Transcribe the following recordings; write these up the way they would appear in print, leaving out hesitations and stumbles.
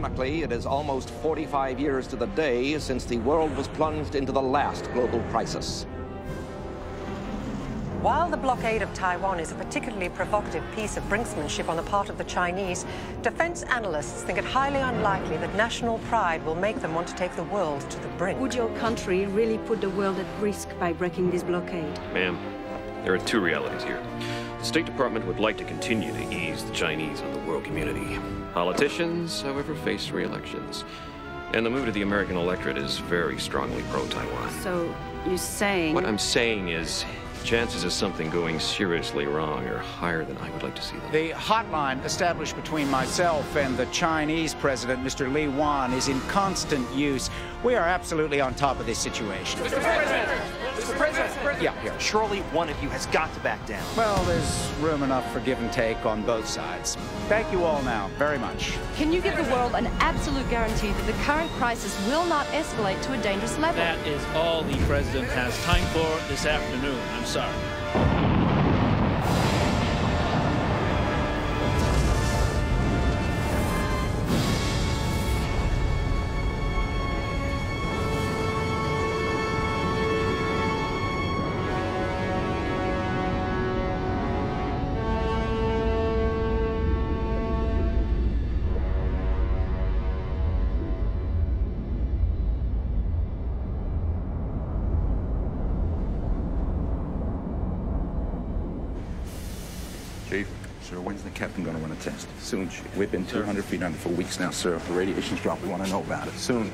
Ironically, it is almost 45 years to the day since the world was plunged into the last global crisis. While the blockade of Taiwan is a particularly provocative piece of brinksmanship on the part of the Chinese, defense analysts think it highly unlikely that national pride will make them want to take the world to the brink. Would your country really put the world at risk by breaking this blockade? Ma'am, there are two realities here. The State Department would like to continue to ease the Chinese on the world community. Politicians, however, face re-elections. And the mood of the American electorate is very strongly pro-Taiwan. So, you're saying... What I'm saying is, chances of something going seriously wrong are higher than I would like to see them. The hotline established between myself and the Chinese president, Mr. Li Wan, is in constant use. We are absolutely on top of this situation. Mr. President! Mr. President! Yeah, here. Surely one of you has got to back down. Well, there's room enough for give and take on both sides. Thank you all now, very much. Can you give the world an absolute guarantee that the current crisis will not escalate to a dangerous level? That is all the president has time for this afternoon. I'm sorry. Chief, sir, when's the captain going to run a test? Soon, Chief. We've been 200 feet under for weeks now, sir. The radiation's dropped. We want to know about it. Soon.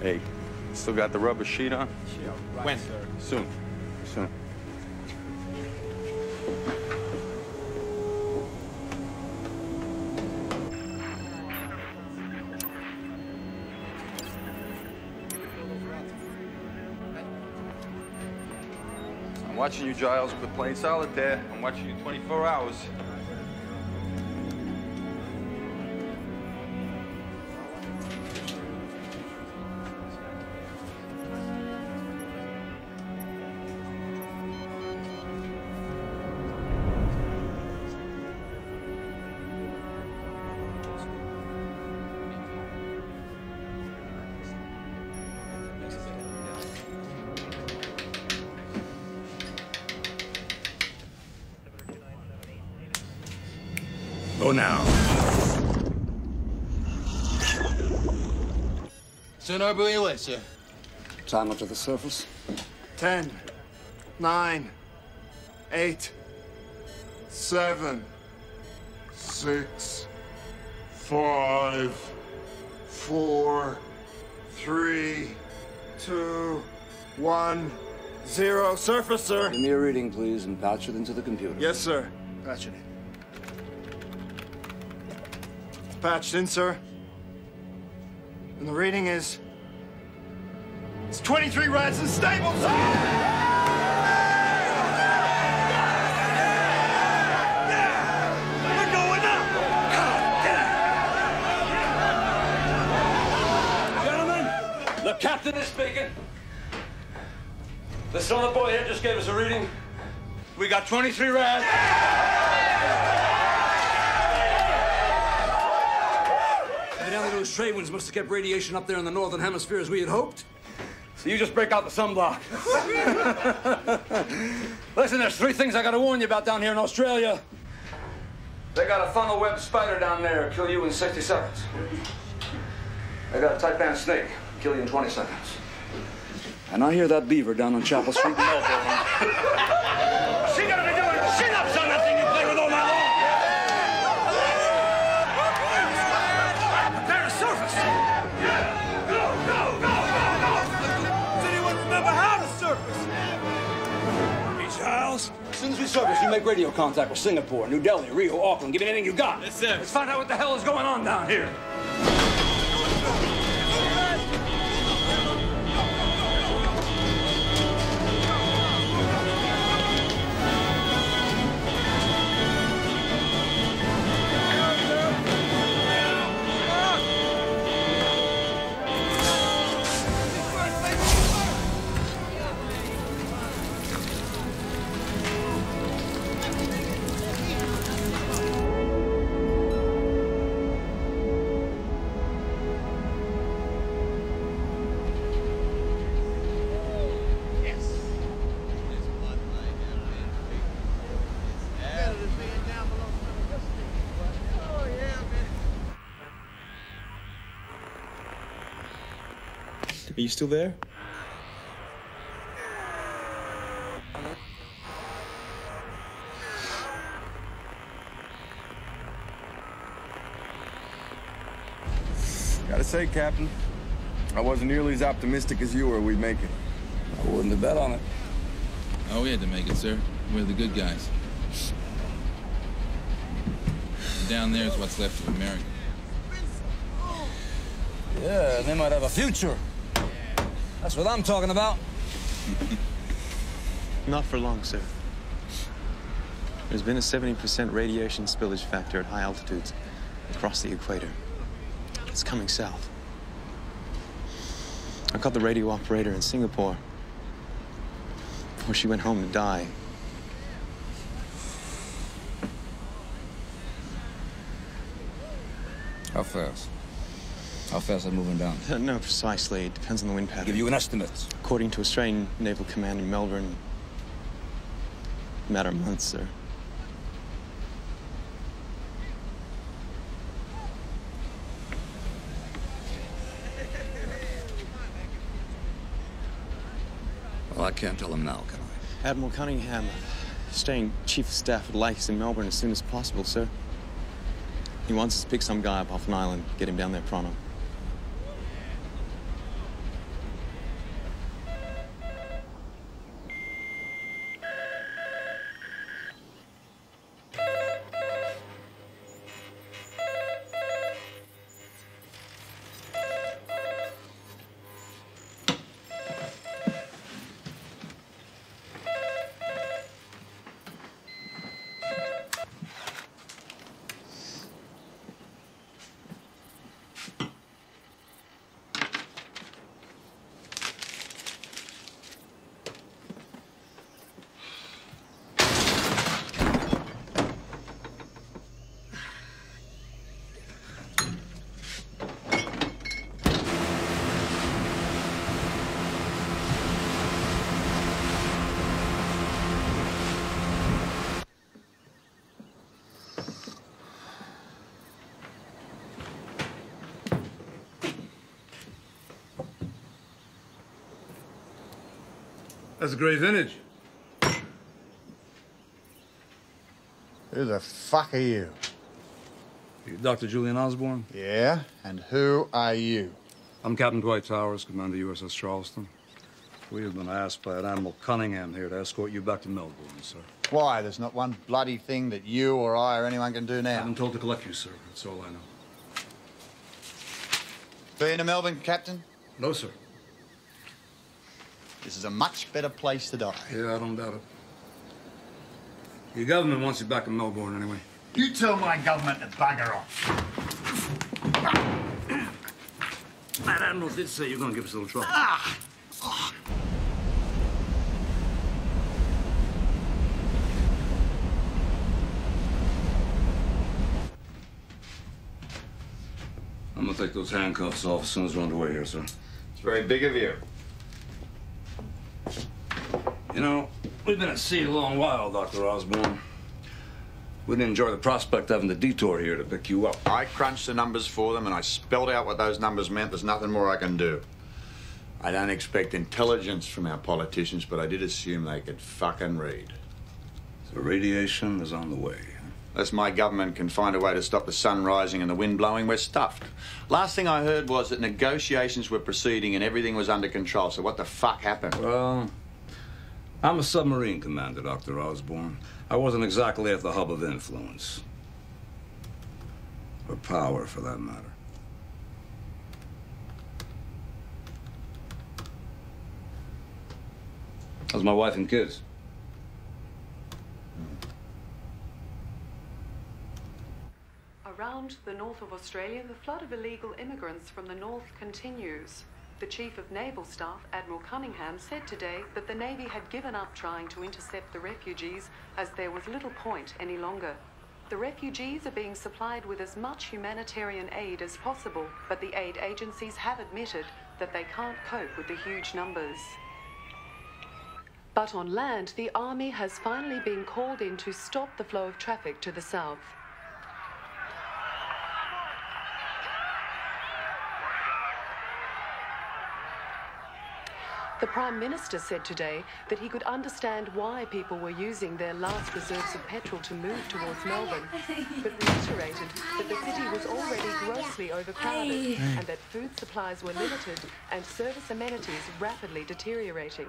Hey, still got the rubber sheet on? Yeah, right, when? Sir. Soon. Soon. I'm watching you, Giles. Quit playing solitaire. I'm watching you 24 hours. Go now. Sonar buoy away, sir. Time up to the surface. 10, 9, 8, 7, 6, 5, 4, 3, 2, 1, 0. Surface, sir. Give me a reading, please, and patch it into the computer. Yes, sir. Patch it in. Patched in, sir. And the reading is... It's 23 rats and stable, sir! Yeah! We're going up! Gentlemen, the captain is speaking. The sonar boy here just gave us a reading. We got 23 rats. Evidently those trade winds must have kept radiation up there in the northern hemisphere as we had hoped. So you just break out the sunblock. Listen, there's three things I gotta warn you about down here in Australia. They got a funnel web spider down there, kill you in 60 seconds. They got a taipan snake, kill you in 20 seconds. And I hear that beaver down on Chapel Street. She gotta be doing chin-ups on that thing you play with all night long. Prepare to surface. Go. Does anyone remember how to surface? Hey, Giles. As soon as we surface, you make radio contact with Singapore, New Delhi, Rio, Auckland. Give me anything you got. Yes, sir. Let's find out what the hell is going on down here. Are you still there? Gotta say, Captain, I wasn't nearly as optimistic as you were we'd make it. I wouldn't have bet on it. Oh, we had to make it, sir. We're the good guys. And down there is what's left of America. Yeah, they might have a future. That's what I'm talking about. Not for long, sir. There's been a 70% radiation spillage factor at high altitudes across the equator. It's coming south. I caught the radio operator in Singapore before she went home to die. How fast? How fast are they moving down? No, precisely. It depends on the wind pattern. Give you an estimate. According to Australian Naval Command in Melbourne, a matter of months, sir. Well, I can't tell them now, can I? Admiral Cunningham, staying Chief of Staff at Lakes in Melbourne as soon as possible, sir. He wants us to pick some guy up off an island, get him down there pronto. That's a great vintage. Who the fuck are you? You Dr. Julian Osborne? Yeah? And who are you? I'm Captain Dwight Towers, Commander USS Charleston. We have been asked by Admiral Cunningham here to escort you back to Melbourne, sir. Why? There's not one bloody thing that you or I or anyone can do now. I've been told to collect you, sir. That's all I know. Been to Melbourne, Captain? No, sir. This is a much better place to die. Yeah, I don't doubt it. Your government wants you back in Melbourne, anyway. You tell my government to bugger off. That Admiral did say you're going to give us a little trouble. I'm going to take those handcuffs off as soon as we're underway here, sir. It's very big of you. You know, we've been at sea a long while, Dr. Osborne. We didn't enjoy the prospect of having the detour here to pick you up. I crunched the numbers for them and I spelled out what those numbers meant. There's nothing more I can do. I don't expect intelligence from our politicians, but I did assume they could fucking read. So radiation is on the way. Unless my government can find a way to stop the sun rising and the wind blowing, we're stuffed. Last thing I heard was that negotiations were proceeding and everything was under control. So what the fuck happened? Well, I'm a submarine commander, Dr. Osborne. I wasn't exactly at the hub of influence. Or power, for that matter. How's my wife and kids? Around the north of Australia, the flood of illegal immigrants from the north continues. The Chief of Naval Staff, Admiral Cunningham, said today that the Navy had given up trying to intercept the refugees as there was little point any longer. The refugees are being supplied with as much humanitarian aid as possible, but the aid agencies have admitted that they can't cope with the huge numbers. But on land, the Army has finally been called in to stop the flow of traffic to the south. The Prime Minister said today that he could understand why people were using their last reserves of petrol to move towards Melbourne, but reiterated that the city was already grossly overcrowded and that food supplies were limited and service amenities rapidly deteriorating.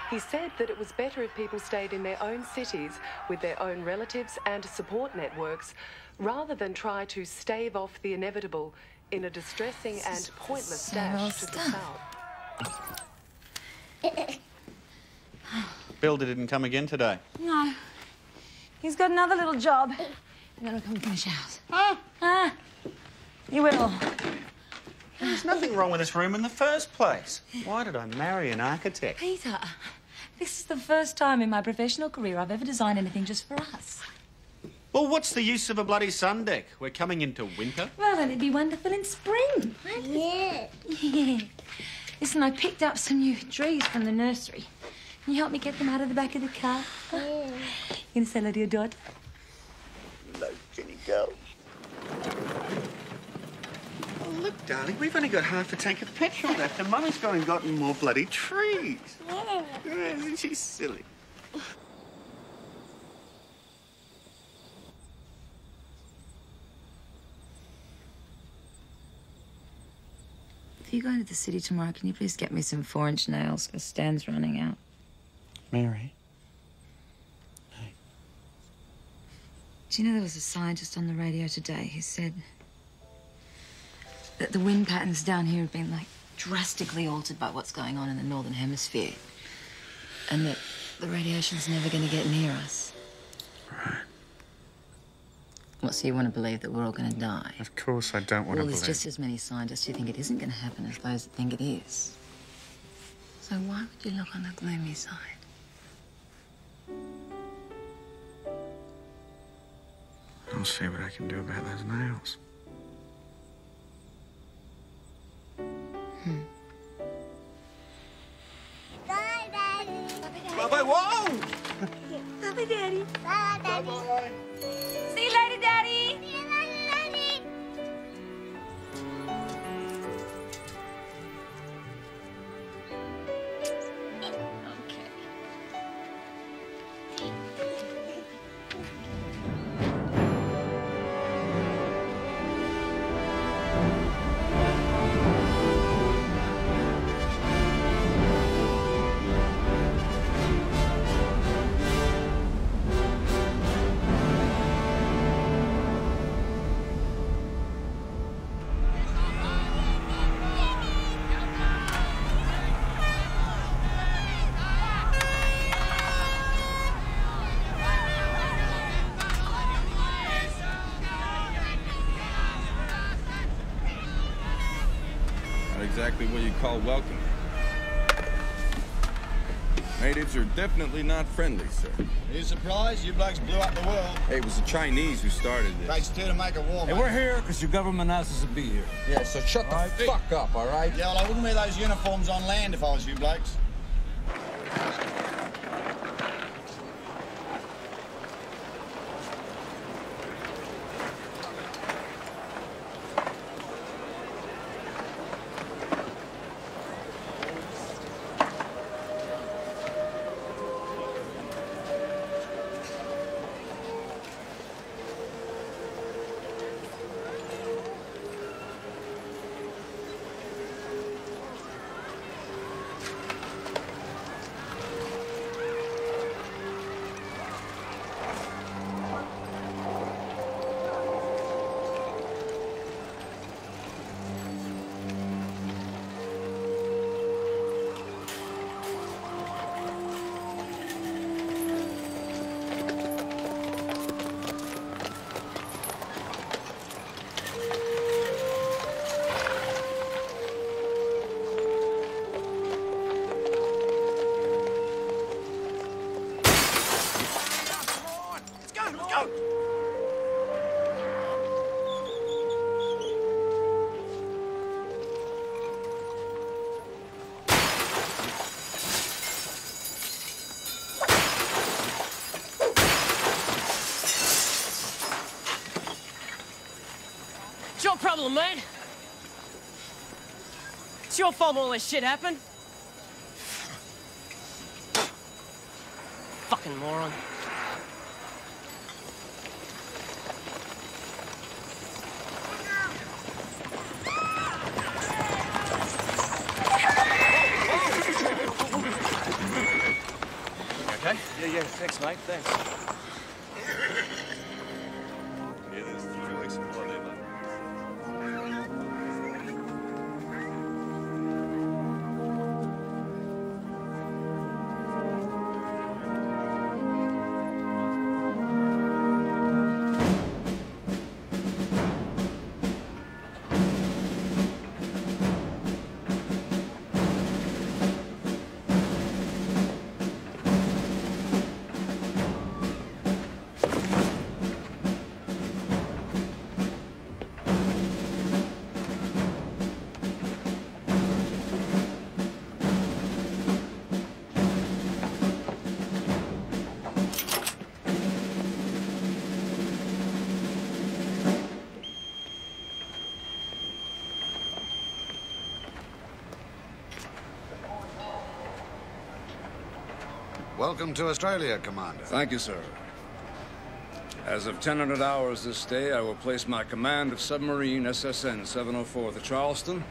He said that it was better if people stayed in their own cities with their own relatives and support networks, rather than try to stave off the inevitable in a distressing and pointless dash to the south. Builder didn't come again today. No. He's got another little job. I'm gonna come finish house. You will. There's nothing wrong with this room in the first place. Why did I marry an architect? Peter, this is the first time in my professional career I've ever designed anything just for us. Well, what's the use of a bloody sun deck? We're coming into winter. Well, then it'd be wonderful in spring. Yeah. Yeah. Listen, I picked up some new trees from the nursery. Can you help me get them out of the back of the car? Yeah. You gonna say hello to your daughter? Hello, Jenny girl. Oh, look, darling, we've only got half a tank of petrol left and Mummy's gone and gotten more bloody trees. Yeah. Isn't she silly? If you go into the city tomorrow, can you please get me some 4-inch nails? Because Stan's running out. Mary? Hey. Do you know there was a scientist on the radio today who said that the wind patterns down here have been, like, drastically altered by what's going on in the Northern Hemisphere. And that the radiation's never going to get near us. Right. What, so you want to believe that we're all going to die? Of course I don't want to Well, believe. there's just as many scientists who think it isn't going to happen as those that think it is. So why would you look on the gloomy side? I'll see what I can do about those nails. Bye, Daddy. Bye-bye, whoa! Bye-bye, Daddy. Bye, Daddy. Bye-bye. See you later, Daddy. See you later, Daddy. Exactly what you call welcome. Natives are definitely not friendly, sir. Are you surprised? You blokes blew up the world. Hey, it was the Chinese who started this. Takes two to make a war, Hey, mate. we're here because your government asked us to be here. Yeah, so shut the fuck up, all right? Yeah, well, I wouldn't wear those uniforms on land if I was you blokes. What's your problem, mate? It's your fault all this shit happened. Fucking moron. Okay? Yeah, thanks, mate, thanks. Yeah, there's 3 weeks of holiday left. Welcome to Australia, Commander. Thank you, sir. As of 1000 hours this day, I will place my command of submarine SSN 704, the Charleston,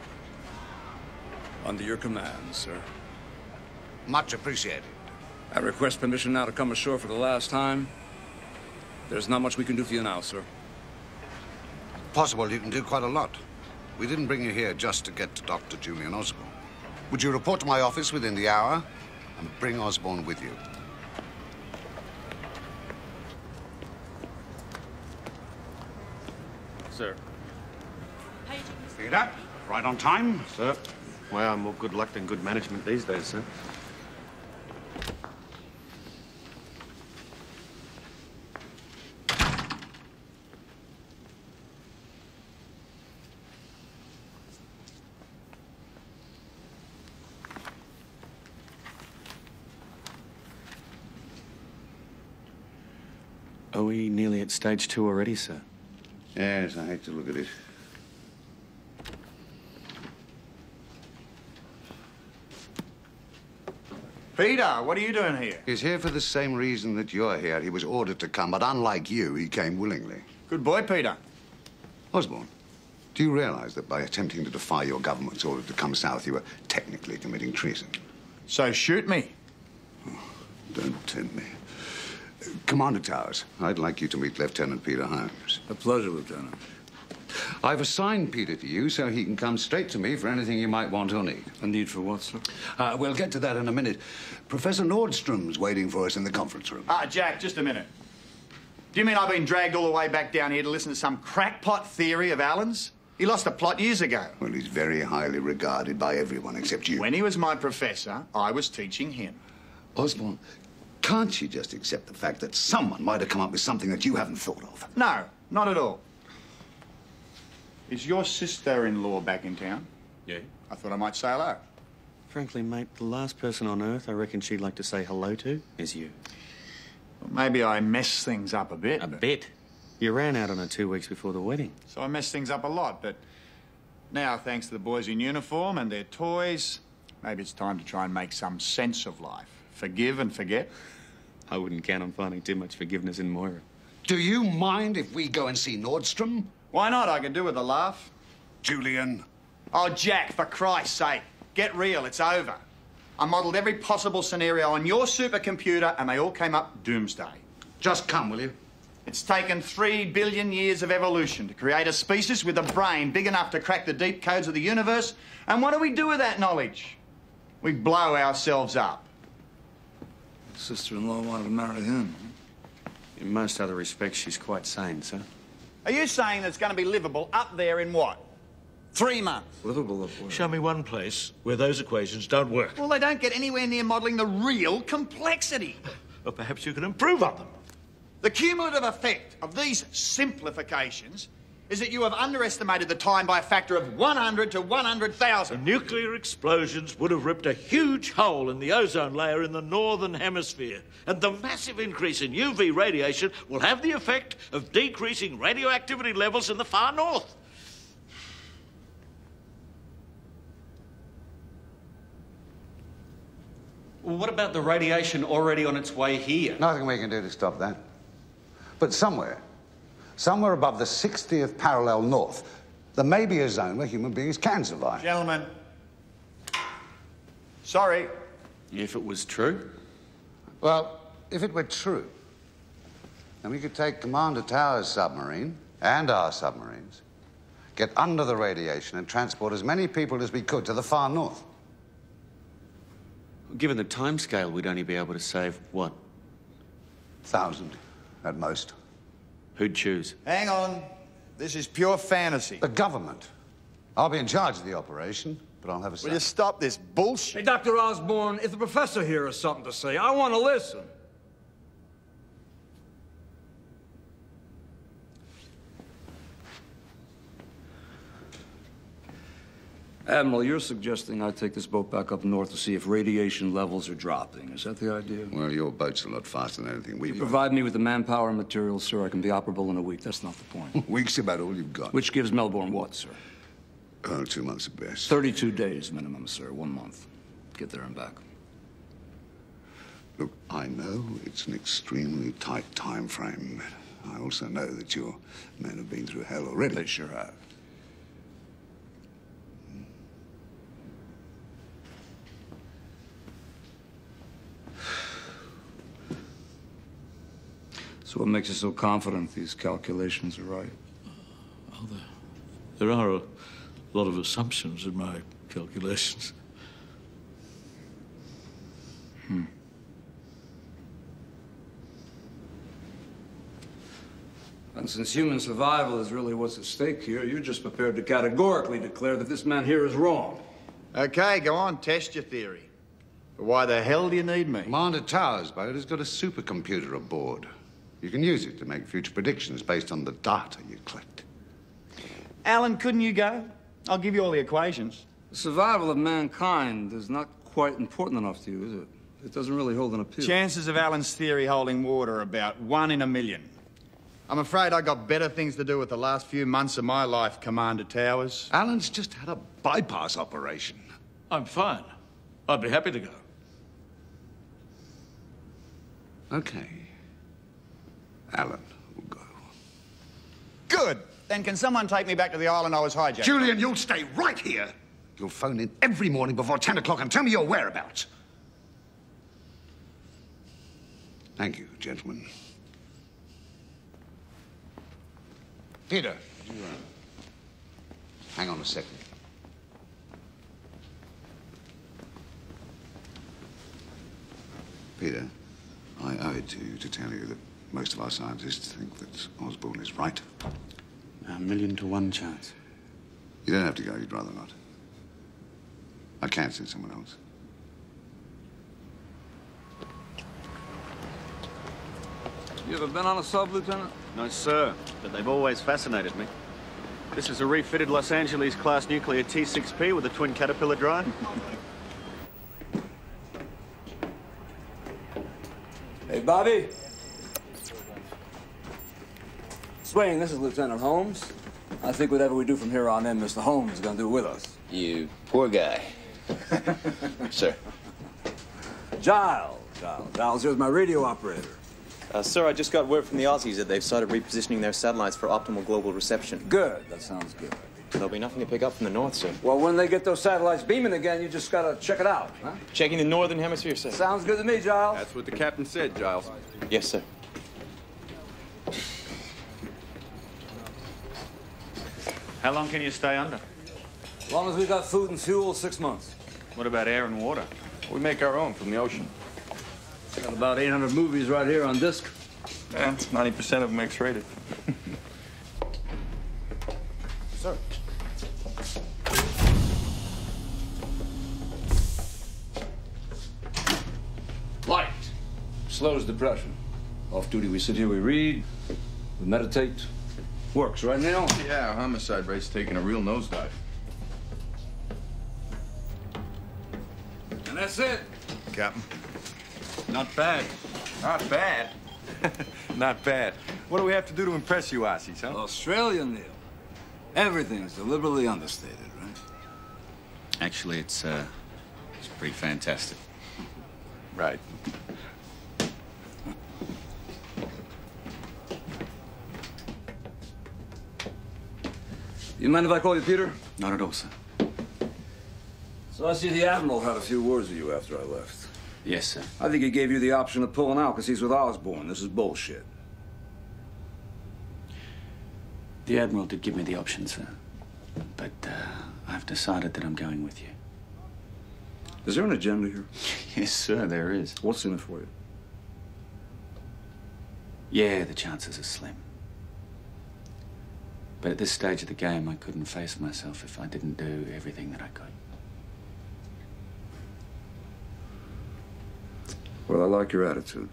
under your command, sir. Much appreciated. I request permission now to come ashore for the last time. There's not much we can do for you now, sir. Possible you can do quite a lot. We didn't bring you here just to get to Dr. Julian Osborne. Would you report to my office within the hour and bring Osborne with you? Sir. Peter, right on time. Sir. Well, more good luck than good management these days, sir. Are we nearly at stage 2 already, sir? Yes, I hate to look at it. Peter, what are you doing here? He's here for the same reason that you're here. He was ordered to come, but unlike you, he came willingly. Good boy, Peter. Osborne, do you realize that by attempting to defy your government's order to come south, you were technically committing treason? So shoot me. Oh, don't tempt me. Commander Towers, I'd like you to meet Lieutenant Peter Holmes. A pleasure, Lieutenant. I've assigned Peter to you so he can come straight to me for anything you might want or need. A need for what, sir? We'll get to that in a minute. Professor Nordstrom's waiting for us in the conference room. Jack, just a minute. Do you mean I've been dragged all the way back down here to listen to some crackpot theory of Alan's? He lost a plot years ago. Well, he's very highly regarded by everyone except you. When he was my professor, I was teaching him. Osborne, can't you just accept the fact that someone might have come up with something that you haven't thought of? No, not at all. Is your sister-in-law back in town? Yeah. I thought I might say hello. Frankly, mate, the last person on Earth I reckon she'd like to say hello to is you. Well, maybe I messed things up a bit. A bit? You ran out on her 2 weeks before the wedding. So I messed things up a lot, but now, thanks to the boys in uniform and their toys, maybe it's time to try and make some sense of life. Forgive and forget. I wouldn't count on finding too much forgiveness in Moira. Do you mind if we go and see Nordstrom? Why not? I can do with a laugh. Julian. Oh, Jack, for Christ's sake, get real. It's over. I modelled every possible scenario on your supercomputer and they all came up doomsday. Just come, will you? It's taken 3 billion years of evolution to create a species with a brain big enough to crack the deep codes of the universe. And what do we do with that knowledge? We blow ourselves up. Sister-in-law wanted to marry him. In most other respects, she's quite sane, sir. Are you saying that it's going to be livable up there in what? 3 months? Livable up where? Show me one place where those equations don't work. Well, they don't get anywhere near modelling the real complexity. Or perhaps you can improve on them. The cumulative effect of these simplifications is that you have underestimated the time by a factor of 100 to 100,000. Nuclear explosions would have ripped a huge hole in the ozone layer in the northern hemisphere. And the massive increase in UV radiation will have the effect of decreasing radioactivity levels in the far north. Well, what about the radiation already on its way here? Nothing we can do to stop that. But somewhere above the 60th parallel north, there may be a zone where human beings can survive. Gentlemen. Sorry. If it was true? Well, if it were true, then we could take Commander Tower's submarine and our submarines, get under the radiation and transport as many people as we could to the far north. Given the timescale, we'd only be able to save, what? 1,000 at most. Who'd choose? Hang on. This is pure fantasy. The government. I'll be in charge of the operation, but I'll have a say. Will you stop this bullshit? Hey, Dr. Osborne, if the professor here has something to say, I want to listen. Admiral, you're suggesting I take this boat back up north to see if radiation levels are dropping. Is that the idea? Well, your boat's a lot faster than anything we've got. Provide me with the manpower and materials, sir. I can be operable in a week. That's not the point. Week's about all you've got. Which gives Melbourne what, sir? 2 months at best. 32 days minimum, sir. 1 month. Get there and back. Look, I know it's an extremely tight time frame. I also know that your men have been through hell already. They sure have. So what makes you so confident these calculations are right? Well, there are a lot of assumptions in my calculations. And since human survival is really what's at stake here, you're just prepared to categorically declare that this man here is wrong. Okay, go on, test your theory. But why the hell do you need me? Commander Tower's boat has got a supercomputer aboard. You can use it to make future predictions based on the data you collect. Alan, couldn't you go? I'll give you all the equations. The survival of mankind is not quite important enough to you, is it? It doesn't really hold an appeal. Chances of Alan's theory holding water are about 1 in a million. I'm afraid I got better things to do with the last few months of my life, Commander Towers. Alan's just had a bypass operation. I'm fine. I'd be happy to go. Okay. Alan will go. Good. Then can someone take me back to the island I was hijacked? Julian, you'll stay right here. You'll phone in every morning before 10 o'clock and tell me your whereabouts. Thank you, gentlemen. Peter, hang on a second. Peter, I owe it to you to tell you that most of our scientists think that Osborne is right. 1,000,000 to 1 chance. You don't have to go, you'd rather not. I can't send someone else. You ever been on a sub, Lieutenant? No, sir, but they've always fascinated me. This is a refitted Los Angeles-class nuclear T-6P with a twin Caterpillar drive. Hey, Bobby. Swain, this is Lieutenant Holmes. I think whatever we do from here on in, Mr. Holmes is going to do with us. You poor guy. Sir. Giles, here's my radio operator. Sir, I just got word from the Aussies that they've started repositioning their satellites for optimal global reception. Good, that sounds good. There'll be nothing to pick up from the north, sir. Well, when they get those satellites beaming again, you just gotta check it out, huh? Checking the northern hemisphere, sir. Sounds good to me, Giles. That's what the captain said, Giles. Yes, sir. How long can you stay under? As long as we got food and fuel, 6 months. What about air and water? We make our own from the ocean. Got about 800 movies right here on disc. Yeah, 90% of them X-rated. Sir. Light slows depression. Off duty, we sit here, we read, we meditate. Works, right, Neil? Yeah, our homicide rate's taking a real nosedive. And that's it. Captain. Not bad. Not bad. Not bad. What do we have to do to impress you Aussies, huh? Australia, Neil. Everything's deliberately understated, right? Actually, it's pretty fantastic. Right. You mind if I call you Peter? Not at all, sir. So I see the Admiral had a few words with you after I left. Yes, sir. I think he gave you the option of pulling out because he's with Osborne. This is bullshit. The Admiral did give me the option, sir. But I've decided that I'm going with you. Is there an agenda here? Yes, sir, there is. What's in it for you? Yeah, the chances are slim. But at this stage of the game, I couldn't face myself if I didn't do everything that I could. Well, I like your attitude.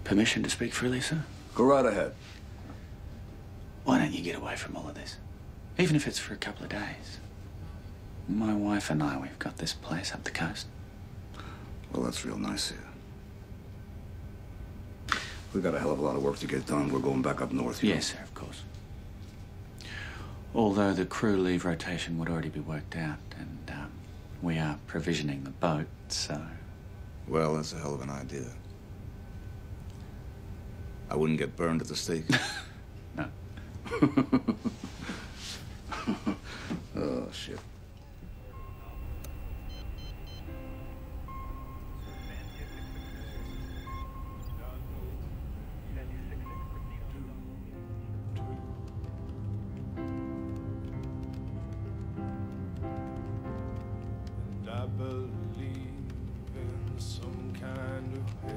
Permission to speak freely, sir? Go right ahead. Why don't you get away from all of this? Even if it's for a couple of days. My wife and I, we've got this place up the coast. Well, that's real nice of you. We've got a hell of a lot of work to get done. We're going back up north. Yes, sir, of course. Although the crew leave rotation would already be worked out, and we are provisioning the boat, so... Well, that's a hell of an idea. I wouldn't get burned at the stake. No. Oh, shit. I believe in some kind of hell.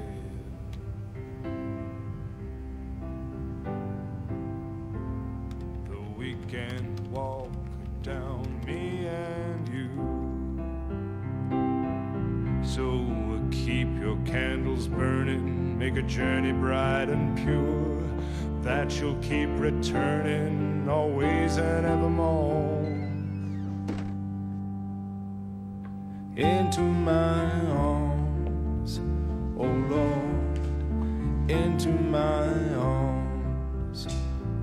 The weekend walk down me and you. So keep your candles burning, make a journey bright and pure, that you'll keep returning always and evermore. Into my arms, oh Lord, into my arms,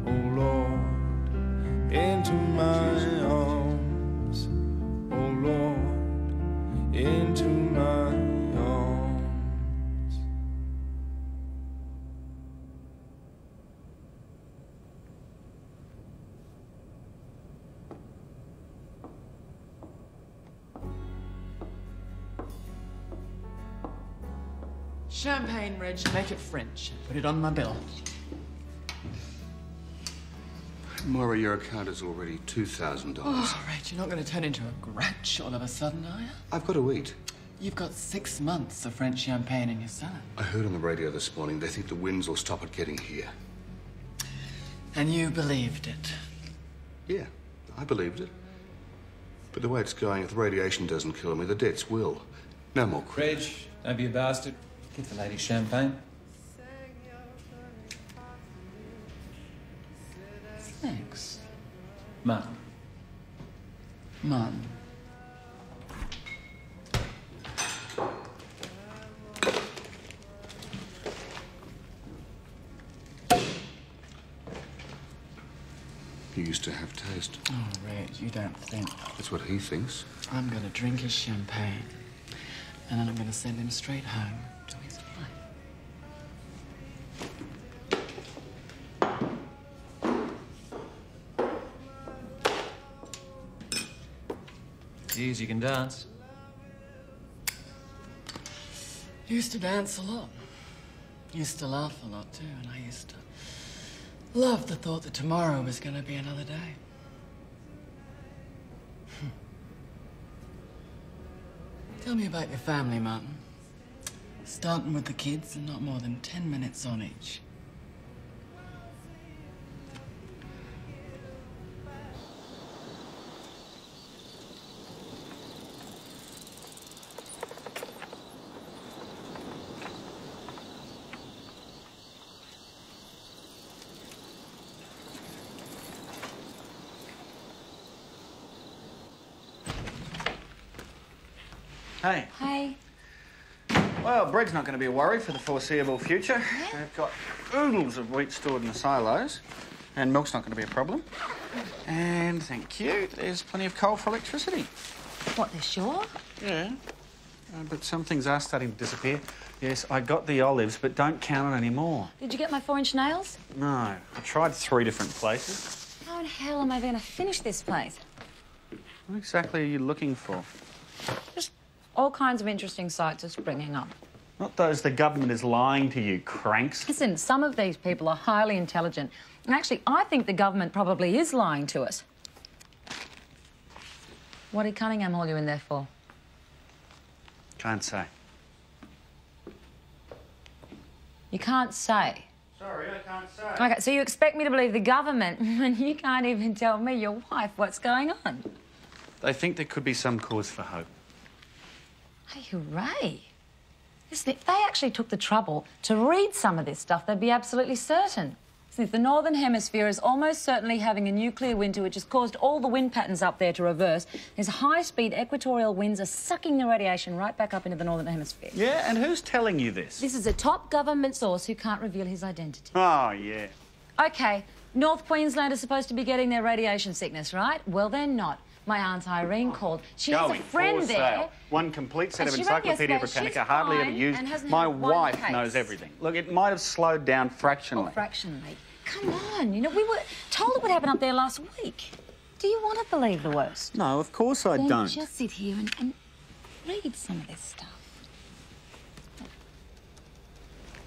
oh Lord, into my arms, oh Lord, into my arms. Champagne, Reg, make it French. Put it on my bill. Moira, your account is already $2,000. Oh, Reg, you're not going to turn into a grouch all of a sudden, are you? I've got to eat. You've got 6 months of French champagne in your cellar. I heard on the radio this morning they think the winds will stop it getting here. And you believed it? Yeah, I believed it. But the way it's going, if the radiation doesn't kill me, the debts will. No more Reg, don't be a bastard. Get the lady champagne. Thanks. Mum. Mum. He used to have taste. Oh, Reg, you don't think. That's what he thinks. I'm going to drink his champagne, and then I'm going to send him straight home to his wife. Geez, you can dance. Used to dance a lot. Used to laugh a lot, too, and I used to love the thought that tomorrow was going to be another day. Tell me about your family, Martin. Starting with the kids and not more than 10 minutes on each. Hey. Hi. Well, bread's not going to be a worry for the foreseeable future. They've got oodles of wheat stored in the silos. And milk's not going to be a problem. And thank you, there's plenty of coal for electricity. What, they're sure? Yeah. But some things are starting to disappear. Yes, I got the olives, but don't count on any more. Did you get my 4-inch nails? No, I tried 3 different places. How in hell am I going to finish this place? What exactly are you looking for? Just all kinds of interesting sites are springing up. Not those the government is lying to you, cranks. Listen, some of these people are highly intelligent. And actually, I think the government probably is lying to us. What did Cunningham haul you in there for? Can't say. You can't say. Sorry, I can't say. OK, so you expect me to believe the government when you can't even tell me, your wife, what's going on? They think there could be some cause for hope. Hey, hooray. Listen, if they actually took the trouble to read some of this stuff, they'd be absolutely certain. Since the Northern Hemisphere is almost certainly having a nuclear winter which has caused all the wind patterns up there to reverse. These high-speed equatorial winds are sucking the radiation right back up into the Northern Hemisphere. Yeah, and who's telling you this? This is a top government source who can't reveal his identity. Oh, yeah. OK, North Queensland is supposed to be getting their radiation sickness, right? Well, they're not. My Aunt Irene called. She has a friend there. One complete set And of she rang Encyclopedia yesterday. Britannica, She's hardly ever fine used. and hasn't My had one wife case. knows everything. Look, it might have slowed down fractionally. Oh, fractionally. Come on, you know, we were told what happened up there last week. Do you want to believe the worst? No, of course I Then don't. just sit here and read some of this stuff.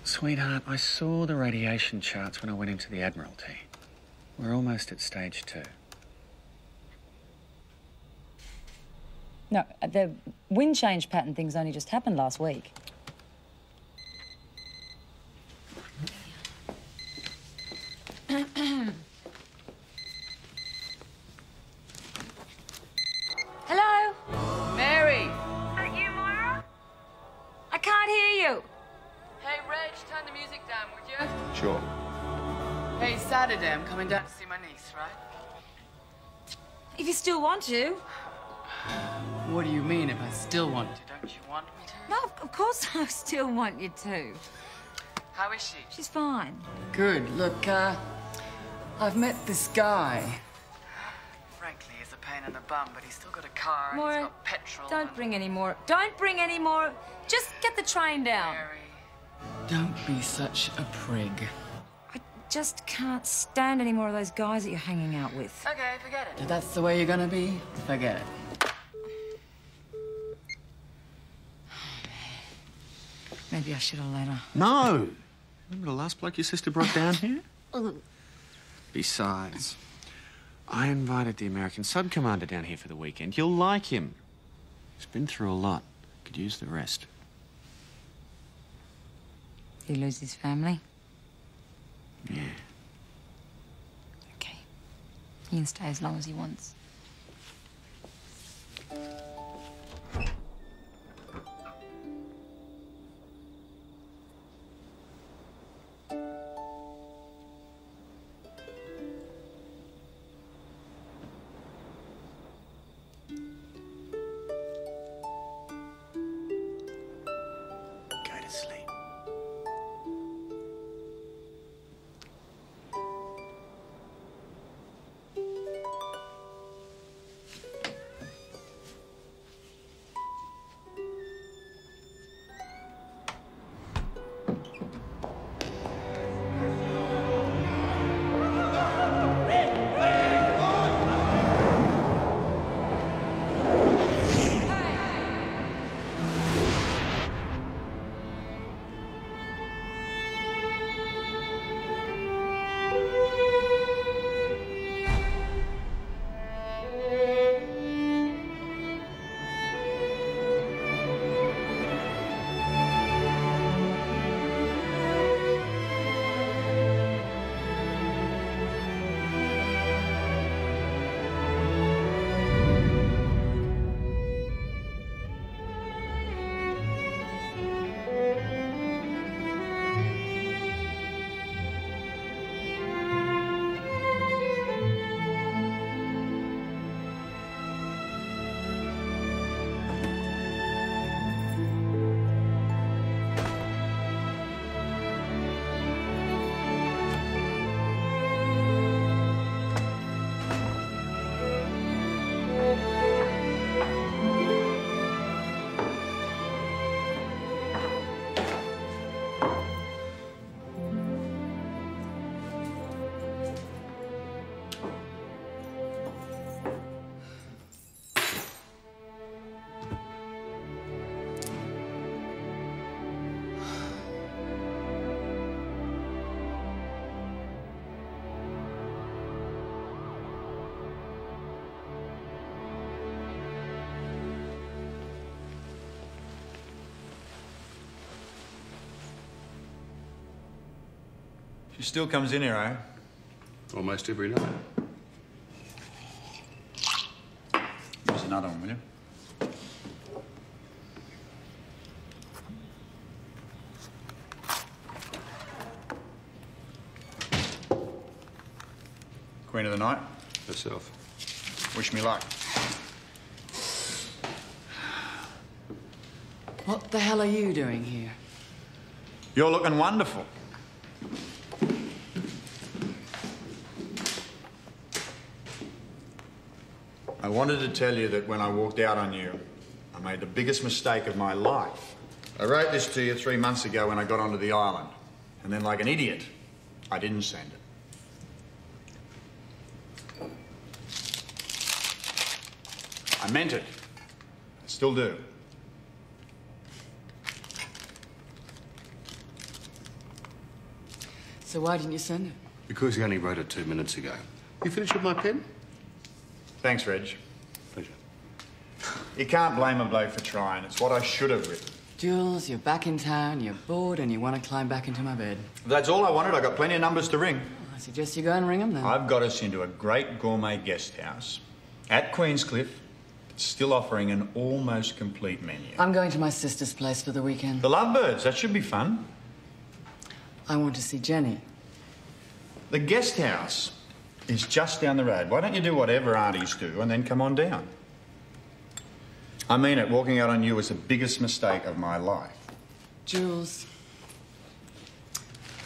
Sweetheart, I saw the radiation charts when I went into the Admiralty. We're almost at stage 2. No, the wind change pattern thing's only just happened last week. Hello? Mary! Is that you, Moira? I can't hear you. Hey, Reg, turn the music down, would you? Sure. Hey, Saturday, I'm coming down to see my niece, right? If you still want to. What do you mean, if I still want to? Don't you want me to? No, of course I still want you to. How is she? She's fine. Good. Look, I've met this guy. Frankly, he's a pain in the bum, but he's still got a car and Moira, he's got petrol. don't bring any more. Don't bring any more. Just get the train down. Don't be such a prig. Just can't stand any more of those guys that you're hanging out with. Okay, forget it. If that's the way you're gonna be, forget it. Maybe I should have let her. No! Remember the last bloke your sister brought down here? Besides, I invited the American sub-commander down here for the weekend. You'll like him. He's been through a lot. Could use the rest. Did he lose his family? Yeah. Okay. He can stay as long as he wants. Go to sleep. She still comes in here, eh? Almost every night. Here's another one, will you? Queen of the night? Herself. Wish me luck. What the hell are you doing here? You're looking wonderful. I wanted to tell you that when I walked out on you, I made the biggest mistake of my life. I wrote this to you 3 months ago when I got onto the island. And then, like an idiot, I didn't send it. I meant it. I still do. So why didn't you send it? Because he only wrote it 2 minutes ago. You finished with my pen? Thanks, Reg. Pleasure. You can't blame a bloke for trying. It's what I should have written. Jules, you're back in town, you're bored, and you want to climb back into my bed. If that's all I wanted, I got plenty of numbers to ring. I suggest you go and ring them then. I've got us into a great gourmet guest house at Queenscliff, still offering an almost complete menu. I'm going to my sister's place for the weekend. The Lovebirds, that should be fun. I want to see Jenny. The guest house is just down the road. Why don't you do whatever aunties do and then come on down? I mean it, walking out on you was the biggest mistake of my life. Jules,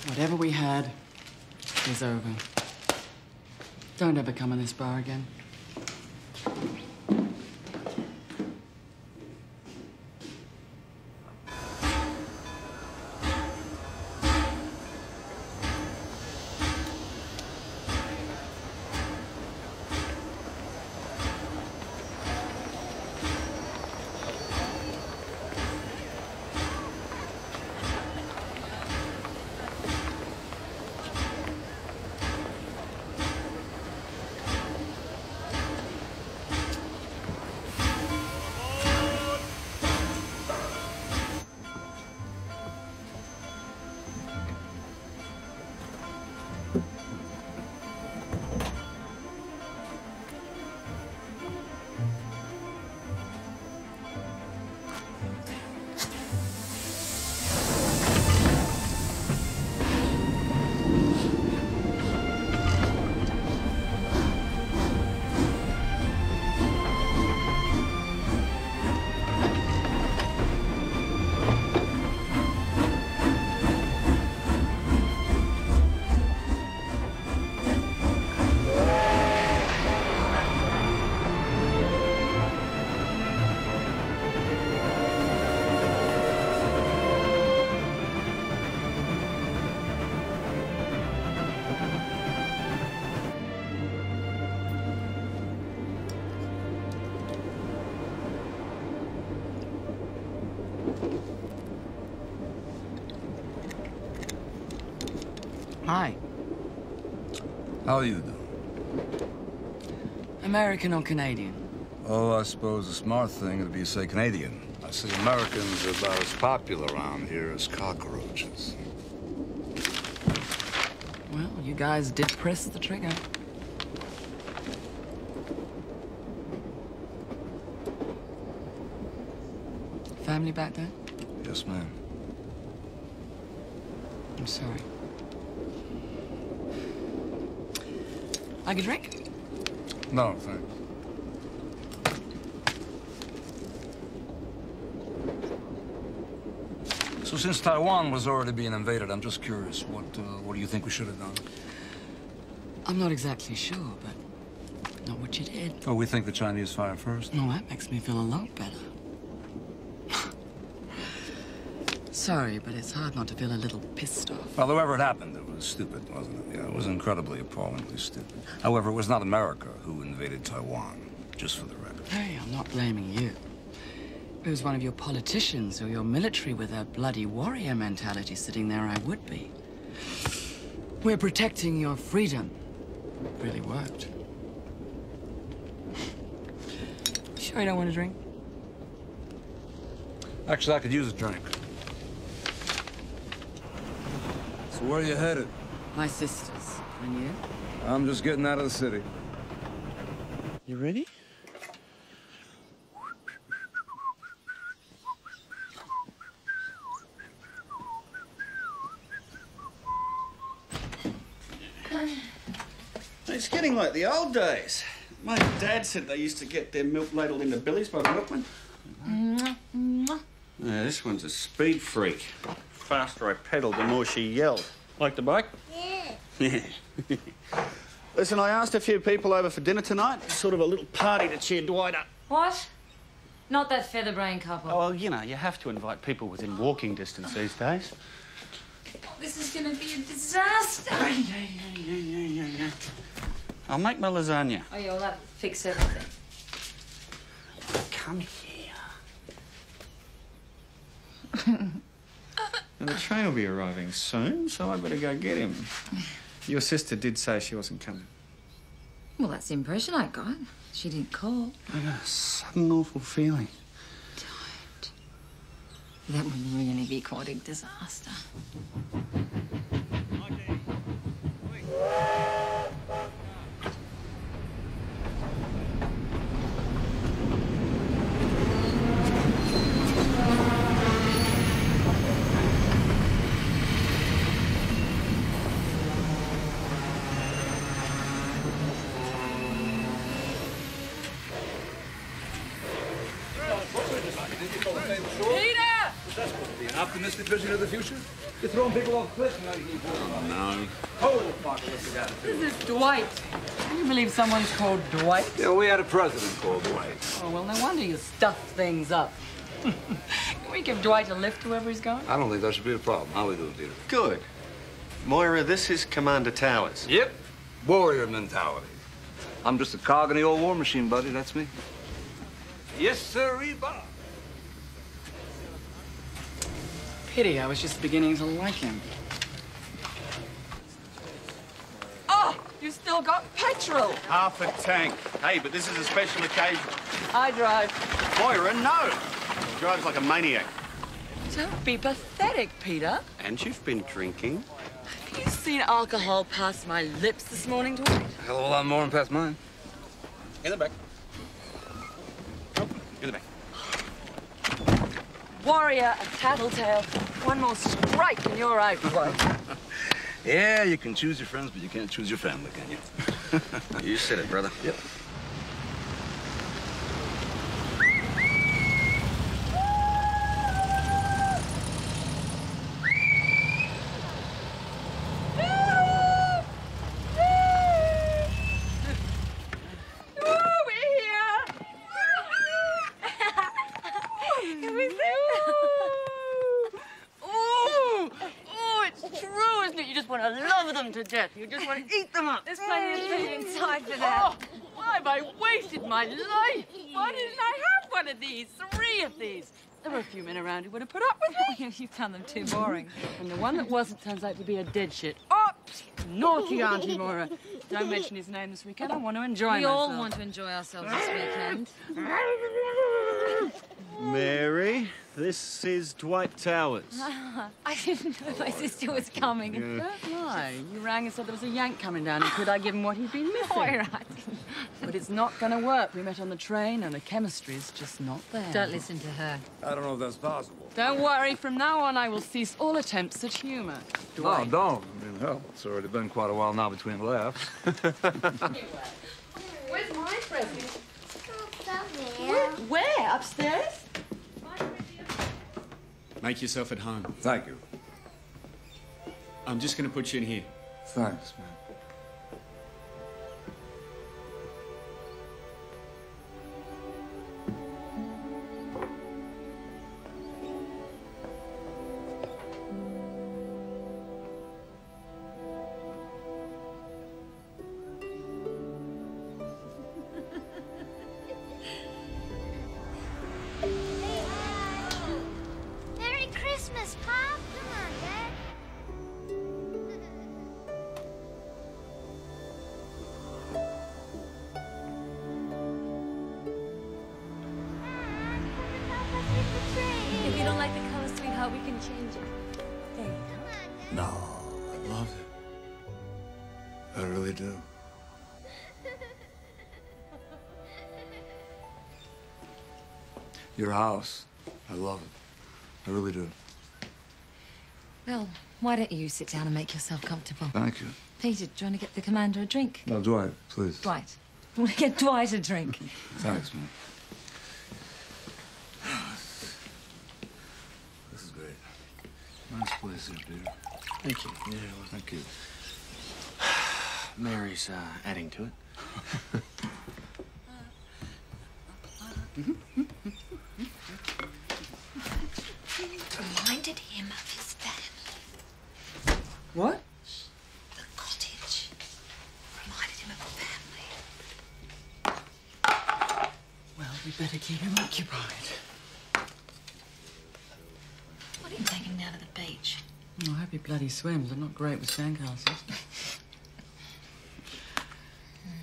whatever we had is over. Don't ever come in this bar again. Hi. How are you doing? American or Canadian? Oh, I suppose the smart thing would be to say Canadian. I see Americans are about as popular around here as cockroaches. Well, you guys did press the trigger. Family back there? Yes, ma'am. I'm sorry. Like a drink? No, thanks. So since Taiwan was already being invaded, I'm just curious, what do you think we should have done? I'm not exactly sure, but not what you did. Oh, we think the Chinese fired first? No, that makes me feel a lot better. Sorry, but it's hard not to feel a little pissed off. Well, whoever it happened, it was stupid, wasn't it? Yeah, it was incredibly, appallingly stupid. However, it was not America who invaded Taiwan, just for the record. Hey, I'm not blaming you. If it was one of your politicians or your military with a bloody warrior mentality sitting there, I would be. We're protecting your freedom. It really worked. Sure you don't want a drink? Actually, I could use a drink. So where are you headed? My sisters. And you? I'm just getting out of the city. You ready? It's getting like the old days. My dad said they used to get their milk ladled into billies by the milkman. Yeah, this one's a speed freak. The faster I pedalled, the more she yelled. Like the bike? Yeah. Yeah. Listen, I asked a few people over for dinner tonight. It's sort of a little party to cheer Dwight up. What? Not that featherbrain couple. Oh, well, you know, you have to invite people within walking distance these days. This is going to be a disaster. Yeah. I'll make my lasagna. Oh, yeah, well, that fix everything. Come here. And the train will be arriving soon, so I better go get him. Your sister did say she wasn't coming. Well, that's the impression I got. She didn't call. I got a sudden awful feeling. Don't. That would really be quite a disaster. Optimistic vision of the future? You're throwing people off cliffs and No. Total apocalyptic attitude. This is Dwight. Can you believe someone's called Dwight? Yeah, we had a president called Dwight. Oh, well, no wonder you stuff things up. Can we give Dwight a lift wherever he's going? I don't think that should be a problem. How we doing, Peter? Good. Moira, this is Commander Towers. Yep. Warrior mentality. I'm just a cog in the old war machine, buddy. That's me. Yes, sir, Reba. Pity, I was just beginning to like him. Oh, you still got petrol. Half a tank. Hey, but this is a special occasion. I drive. Moira, no. She drives like a maniac. Don't be pathetic, Peter. And you've been drinking. Have you seen alcohol pass my lips this morning, Dwight? A hell of a lot more than past mine. In the back. Oh, in the back. Warrior, a tattletale. One more strike and you're out, Dwight. Yeah, you can choose your friends, but you can't choose your family, can you? You said it, brother. Yep. To death. You just want to eat them up. There's plenty of food inside for that. Oh, why have I wasted my life? Why didn't I have one of these? 3 of these. There were a few men around who would have put up with me. You found them too boring. And the one that wasn't turns out to be a dead shit. Oh, naughty Auntie Moira. Don't mention his name this weekend. I want to enjoy myself. We all want to enjoy ourselves this weekend. Mary, this is Dwight Towers. I didn't know my sister was coming. Yeah. Don't lie. You rang and said there was a Yank coming down, and could I give him what he'd been missing? All right. But it's not going to work. We met on the train, and the chemistry's just not there. Don't listen to her. I don't know if that's possible. Don't worry. From now on, I will cease all attempts at humour. No, don't. I mean, hell, it's already been quite a while now between laughs. Where's my present? Where? Where? Upstairs? Make yourself at home. Thank you. I'm just going to put you in here. Thanks, man. Merry Christmas, Pop. Come on, Dad. If you don't like the color, sweetheart, we can change it. There you go. No, I love it. do. Your house. I love it. I really do. Well, why don't you sit down and make yourself comfortable? Thank you. Peter, do you want to get the commander a drink? No, Dwight, please. Dwight. I want to get Dwight a drink. Thanks, man. This is great. Nice place here, Peter. Thank you. Yeah, well, thank you. Mary's adding to it. Reminded him of his family. What? The cottage. Reminded him of family. Well, we better keep him occupied. What are you taking down to the beach? Oh, I hope he bloody swims. I'm not great with sandcastles.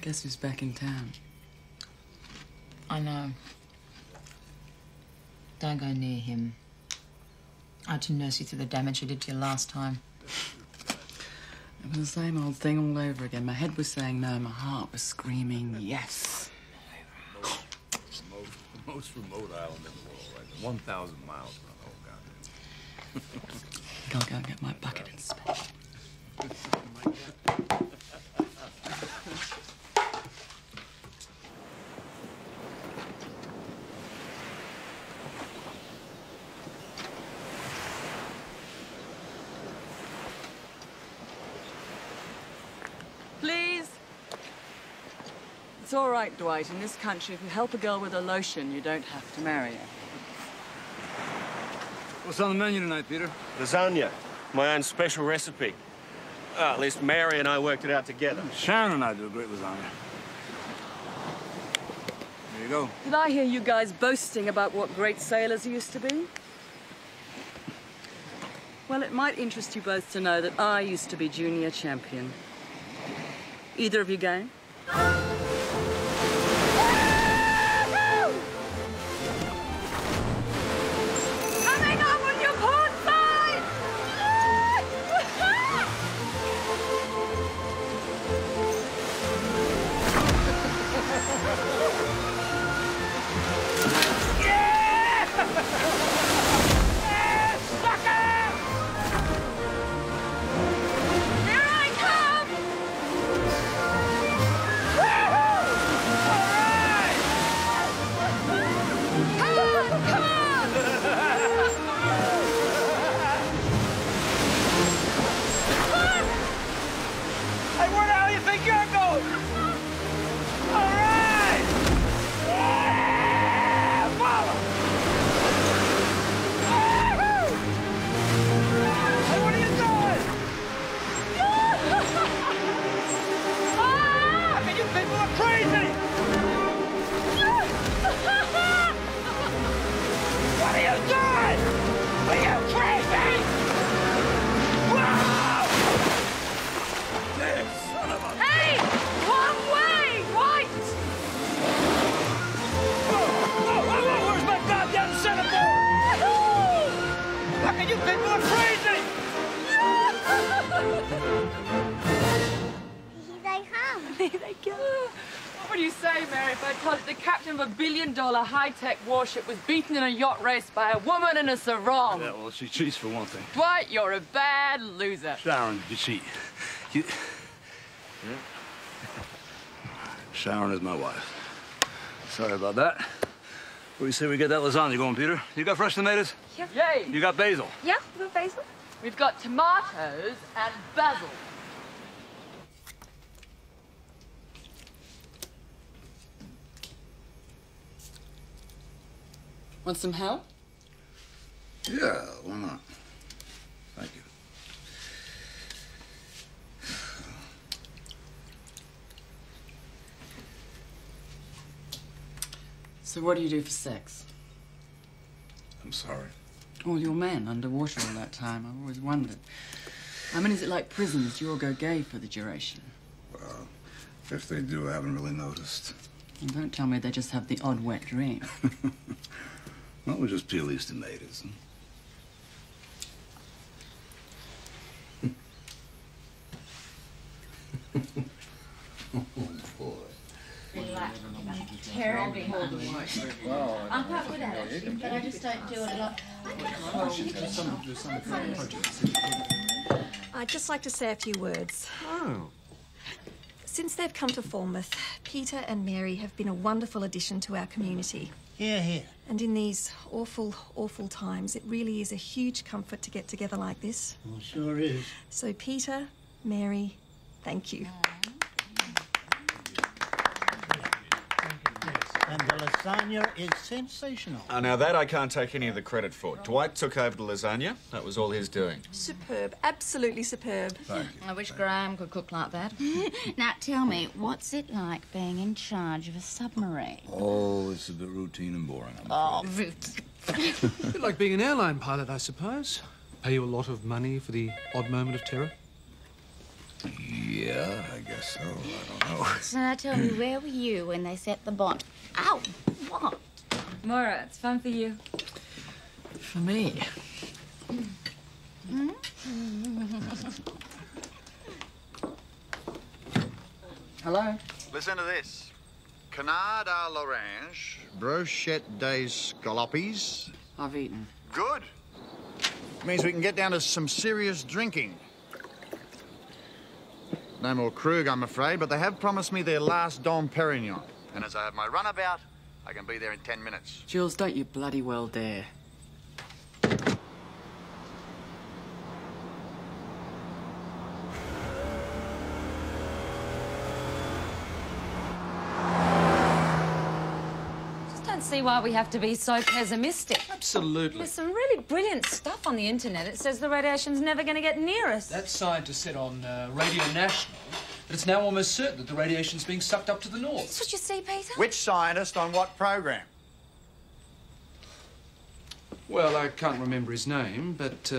Guess who's back in town? I know. Don't go near him. I had to nurse you through the damage he did to you last time. It was the same old thing all over again. My head was saying no, my heart was screaming yes. It's the most remote island in the world, right? 1,000 miles from the whole goddamn. I'll go and get my bucket and spit. Please. It's all right, Dwight. In this country, if you help a girl with a lotion, you don't have to marry her. What's on the menu tonight, Peter? Lasagna. My own special recipe. At least Mary and I worked it out together. Sharon and I do a great lasagna. There you go. Did I hear you guys boasting about what great sailors you used to be? Well, it might interest you both to know that I used to be junior champion. Either of you game? Coming on with your port side! Hey, where the hell do you think you're going? All right! Yeah! Follow! Woo-hoo! Hey, what are you doing? Ah! I mean, you people are crazy! What are you doing? Are you crazy? Whoa! Hey! Wrong way! White! Where's my goddamn centerboard? Look at you people are crazy! Here they come. There they go. What would you say, Mary, if I told you the captain of a $1 billion high-tech warship was beaten in a yacht race by a woman in a sarong? Yeah, well, she cheats for one thing. Dwight, you're a bad loser. Sharon, you cheat. You... Sharon is my wife. Sorry about that. What do you say we get that lasagna going, Peter? You got fresh tomatoes? Yeah. Yay. You got basil? Yeah, we've got basil. We've got tomatoes and basil. Want some help? Yeah, why not? Thank you. So what do you do for sex? I'm sorry. Oh, your man underwater all that time. I've always wondered. I mean, is it like prisons? Do you all go gay for the duration? Well, if they do, I haven't really noticed. And don't tell me they just have the odd wet dream. Well, we just peel these tomatoes. Relax. Terribly hard to watch. I'm quite good at it, but I just don't do it a lot. I'd just like to say a few words. Oh. Since they've come to Falmouth, Peter and Mary have been a wonderful addition to our community. Here, here. And in these awful, awful times, it really is a huge comfort to get together like this. Well, sure is. So, Peter, Mary, thank you. And the lasagna is sensational. Now that I can't take any of the credit for. Dwight took over the lasagna. That was all his doing. Superb, absolutely superb. Thank you. I wish Graham could cook like that. Now, tell me, what's it like being in charge of a submarine? Oh, it's a bit routine and boring. Oh, A bit like being an airline pilot, I suppose. Pay you a lot of money for the odd moment of terror. Yeah, I guess so. I don't know. So now tell me, where were you when they set the bomb? Ow! What? Moira, it's fun for you. For me. Hello? Listen to this. Canard à l'orange, brochette des scalopes. I've eaten. Good. Means we can get down to some serious drinking. No more Krug, I'm afraid, but they have promised me their last Dom Perignon. And as I have my runabout, I can be there in 10 minutes. Jules, don't you bloody well dare. Just don't see why we have to be so pessimistic. Absolutely. There's some really brilliant stuff on the internet. It says the radiation's never going to get near us. That scientist said on Radio National that it's now almost certain that the radiation's being sucked up to the north. That's what you see, Peter? Which scientist on what program? Well, I can't remember his name, but,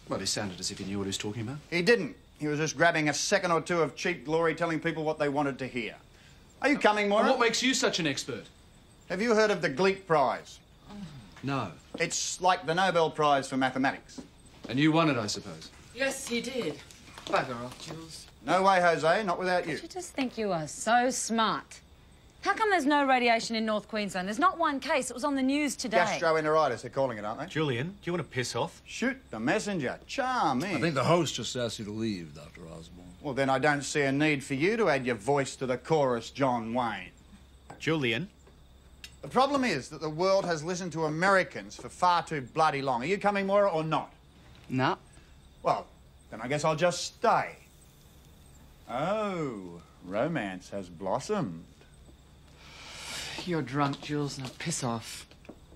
well, he sounded as if he knew what he was talking about. He didn't. He was just grabbing a second or two of cheap glory, telling people what they wanted to hear. Are you coming, Moira? And what makes you such an expert? Have you heard of the Gleek Prize? No. It's like the Nobel Prize for mathematics. And you won it, I suppose. Yes, he did. Bugger off, Jules. No way, Jose, not without you. I just think you are so smart. How come there's no radiation in North Queensland? There's not one case. It was on the news today. Gastroenteritis, they're calling it, aren't they? Julian, do you want to piss off? Shoot the messenger. Charming. I think the host just asked you to leave, Dr. Osborne. Well, then I don't see a need for you to add your voice to the chorus, John Wayne. Julian? The problem is that the world has listened to Americans for far too bloody long. Are you coming, Moira, or not? No. Well, then I guess I'll just stay. Oh, romance has blossomed. You're drunk, Jules. Now piss off.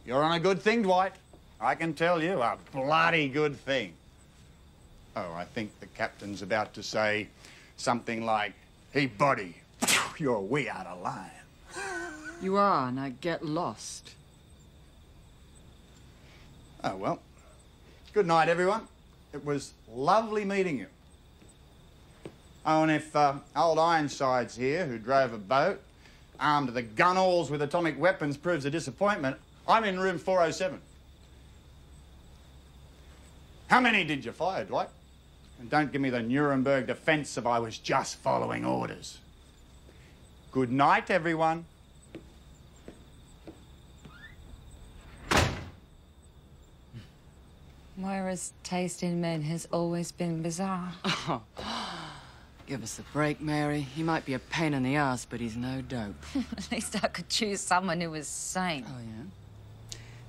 You're on a good thing, Dwight. I can tell you, a bloody good thing. Oh, I think the captain's about to say something like, "Hey, buddy, you're way out of line." You are. Now get lost. Oh, well. Good night, everyone. It was lovely meeting you. Oh, and if old Ironsides here, who drove a boat, armed to the gunwales with atomic weapons, proves a disappointment, I'm in room 407. How many did you fire, Dwight? And don't give me the Nuremberg defence of I was just following orders. Good night, everyone. Moira's taste in men has always been bizarre. Oh. Give us a break, Mary. He might be a pain in the ass, but he's no dope. At least I could choose someone who was sane. Oh, yeah?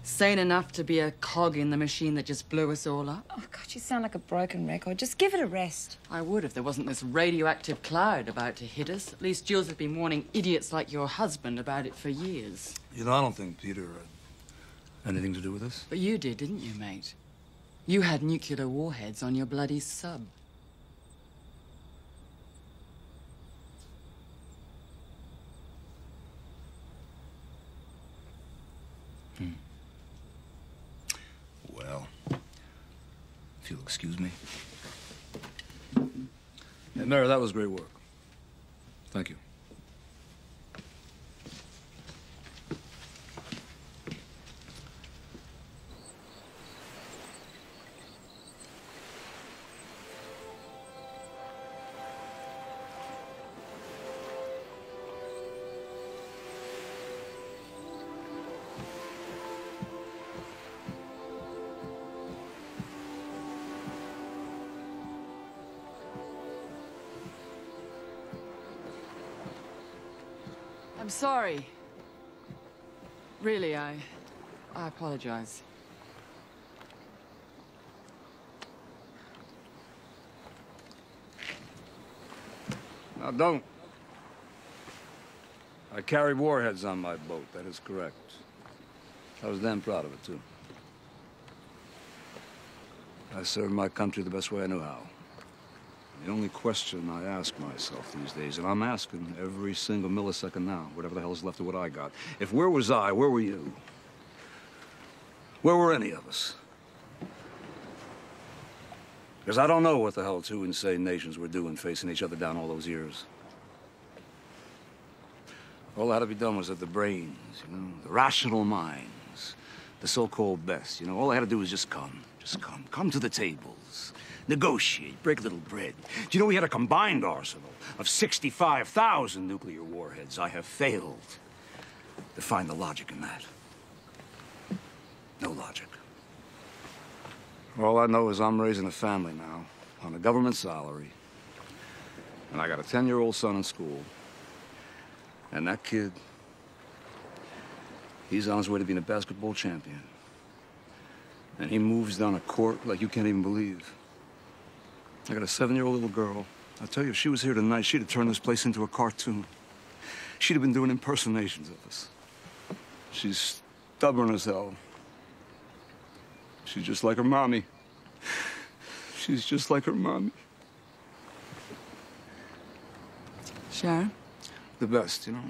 Sane enough to be a cog in the machine that just blew us all up? Oh, God, you sound like a broken record. Just give it a rest. I would if there wasn't this radioactive cloud about to hit us. At least Jules has been warning idiots like your husband about it for years. You know, I don't think Peter had anything to do with this. But you did, didn't you, mate? You had nuclear warheads on your bloody sub. Well, if you'll excuse me. Hey, Mary, that was great work. Thank you. sorry. Really, I apologize. Now, don't. I carried warheads on my boat, that is correct. I was damn proud of it, too. I served my country the best way I knew how. The only question I ask myself these days, and I'm asking every single millisecond now, whatever the hell is left of what I got, if where was I, where were you? Where were any of us? Because I don't know what the hell two insane nations were doing facing each other down all those years. All that had to be done was that the brains, you know, the rational minds, the so-called best, you know, all they had to do was just come. Come to the tables, negotiate, break a little bread. Do you know we had a combined arsenal of 65,000 nuclear warheads? I have failed to find the logic in that. No logic. All I know is I'm raising a family now on a government salary. And I got a 10-year-old son in school. And that kid, he's on his way to being a basketball champion. And he moves down a court like you can't even believe. I got a 7-year-old little girl. I tell you, if she was here tonight, she'd have turned this place into a cartoon. She'd have been doing impersonations of us. She's stubborn as hell. She's just like her mommy. She's just like her mommy. Sharon? The best, you know.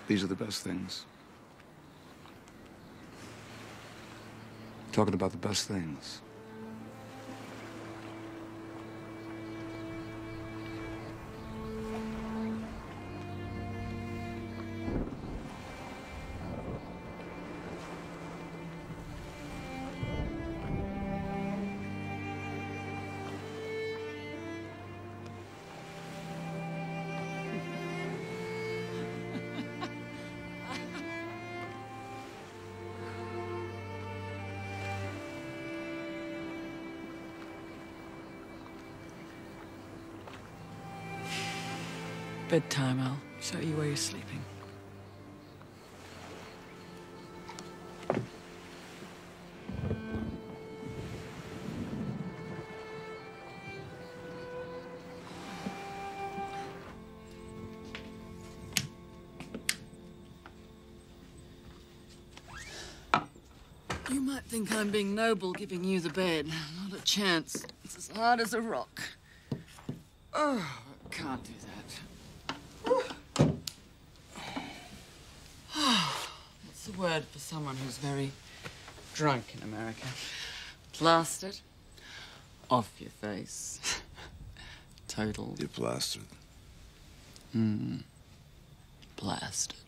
These are the best things. Talking about the best things. Bedtime, I'll show you where you're sleeping. You might think I'm being noble giving you the bed. Not a chance. It's as hard as a rock. Oh, I can't do that. What's the word for someone who's very drunk in America? Plastered? Off your face. Total. You're plastered. Blasted.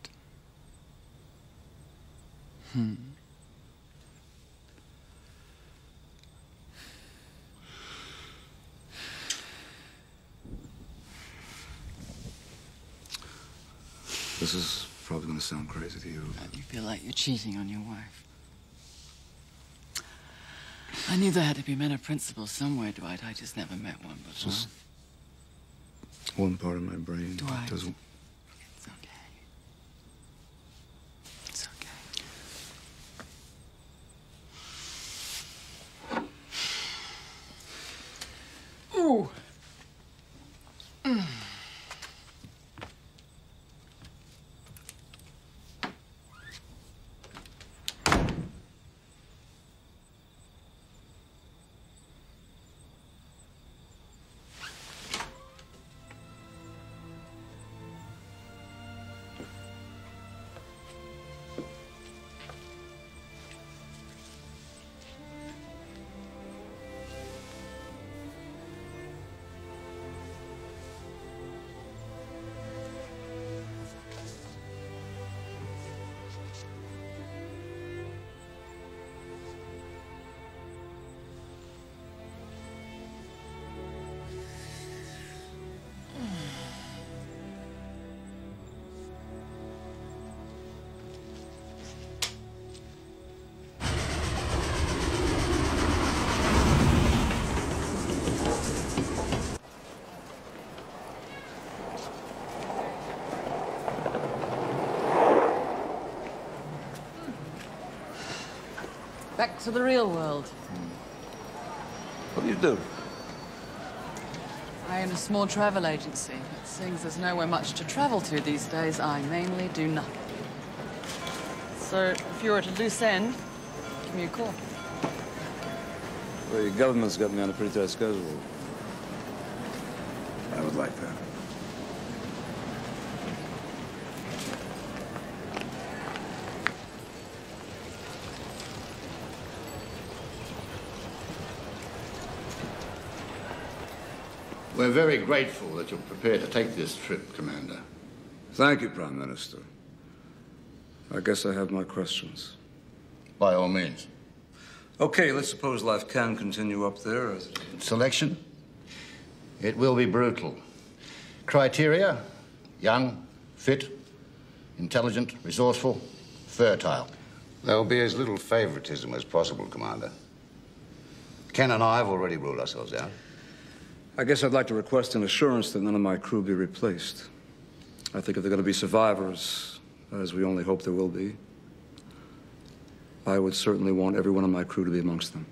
This is probably going to sound crazy to you. You feel like you're cheating on your wife. I knew there had to be men of principle somewhere, Dwight. I just never met one before. Just one part of my brain Dwight. doesn't... It's okay. It's okay. Ooh. Back to the real world. What do you do? I own a small travel agency. It seems there's nowhere much to travel to these days. I mainly do nothing. So if you're at a loose end, give me a call. Well, your government's got me on a pretty tight schedule. I would like that. We're very grateful that you're prepared to take this trip, Commander. Thank you, Prime Minister. I guess I have my questions. By all means. Okay, let's suppose life can continue up there as it is. Selection? It will be brutal. Criteria? Young, fit, intelligent, resourceful, fertile. There will be as little favoritism as possible, Commander. Ken and I have already ruled ourselves out. I guess I'd like to request an assurance that none of my crew be replaced. I think if they're going to be survivors, as we only hope there will be, I would certainly want every one of my crew to be amongst them.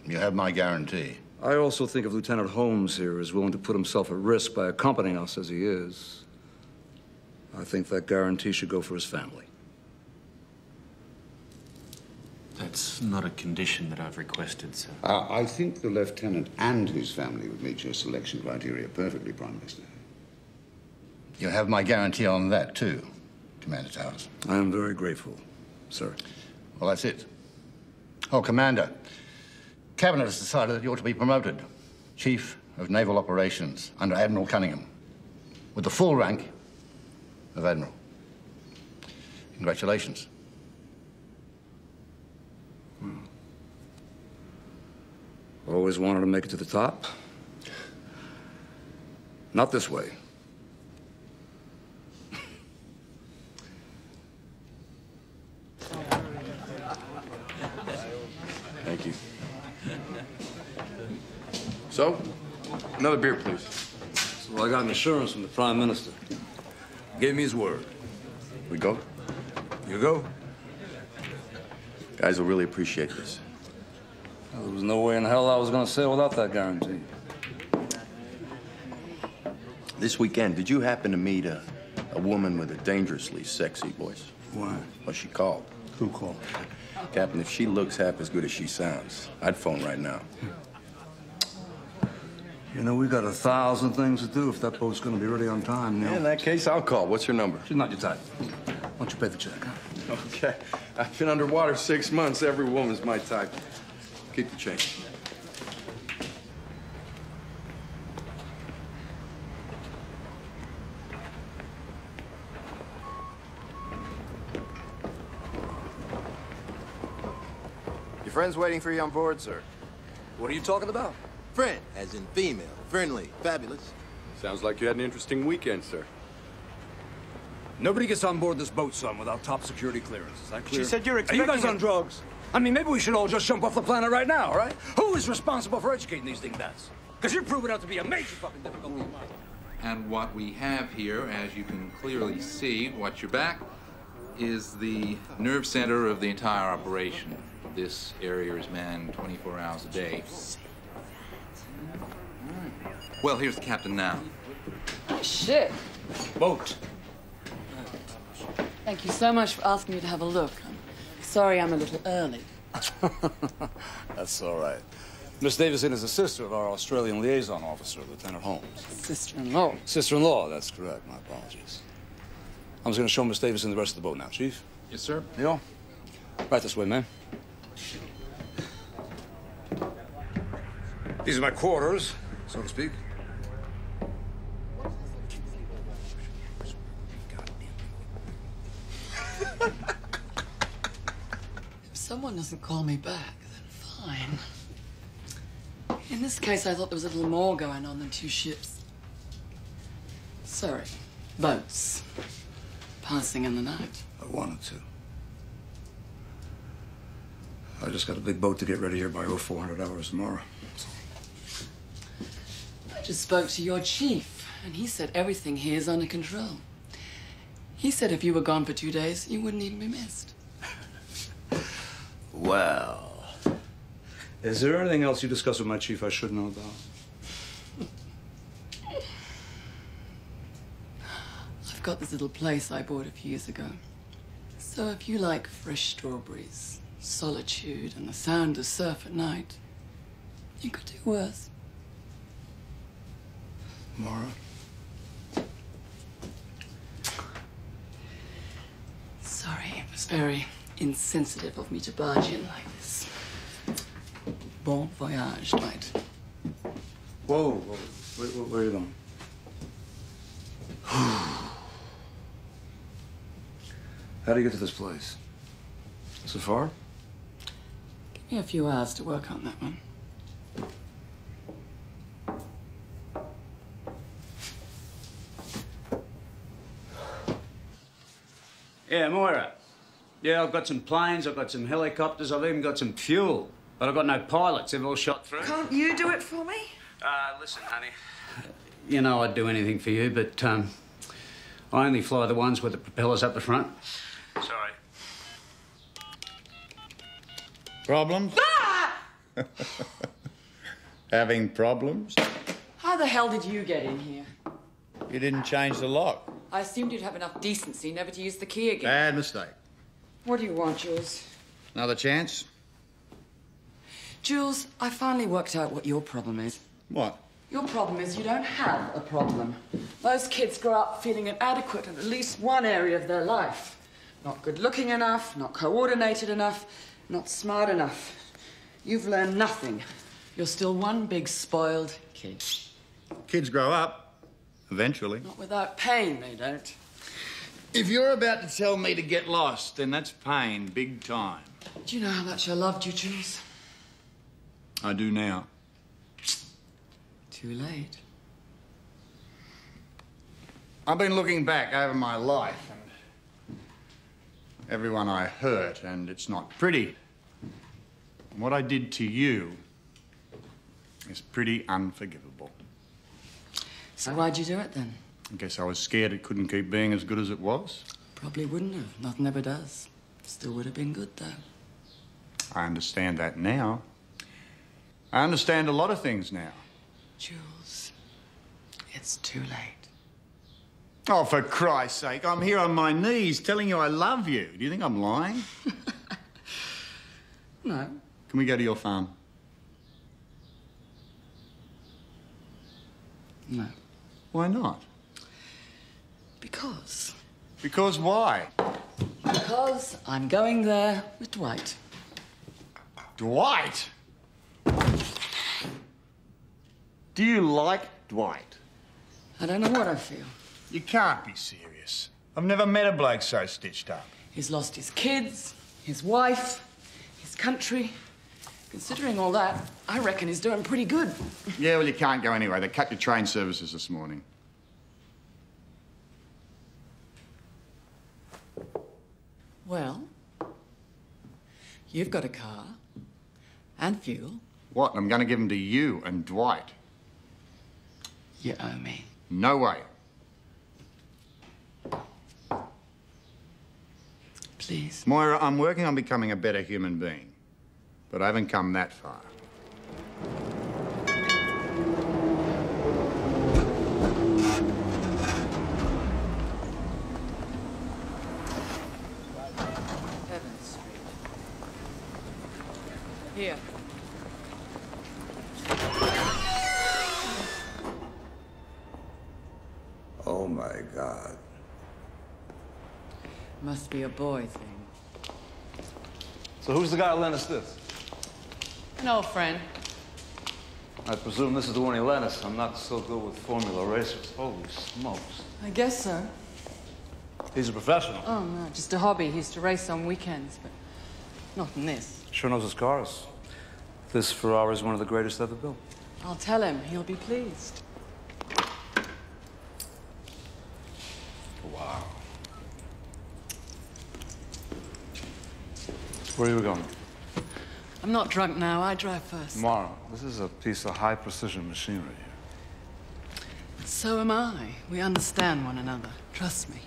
You have my guarantee. I also think if Lieutenant Holmes here is willing to put himself at risk by accompanying us as he is, I think that guarantee should go for his family. That's not a condition that I've requested, sir. I think the lieutenant and his family would meet your selection criteria perfectly, Prime Minister. You have my guarantee on that, too, Commander Towers. I am very grateful, sir. Well, that's it. Oh, Commander, Cabinet has decided that you ought to be promoted. Chief of Naval Operations under Admiral Cunningham, with the full rank of Admiral. Congratulations. Always wanted to make it to the top. Not this way. Thank you. So, another beer, please. So I got an assurance from the Prime Minister. Gave me his word. We go? You go? Guys will really appreciate this. Well, there was no way in hell I was going to sail without that guarantee. This weekend, did you happen to meet a woman with a dangerously sexy voice? Why? Well, she called. Who called? Captain, if she looks half as good as she sounds, I'd phone right now. You know, we got 1,000 things to do if that boat's going to be ready on time, Neil. Yeah, in that case, I'll call. What's your number? She's not your type. Why don't you pay the check, huh? Okay. I've been underwater 6 months. Every woman's my type. Keep the change. Your friend's waiting for you on board, sir. What are you talking about? Friend, as in female. Friendly. Fabulous. Sounds like you had an interesting weekend, sir. Nobody gets on board this boat, son, without top security clearance. Is that clear? She said you're Are expecting... you guys on drugs? I mean, maybe we should all just jump off the planet right now, all right? Who is responsible for educating these dingbats? Because you're proving out to be a major fucking difficulty. And what we have here, as you can clearly see, watch your back, is the nerve center of the entire operation. This area is manned 24 hours a day. Well, here's the captain now. Shit. Boat. Thank you so much for asking me to have a look. I'm sorry I'm a little early. That's all right. Miss Davison is the sister of our Australian liaison officer, Lieutenant Holmes. Sister-in-law. Sister-in-law, that's correct. My apologies. I'm just going to show Miss Davison the rest of the boat now, Chief. Yes, sir. Neil? Right this way, man. These are my quarters, so to speak. If someone doesn't call me back, then fine. In this case, I thought there was a little more going on than two ships. Sorry, boats. Passing in the night. I wanted to. I just got a big boat to get ready here by 0400 hours tomorrow. I just spoke to your chief, and he said everything here is under control. He said if you were gone for 2 days, you wouldn't even be missed. Well, Is there anything else you discuss with my chief I should know about? I've got this little place I bought a few years ago. So if you like fresh strawberries, solitude, and the sound of surf at night, you could do worse. Maura? Sorry, it was very insensitive of me to barge in like this. Bon voyage, mate. Whoa, whoa. Where are you going? How do you get to this place? So far? Give me a few hours to work on that one. Yeah, Moira. Yeah, I've got some planes, I've got some helicopters, I've even got some fuel. But I've got no pilots. They've all shot through. Can't you do it for me? Listen, honey. You know I'd do anything for you, but I only fly the ones with the propellers up the front. Sorry. Problems? Ah! Having problems? How the hell did you get in here? You didn't change the lock. I assumed you'd have enough decency never to use the key again. Bad mistake. What do you want, Jules? Another chance? Jules, I finally worked out what your problem is. What? Your problem is you don't have a problem. Most kids grow up feeling inadequate in at least one area of their life. Not good-looking enough, not coordinated enough, not smart enough. You've learned nothing. You're still one big spoiled kid. Kids grow up. Eventually. Not without pain, they don't. If you're about to tell me to get lost, then that's pain, big time. Do you know how much I loved you, Jules? I do now. Too late. I've been looking back over my life and everyone I hurt, and it's not pretty. And what I did to you is pretty unforgivable. So why'd you do it then? I guess I was scared it couldn't keep being as good as it was. Probably wouldn't have. Nothing ever does. Still would have been good, though. I understand that now. I understand a lot of things now. Jules, it's too late. Oh, for Christ's sake, I'm here on my knees telling you I love you. Do you think I'm lying? No. Can we go to your farm? No. Why not? Because. Because why? Because I'm going there with Dwight. Dwight? Do you like Dwight? I don't know what I feel. You can't be serious. I've never met a bloke so stitched up. He's lost his kids, his wife, his country. Considering all that, I reckon he's doing pretty good. Yeah, well, you can't go anyway. They cut your train services this morning. Well, you've got a car and fuel. What? I'm going to give them to you and Dwight. You owe me. No way. Please. Moira, I'm working on becoming a better human being, but I haven't come that far. Evans Street. Here. Oh, my God. Must be a boy thing. So who's the guy who lent us this? An old friend. I presume this is the one he lent us. I'm not so good with formula racers. Holy smokes. I guess so. He's a professional. Oh, no, just a hobby. He used to race on weekends, but not in this. Sure knows his cars. This Ferrari is one of the greatest ever built. I'll tell him. He'll be pleased. Wow. Where are you going? I'm not drunk now. I drive first. Mara, this is a piece of high-precision machinery here. So am I. We understand one another. Trust me.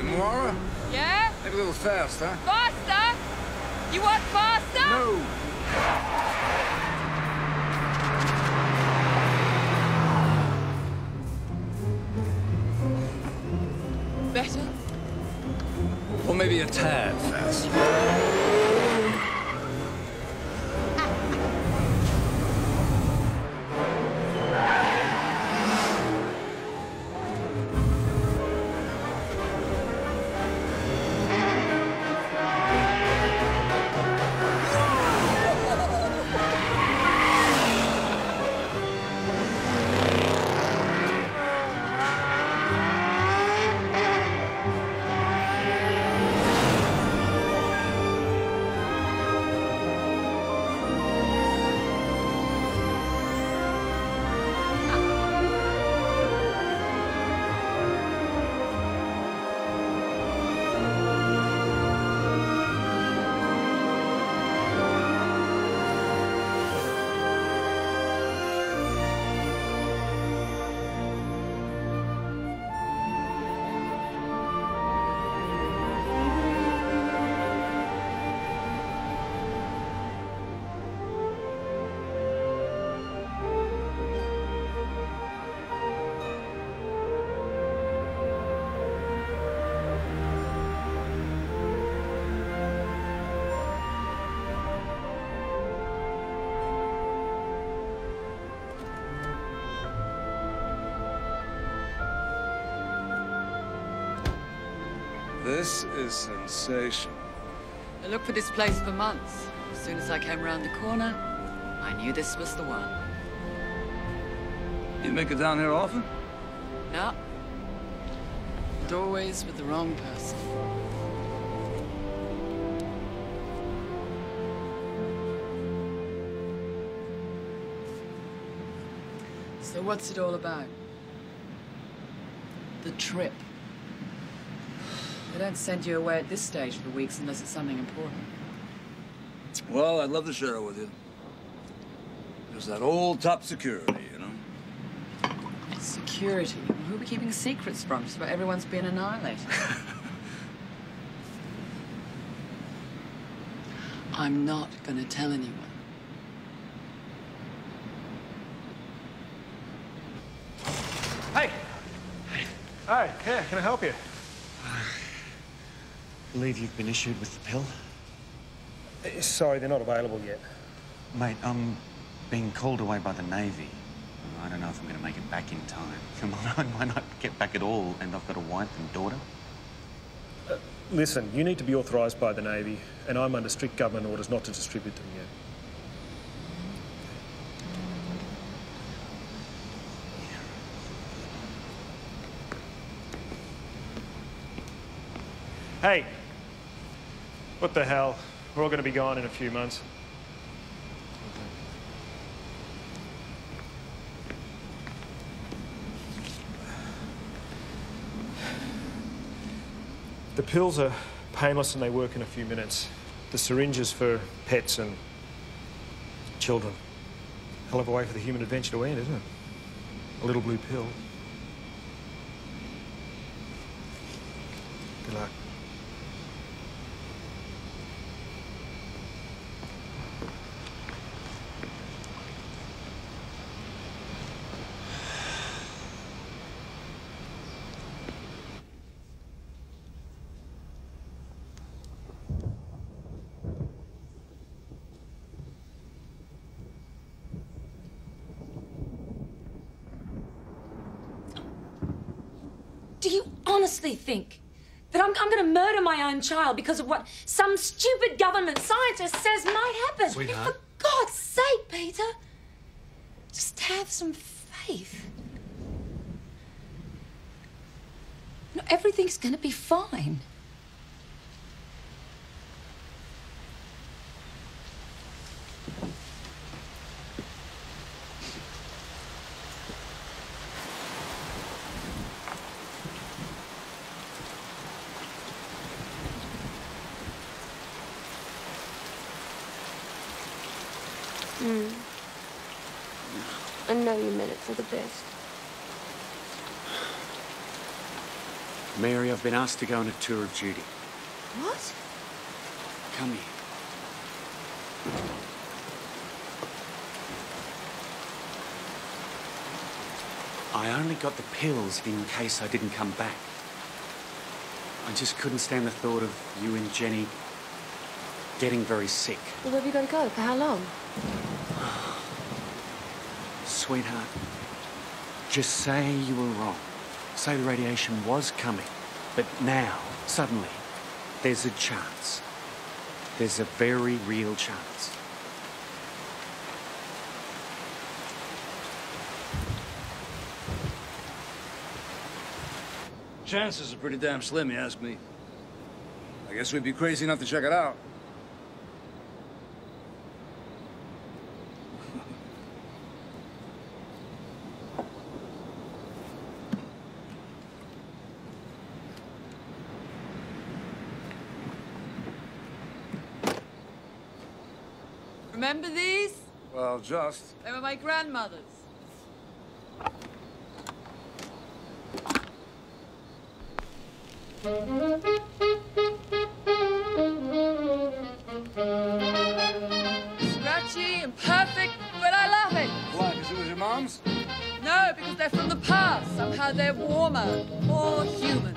Moira? Yeah? Maybe a little fast, huh? Faster? You want faster? No. Better? Or maybe a tad faster. This is sensational. I looked for this place for months. As soon as I came around the corner, I knew this was the one. You make it down here often? No. And always with the wrong person. So what's it all about? The trip. They don't send you away at this stage for weeks unless it's something important. Well, I'd love to share it with you. There's that old top security, you know? Security? Who are we keeping secrets from? Just about everyone's been annihilated. I'm not gonna tell anyone. Hey! Hi, yeah, can I help you? Believe you've been issued with the pill? Sorry, they're not available yet. Mate, I'm being called away by the Navy. I don't know if I'm going to make it back in time. I might not get back at all, and I've got a wife and daughter. Listen, you need to be authorised by the Navy, and I'm under strict government orders not to distribute them yet. Hey! What the hell? We're all going to be gone in a few months. The pills are painless and they work in a few minutes. The syringe is for pets and children. Hell of a way for the human adventure to end, isn't it? A little blue pill. Good luck. Do you honestly think that I'm going to murder my own child because of what some stupid government scientist says might happen? Sweetheart. For God's sake, Peter. Just have some faith. No, everything's going to be fine. I know you meant it for the best. Mary, I've been asked to go on a tour of duty. What? Come here. I only got the pills in case I didn't come back. I just couldn't stand the thought of you and Jenny getting very sick. Well, where have you got to go? For how long? Sweetheart, just say you were wrong. Say the radiation was coming. But now, suddenly, there's a chance. There's a very real chance. Chances are pretty damn slim, you ask me. I guess we'd be crazy enough to check it out. Remember these? Well, just. They were my grandmother's. Scratchy and perfect, but I love it. Why, because it was your mom's? No, because they're from the past. Somehow they're warmer, more human.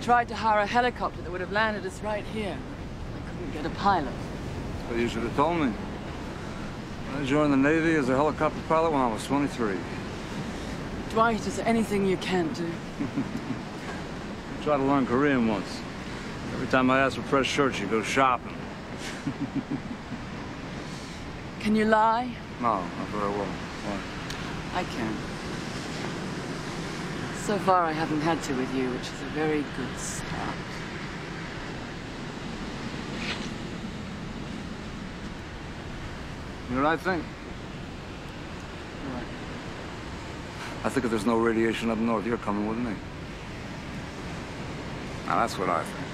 Tried to hire a helicopter that would have landed us right here. I couldn't get a pilot. Well, you should have told me. I joined the Navy as a helicopter pilot when I was 23. Dwight, is there anything you can do? I tried to learn Korean once. Every time I asked for fresh shirts, you go shopping. Can you lie? No, not very well. Why? I can. So far, I haven't had to with you, which is a very good start. You know what I think? What? I think if there's no radiation up north, you're coming with me. Now, that's what I think.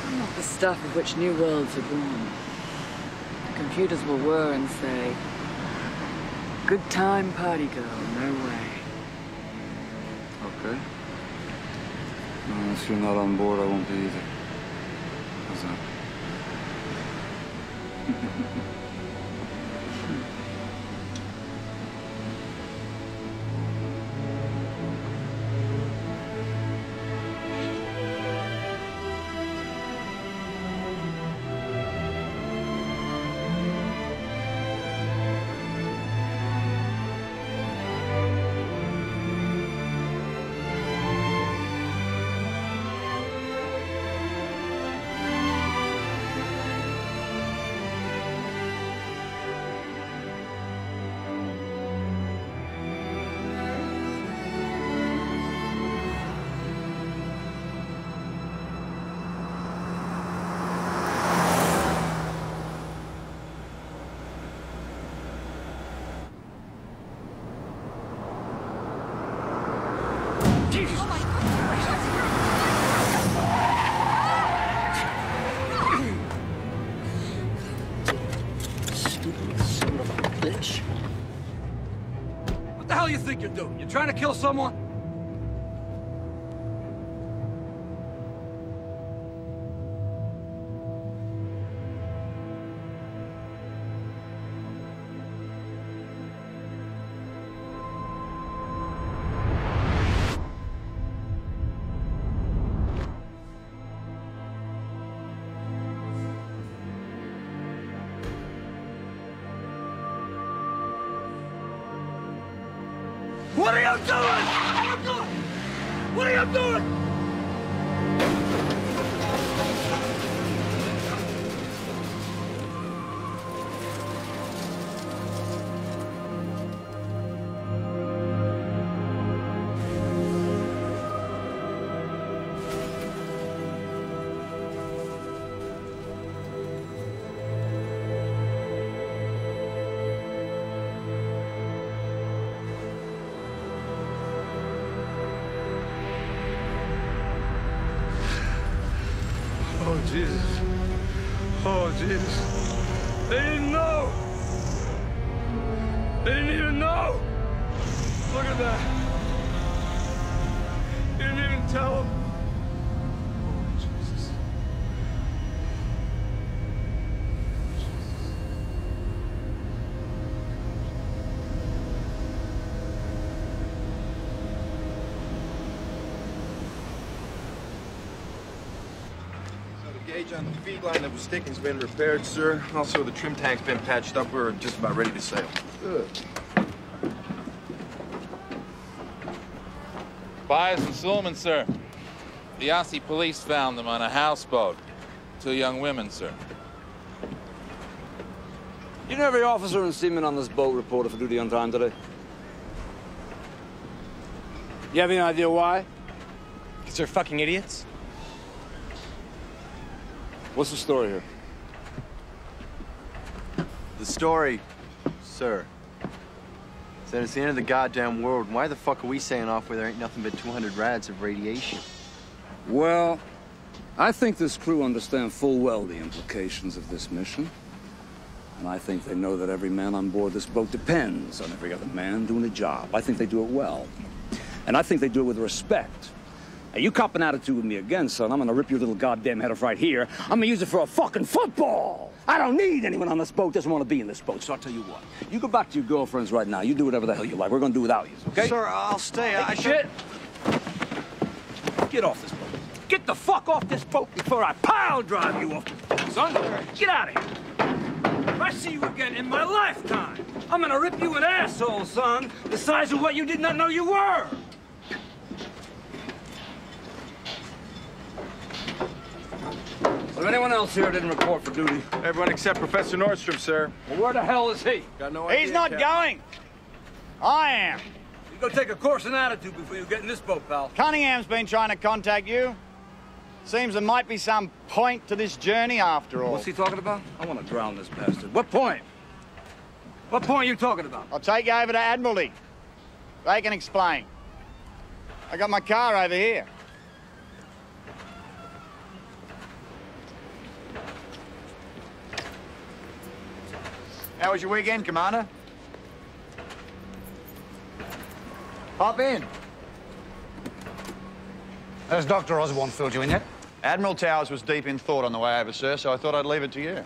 I'm not the stuff of which new worlds are born. The computers will whir and say, "Good time, party girl, no way." Okay. If you're not on board, I won't be either. How's that? think you're doing? You're trying to kill someone? What are you doing? What are you doing? Oh, Jesus. Oh, Jesus. They didn't know. They didn't even know. Look at that. You didn't even tell them. Oh, Jesus. Gauge on the feed line that was sticking's been repaired, sir. Also, the trim tank's been patched up. We're just about ready to sail. Good. Bias and Suleiman, sir. The Aussie police found them on a houseboat. 2 young women, sir. You know every officer and seaman on this boat reported for duty on time today? You have any idea why? Because they're fucking idiots. What's the story here? The story, sir, is that it's the end of the goddamn world. Why the fuck are we sailing off where there ain't nothing but 200 rads of radiation? Well, I think this crew understand full well the implications of this mission. And I think they know that every man on board this boat depends on every other man doing a job. I think they do it well. And I think they do it with respect. Now, you cop an attitude with me again, son, I'm gonna rip your little goddamn head off right here. I'm gonna use it for a fucking football. I don't need anyone on this boat doesn't want to be in this boat, so I'll tell you what. You go back to your girlfriends right now. You do whatever the hell you like. We're gonna do without you, okay? Sir, I'll stay. Take your shit. Get off this boat. Get the fuck off this boat before I pile drive you off the boat, son. Get out of here. If I see you again in my lifetime, I'm gonna rip you an asshole, son, the size of what you did not know you were. So anyone else here didn't report for duty? Everyone except Professor Nordstrom, sir. Well, where the hell is he? Got no He's idea, not Captain. going. I am. You go take a course in attitude before you get in this boat, pal. Cunningham's been trying to contact you. Seems there might be some point to this journey after all. What's he talking about? I want to drown this bastard. What point? What point are you talking about? I'll take you over to Admiralty. They can explain. I got my car over here. How was your weekend, Commander? Hop in. Has Dr. Osborne filled you in yet? Admiral Towers was deep in thought on the way over, sir, so I thought I'd leave it to you.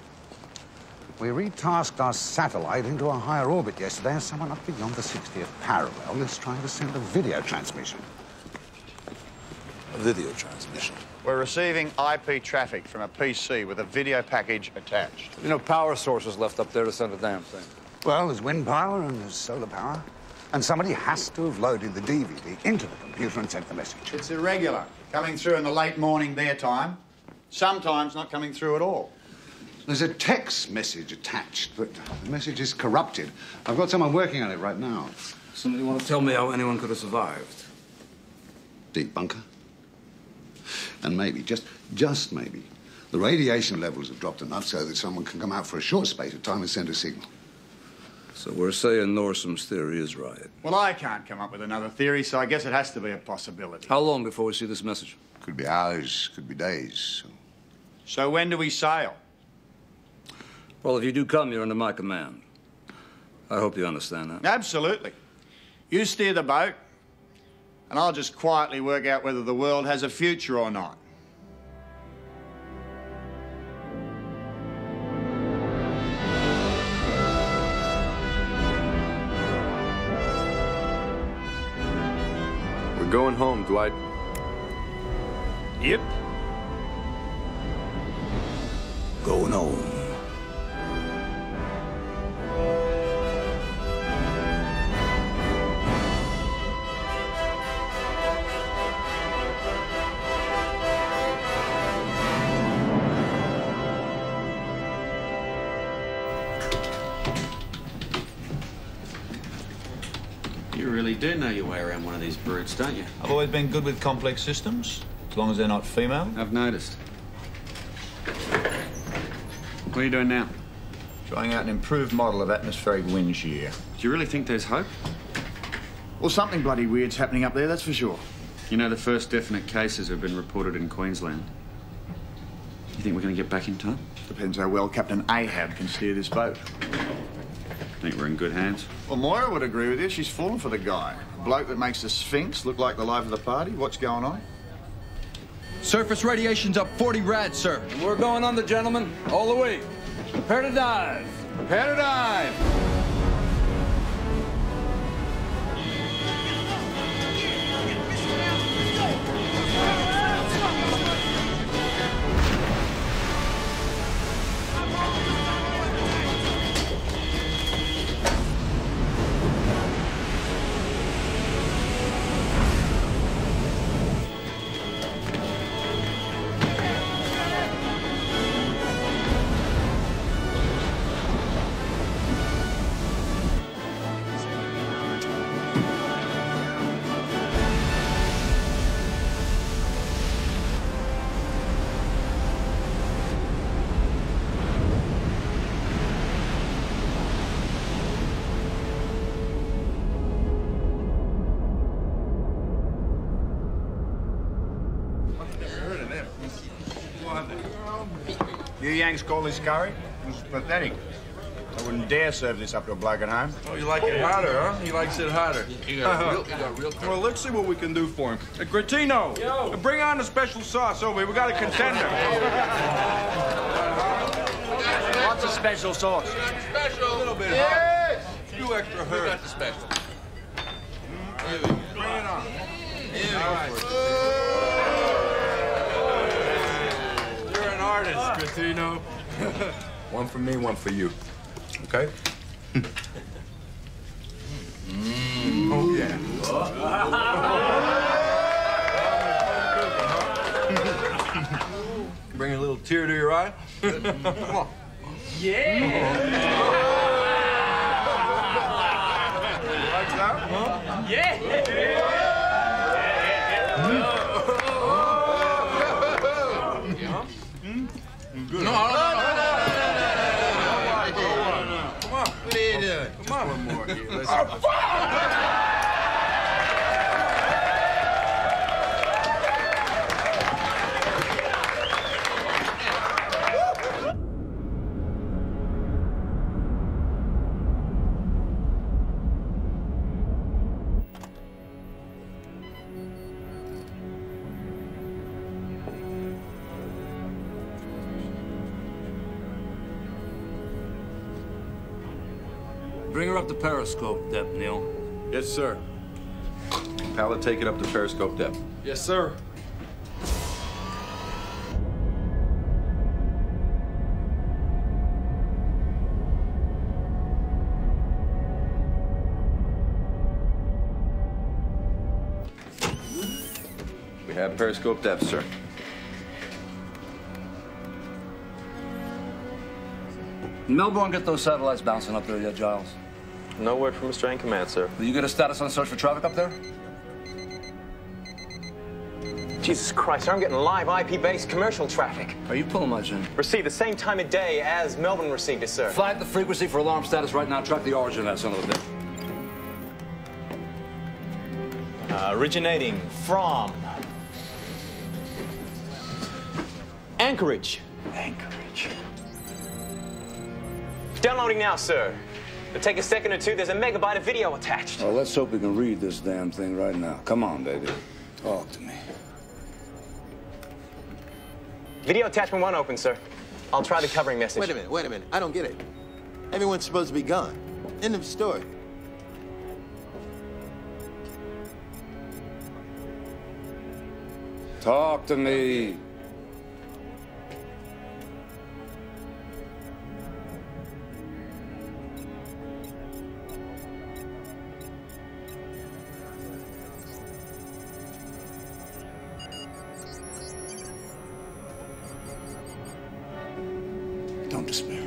We retasked our satellite into a higher orbit yesterday, and someone up beyond the 60th parallel is trying to send a video transmission. A video transmission? We're receiving IP traffic from a PC with a video package attached. You know, power sources left up there to send a damn thing. Well, there's wind power and there's solar power. And somebody has to have loaded the DVD into the computer and sent the message. It's irregular, coming through in the late morning their time. Sometimes not coming through at all. There's a text message attached, but the message is corrupted. I've got someone working on it right now. Somebody want to tell me how anyone could have survived? Deep bunker. And maybe, just maybe, the radiation levels have dropped enough so that someone can come out for a short space of time and send a signal. So we're saying Norsum's theory is right. Well, I can't come up with another theory, so I guess it has to be a possibility. How long before we see this message? Could be hours, could be days. So when do we sail? Well, if you do come, you're under my command. I hope you understand that. Absolutely. You steer the boat, and I'll just quietly work out whether the world has a future or not. We're going home, Dwight. Yep. Going home. You really do know your way around one of these brutes, don't you? I've always been good with complex systems, as long as they're not female. I've noticed. What are you doing now? Trying out an improved model of atmospheric wind shear. Do you really think there's hope? Well, something bloody weird's happening up there, that's for sure. You know, the first definite cases have been reported in Queensland. You think we're going to get back in time? Depends how well Captain Ahab can steer this boat. Think we're in good hands? Well, Moira would agree with you. She's fallen for the guy. A bloke that makes the Sphinx look like the life of the party. What's going on? Surface radiation's up 40 rads, sir. And we're going under, gentlemen. All the way. Prepare to dive. Prepare to dive. You Yanks call this curry? It's pathetic. I wouldn't dare serve this up to a bloke at home. Oh, you like it hotter, huh? He likes it hotter. You got real Well, let's see what we can do for him. Hey, Gratino, bring on the special sauce over here. We got a contender. Lots of special sauce. Special. A little bit hot. You extra hurt. We got the special. Bring it on. All right. You're an artist, Gratino. One for me, one for you. Okay? Oh, yeah. Bring a little tear to your eye. Come on. Yeah. You like that? Huh? Yeah. Good. No. Come on. What are you doing? Come on. One more here. Let's Bring her up to periscope depth, Neil. Yes, sir. Pallet, take it up to periscope depth. Yes, sir. We have periscope depth, sir. Melbourne, get those satellites bouncing up there yet, Giles? No word from Mr. In Command, sir. Will you get a status on search for traffic up there? Jesus Christ, I'm getting live IP-based commercial traffic. Are you pulling my gin? Received the same time of day as Melbourne received it, sir. Flag the frequency for alarm status right now. Track the origin of that son of a bitch. Originating from Anchorage. Anchorage. Downloading now, sir. It'll take a second or two. There's a megabyte of video attached. Well, let's hope we can read this damn thing right now. Come on, baby. Talk to me. Video attachment 1 open, sir. I'll try the covering message. Wait a minute. I don't get it. Everyone's supposed to be gone. End of story. Talk to me. Don't despair.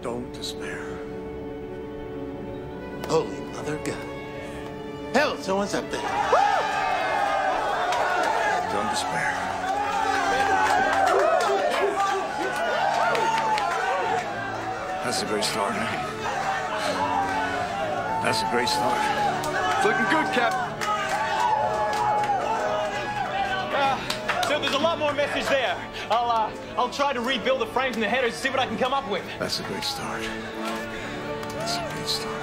Don't despair. Holy mother God. Hell, someone's up there. Don't despair. That's a great start. That's a great start. It's looking good, Captain. So there's a lot more message there. I'll try to rebuild the frames and the headers and see what I can come up with. That's a great start. That's a great start.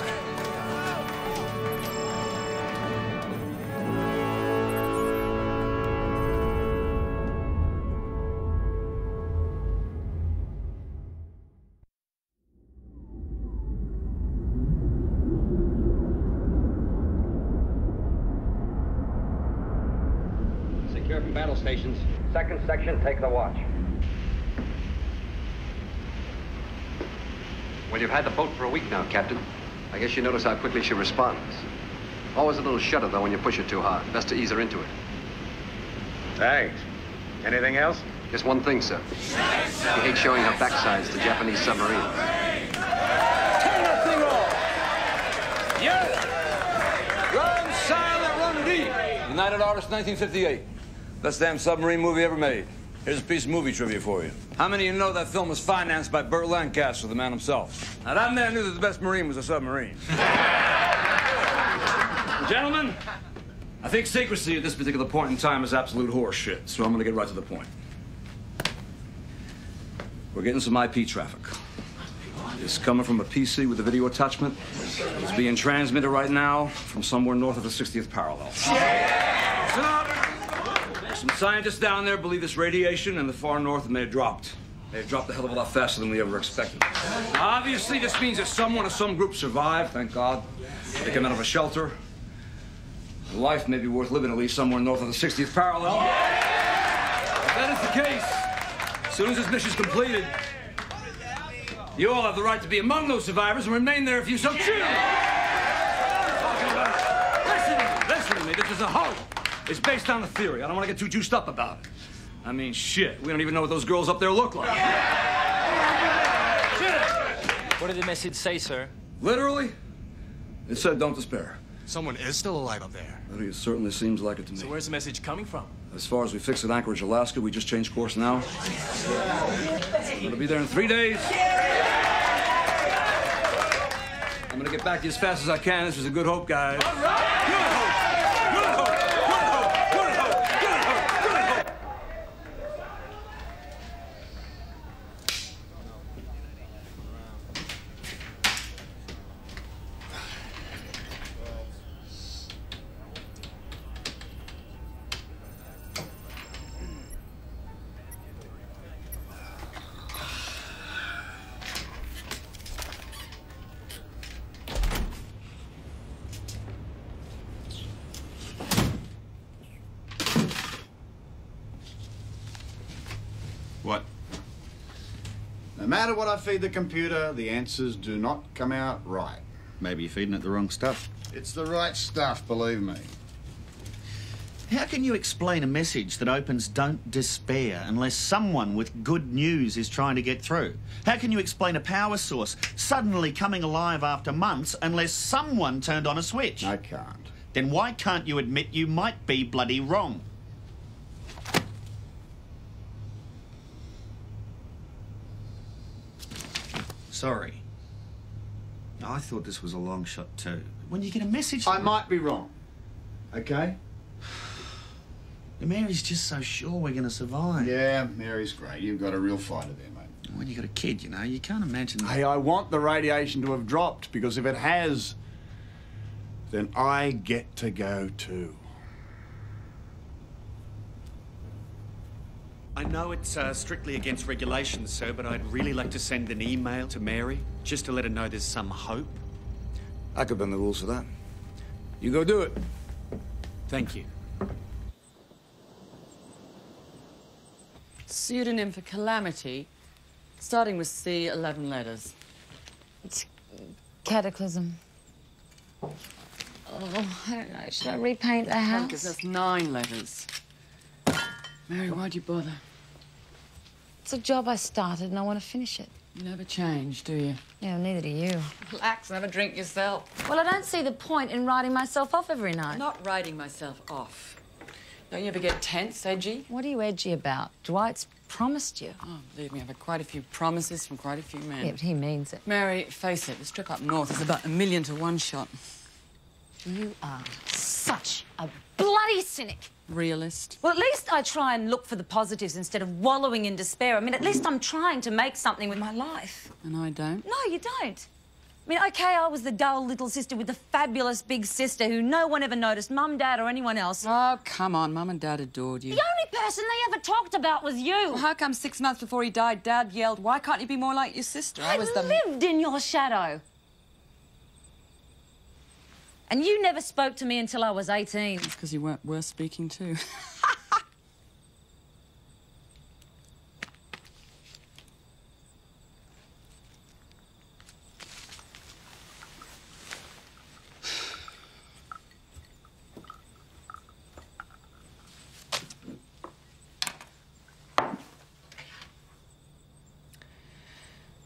Secure from battle stations. Second section, take the watch. Well, you've had the boat for a week now, Captain. I guess you notice how quickly she responds. Always a little shudder, though, when you push her too hard. Best to ease her into it. Thanks. Anything else? Just one thing, sir. She hates showing her backsides to Japanese submarines. Turn that thing off! Yeah! Run silent, run deep! United Artists, 1958. Best damn submarine movie ever made. Here's a piece of movie trivia for you. How many of you know that film was financed by Burt Lancaster, the man himself? Now, that man knew that the best marine was a submarine. Gentlemen, I think secrecy at this particular point in time is absolute horseshit, so I'm gonna get right to the point. We're getting some IP traffic. It's coming from a PC with a video attachment. It's being transmitted right now from somewhere north of the 60th parallel. Some scientists down there believe this radiation in the far north may have dropped. They have dropped a hell of a lot faster than we ever expected. Now, obviously, this means that someone or some group survived, thank God. They come out of a shelter. Life may be worth living at least somewhere north of the 60th parallel. If that is the case, as soon as this mission's completed, you all have the right to be among those survivors and remain there if you so choose. Listen to me. This is a hoax. It's based on a theory. I don't want to get too juiced up about it. I mean, shit. We don't even know what those girls up there look like. What did the message say, sir? Literally, it said, don't despair. Someone is still alive up there. It certainly seems like it to me. So where's the message coming from? As far as we fix at Anchorage, Alaska, we just changed course now. We'll be there in 3 days. I'm gonna get back to you as fast as I can. This was a good hope, guys. All right. Good hope. Good hope. Good hope. Good hope. Good hope. Good hope. What? No matter what I feed the computer, the answers do not come out right. Maybe you're feeding it the wrong stuff. It's the right stuff, believe me. How can you explain a message that opens "Don't despair" unless someone with good news is trying to get through? How can you explain a power source suddenly coming alive after months unless someone turned on a switch? I can't. Then why can't you admit you might be bloody wrong? Sorry. I thought this was a long shot too. When you get a message... I might be wrong. Okay? Mary's just so sure we're going to survive. Yeah, Mary's great. You've got a real fighter there, mate. When you got a kid, you know, you can't imagine that. Hey, I want the radiation to have dropped, because if it has, then I get to go too. I know it's strictly against regulations, sir, but I'd really like to send an email to Mary, just to let her know there's some hope. I could bend the rules for that. You go do it. Thank you. Pseudonym for Calamity, starting with C, 11 letters. It's Cataclysm. Oh, I don't know. Should I repaint the house? Because that's 9 letters. Mary, why'd you bother? It's a job I started and I want to finish it. You never change, do you? Yeah, well, neither do you. Relax and have a drink yourself. Well, I don't see the point in writing myself off every night. I'm not writing myself off. Don't you ever get tense, edgy? What are you edgy about? Dwight's promised you. Oh, believe me, I've had quite a few promises from quite a few men. Yeah, but he means it. Mary, face it, this trip up north is about 1,000,000 to 1 shot. You are such a bloody cynic. Realist. Well, at least I try and look for the positives instead of wallowing in despair. I mean, at least I'm trying to make something with my life. And I don't? No, you don't. I mean, OK, I was the dull little sister with the fabulous big sister who no one ever noticed, Mum, Dad or anyone else. Oh, come on. Mum and Dad adored you. The only person they ever talked about was you. Well, how come 6 months before he died, Dad yelled, why can't you be more like your sister? I lived in your shadow. And you never spoke to me until I was 18. It's because you weren't worth speaking to.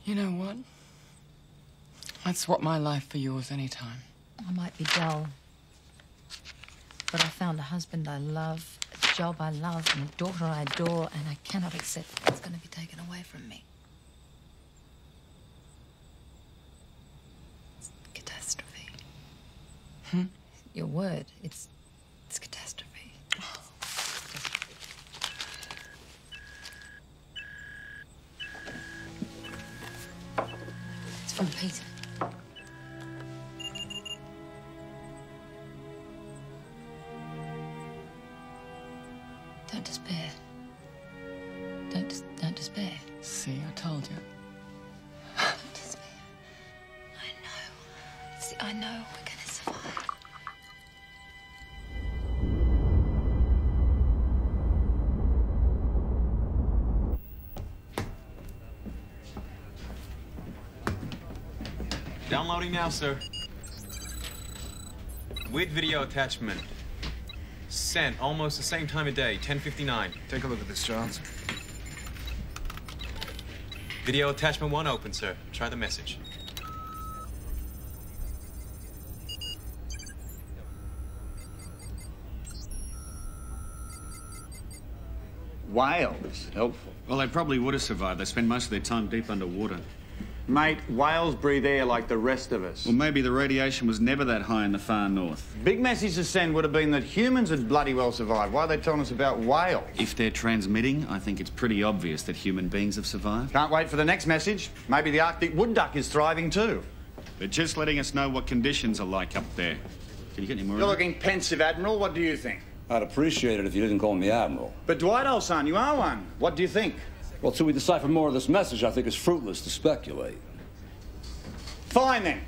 You know what? I'd swap my life for yours anytime. I might be dull, but I found a husband I love, a job I love, and a daughter I adore, and I cannot accept that it's going to be taken away from me. It's catastrophe. Your word, it's catastrophe. It's from Peter. Don't despair. Don't despair. See, I told you. Don't despair. I know. See, I know we're going to survive. Downloading now, sir. With video attachment. Sent almost the same time of day, 10:59. Take a look at this, Charles. Video attachment 1 open, sir. Try the message. Whales, helpful. Well, they probably would have survived. They spend most of their time deep underwater. Mate, whales breathe air like the rest of us. Well, maybe the radiation was never that high in the far north. Big message to send would have been that humans had bloody well survived. Why are they telling us about whales? If they're transmitting, I think it's pretty obvious that human beings have survived. Can't wait for the next message. Maybe the Arctic wood duck is thriving too. They're just letting us know what conditions are like up there. Can you get any more? You're looking pensive, Admiral. What do you think? I'd appreciate it if you didn't call me Admiral. But Dwight, old son, you are one. What do you think? Well, till we decipher more of this message, I think it's fruitless to speculate. Fine, then.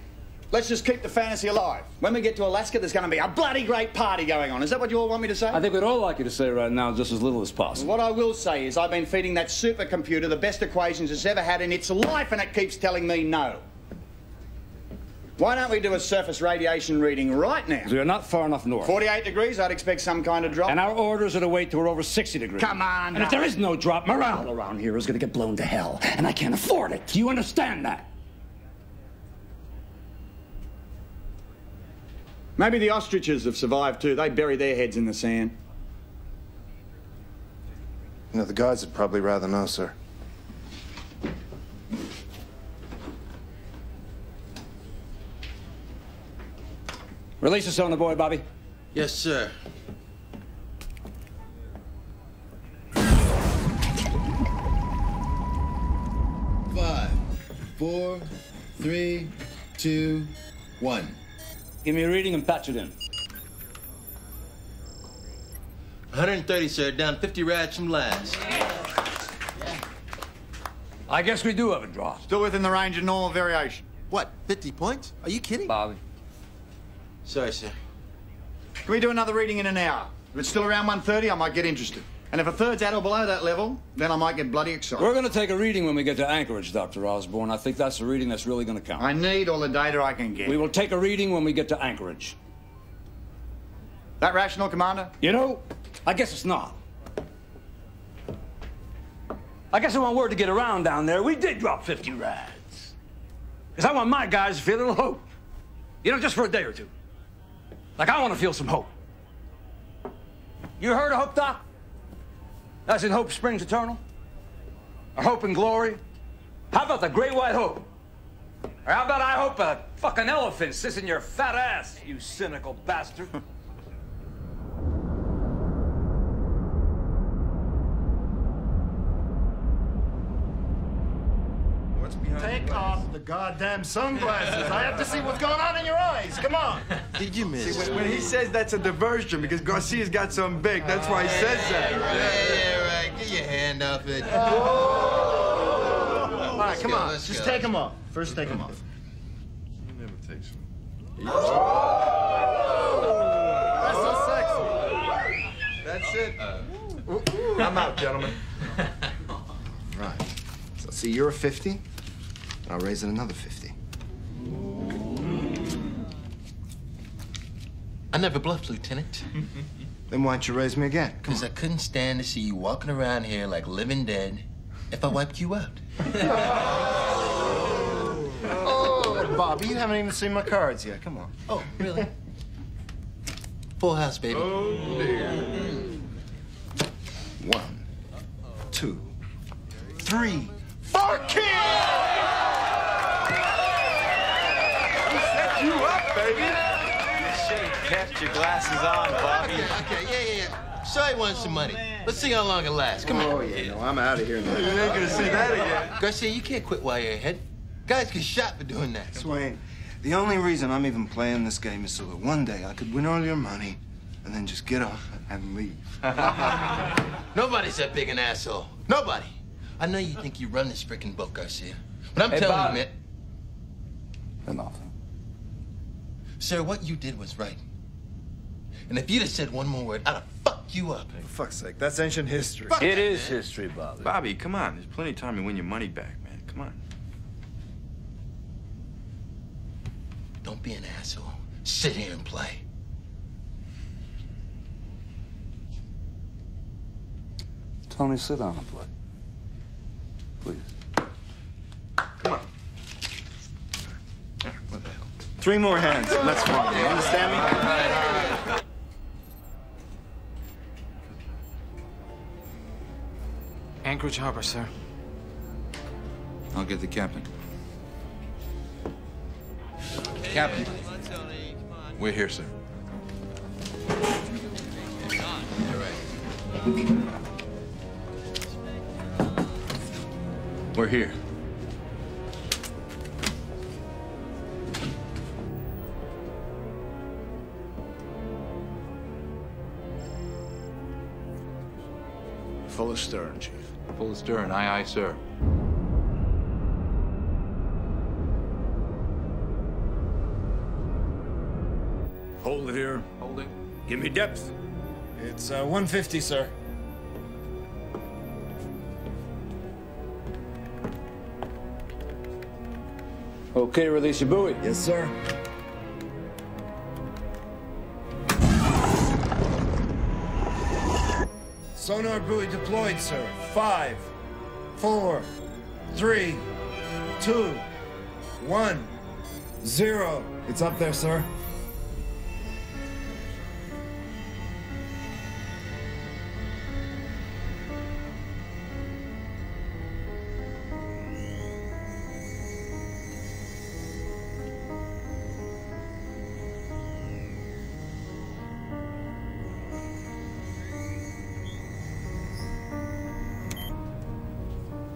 Let's just keep the fantasy alive. When we get to Alaska, there's going to be a bloody great party going on. Is that what you all want me to say? I think we'd all like you to say right now just as little as possible. What I will say is I've been feeding that supercomputer the best equations it's ever had in its life, and it keeps telling me no. Why don't we do a surface radiation reading right now? We are not far enough north. 48 degrees, I'd expect some kind of drop. And our orders are to wait till we're over 60 degrees. Come on. And if there is no drop, morale around here is going to get blown to hell. And I can't afford it. Do you understand that? Maybe the ostriches have survived too. They bury their heads in the sand. You know, the guys would probably rather know, sir. Release us on the boy, Bobby. Yes, sir. 4, 3, 2, 1. Give me a reading and patch it in. 130, sir. Down 50 rads from last. I guess we do have a draw. Still within the range of normal variation. What, 50 points? Are you kidding? Bobby. Sorry, sir. Can we do another reading in an hour? If it's still around 130, I might get interested. And if a third's at or below that level, then I might get bloody excited. We're going to take a reading when we get to Anchorage, Dr. Osborne. I think that's the reading that's really going to count. I need all the data I can get. We will take a reading when we get to Anchorage. That rational, Commander? You know, I guess it's not. I guess I want word to get around down there. We did drop 50 rads. Because I want my guys to feel a little hope. You know, just for a day or two. Like, I want to feel some hope. You heard of Hope, Doc? That's in Hope Springs Eternal? Or Hope and Glory? How about the Great White Hope? Or how about I hope a fucking elephant sits in your fat ass, you cynical bastard? Take off the goddamn sunglasses. I have to see what's going on in your eyes. Come on. Did you miss? See, when he says that's a diversion because Garcia's got something big, that's why he says that. Yeah, right. Get your hand off it. All right, come on. Just take them off. First, take them off. He never takes them. That's so sexy. That's it. I'm out, gentlemen. Right. So, see, you're a 50. I'll raise it another 50. I never bluffed, Lieutenant. Then why'd you raise me again? Because I couldn't stand to see you walking around here like living dead if I wiped you out. Oh, Bobby, you haven't even seen my cards yet. Come on. Oh, really? Full house, baby. Oh, dear. 1, 2, 3, 4 kills! You up, baby? You should have kept your glasses on, Bobby. Okay, yeah. Sorry, want some money. Let's see how long it lasts. Come on. Oh, yeah, no, I'm out of here now. You ain't gonna see that again. Garcia, you can't quit while you're ahead. Guys get shot for doing that. Swain, the only reason I'm even playing this game is so that one day I could win all your money and then just get off and leave. Nobody's that big an asshole. Nobody. I know you think you run this frickin' boat, Garcia. But I'm Hey, telling Bob. you, man. Enough. Sir, what you did was right. And if you'd have said one more word, I'd have fucked you up. For fuck's sake, that's ancient history. It is history, Bobby. Bobby, come on. There's plenty of time to win your money back, man. Come on. Don't be an asshole. Sit here and play. Tony, sit down and play. Please. Come on. What the hell? 3 more hands. Let's walk. You understand me? Anchorage Harbor, sir. I'll get the captain. Captain. We're here, sir. We're here. Full astern, Chief. Full astern. Aye, aye, sir. Hold it here. Holding. Give me depth. It's 150, sir. Okay, release your buoy. Yes, sir. Sonar buoy deployed, sir. 5, 4, 3, 2, 1, 0. It's up there, sir.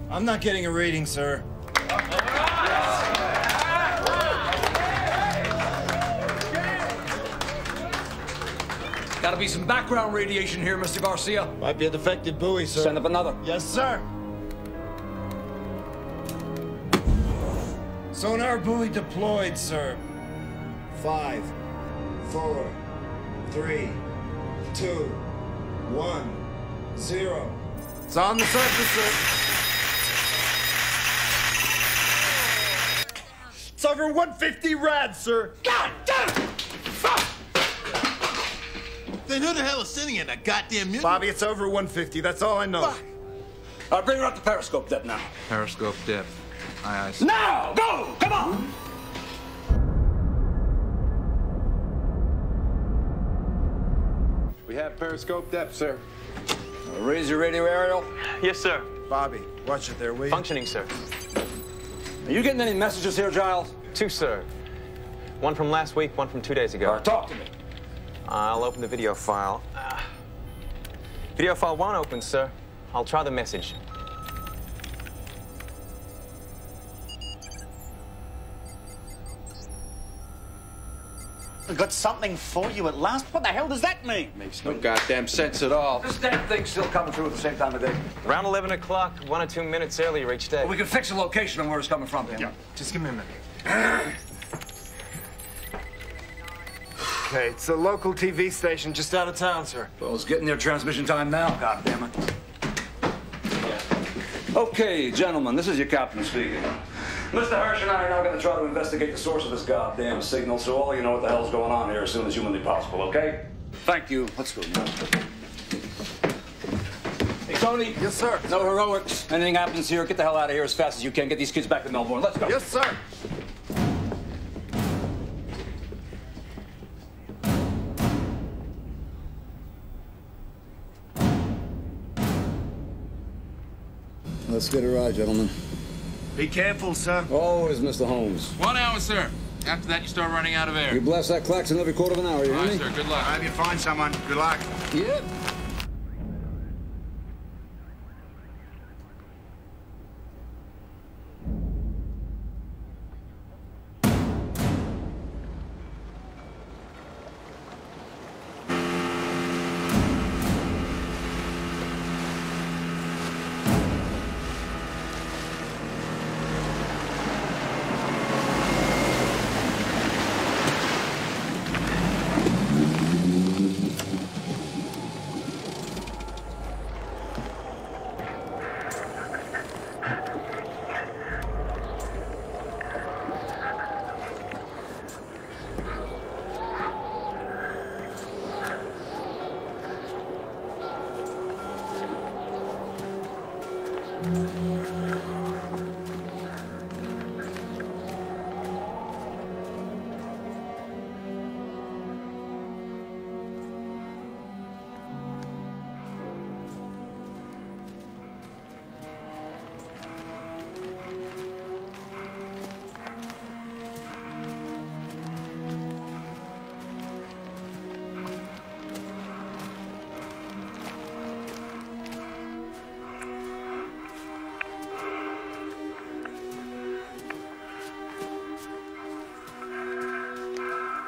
I'm not getting a reading, sir. Gotta be some background radiation here, Mr. Garcia. Might be a defective buoy, sir. Send up another. Yes, sir. Sonar buoy deployed, sir. 5, 4, 3, 2, 1, 0. It's on the surface, sir. It's over 150 rads, sir. God damn it! Fuck! Then who the hell is sitting in that goddamn mutant? Bobby, it's over 150. That's all I know. All right, bring her up to periscope depth now. Periscope depth. Aye, aye, sir. Now! Go! Come on! We have periscope depth, sir. Raise your radio aerial. Yes, sir. Bobby, watch it there, will you? Functioning, sir. Are you getting any messages here, Giles? 2, sir. One from last week, one from 2 days ago. All right, talk to me. I'll open the video file. Video file 1 open, sir. I'll try the message. I've got something for you at last. What the hell does that mean? Makes no goddamn sense at all. This damn thing's still coming through at the same time of day. Around 11 o'clock, 1 or 2 minutes earlier each day. Well, we can fix the location on where it's coming from, then. Yeah, just give me a minute. Okay, it's a local TV station just out of town, sir. Well, it's getting their transmission time now, God damn it. Okay, gentlemen, this is your captain speaking. Mr. Hirsch and I are now going to try to investigate the source of this goddamn signal, so all you know what the hell's going on here as soon as humanly possible, okay? Thank you. Let's go now. Hey, Tony. Yes, sir. No heroics. Anything happens here, get the hell out of here as fast as you can. Get these kids back to Melbourne. Let's go. Yes, sir. Let's get a ride, gentlemen. Be careful, sir. Always, Mr. Holmes. 1 hour, sir. After that, you start running out of air. You blast that klaxon every quarter of an hour, you hear me? Sir, good luck. I hope you find someone. Good luck. Yep.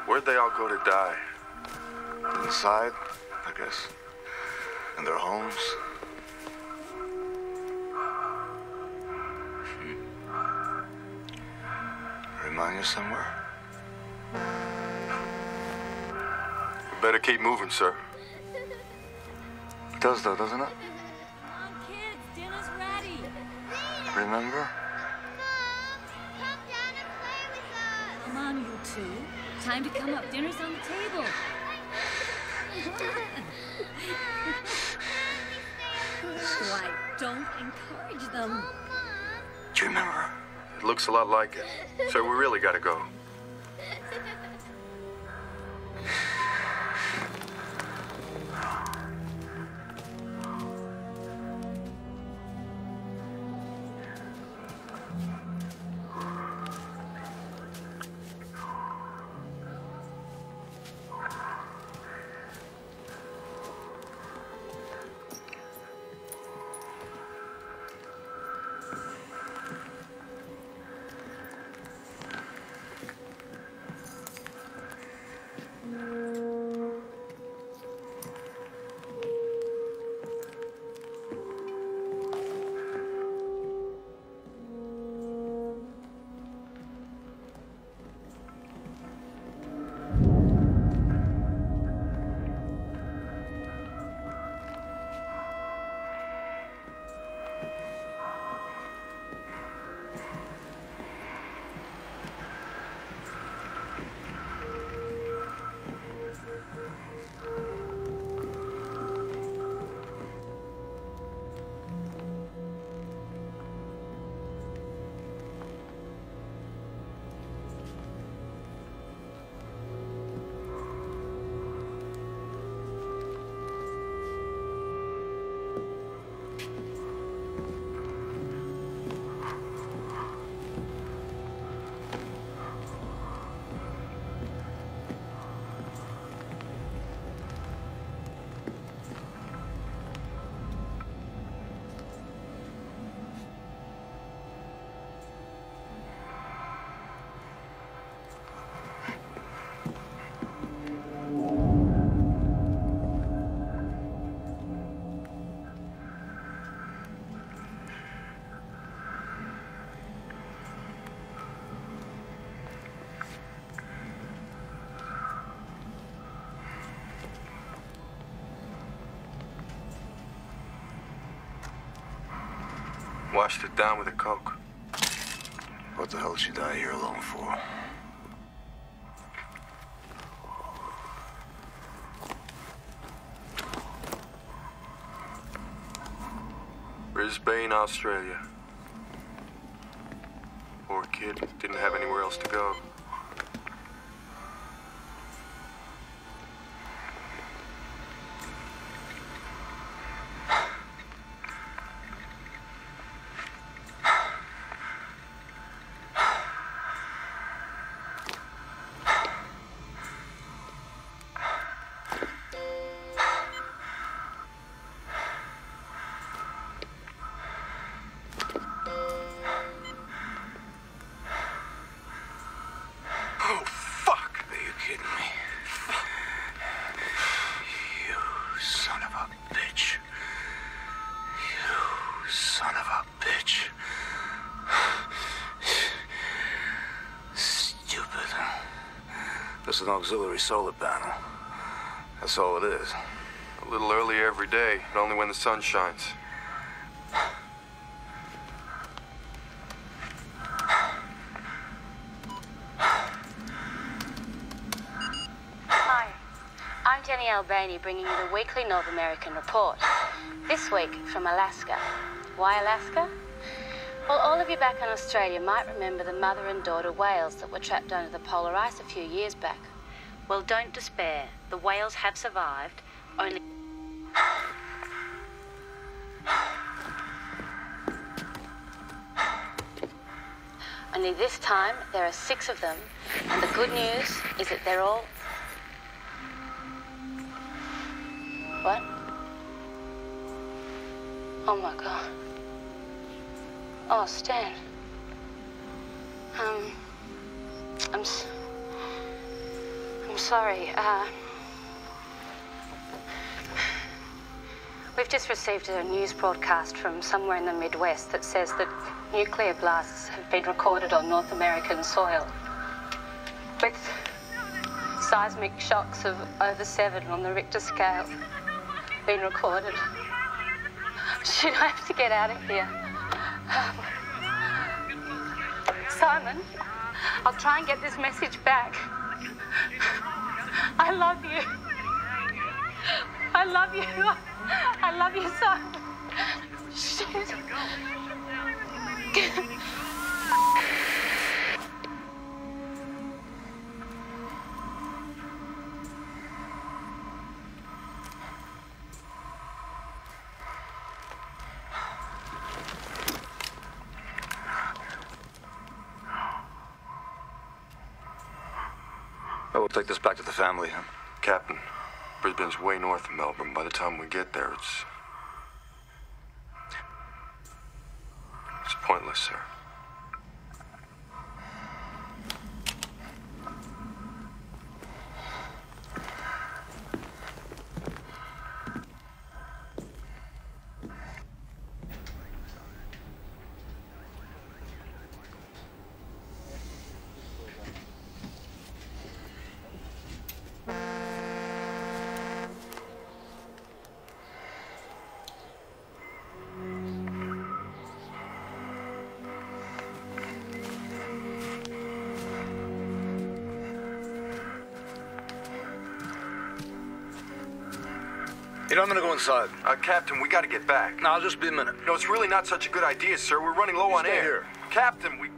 Where'd they all go to die? Inside, I guess. In their homes. Remind you somewhere? We better keep moving, sir. It does, though, doesn't it? Come on, kids, dinner's ready. Remember? Come on, you two. Time to come up. Dinner's on the table. Why, don't encourage them. Do you remember? It looks a lot like it. So we really gotta go. Washed it down with a Coke. What the hell did she die here alone for? Brisbane, Australia. Poor kid. Didn't have anywhere else to go. Just an auxiliary solar panel. That's all it is. A little earlier every day, but only when the sun shines. Hi, I'm Jenny Albany, bringing you the weekly North American report. This week from Alaska. Why Alaska? Well, all of you back in Australia might remember the mother and daughter whales that were trapped under the polar ice a few years back. Well, don't despair. The whales have survived, only... Only this time, there are 6 of them, and the good news is that they're all... What? Oh, my God. Oh, Stan. I'm sorry. We've just received a news broadcast from somewhere in the Midwest that says that nuclear blasts have been recorded on North American soil, with seismic shocks of over 7 on the Richter scale being recorded. Should I have to get out of here? Simon, I'll try and get this message back. I love you. I love you. I love you, Simon. Shit. We'll take this back to the family, huh? Captain, Brisbane's way north of Melbourne. By the time we get there, it's pointless, sir. You know, I'm gonna go inside. Captain, we gotta get back. No, I'll just be a minute. No, it's really not such a good idea, sir. We're running low on stay air. here. Captain, we...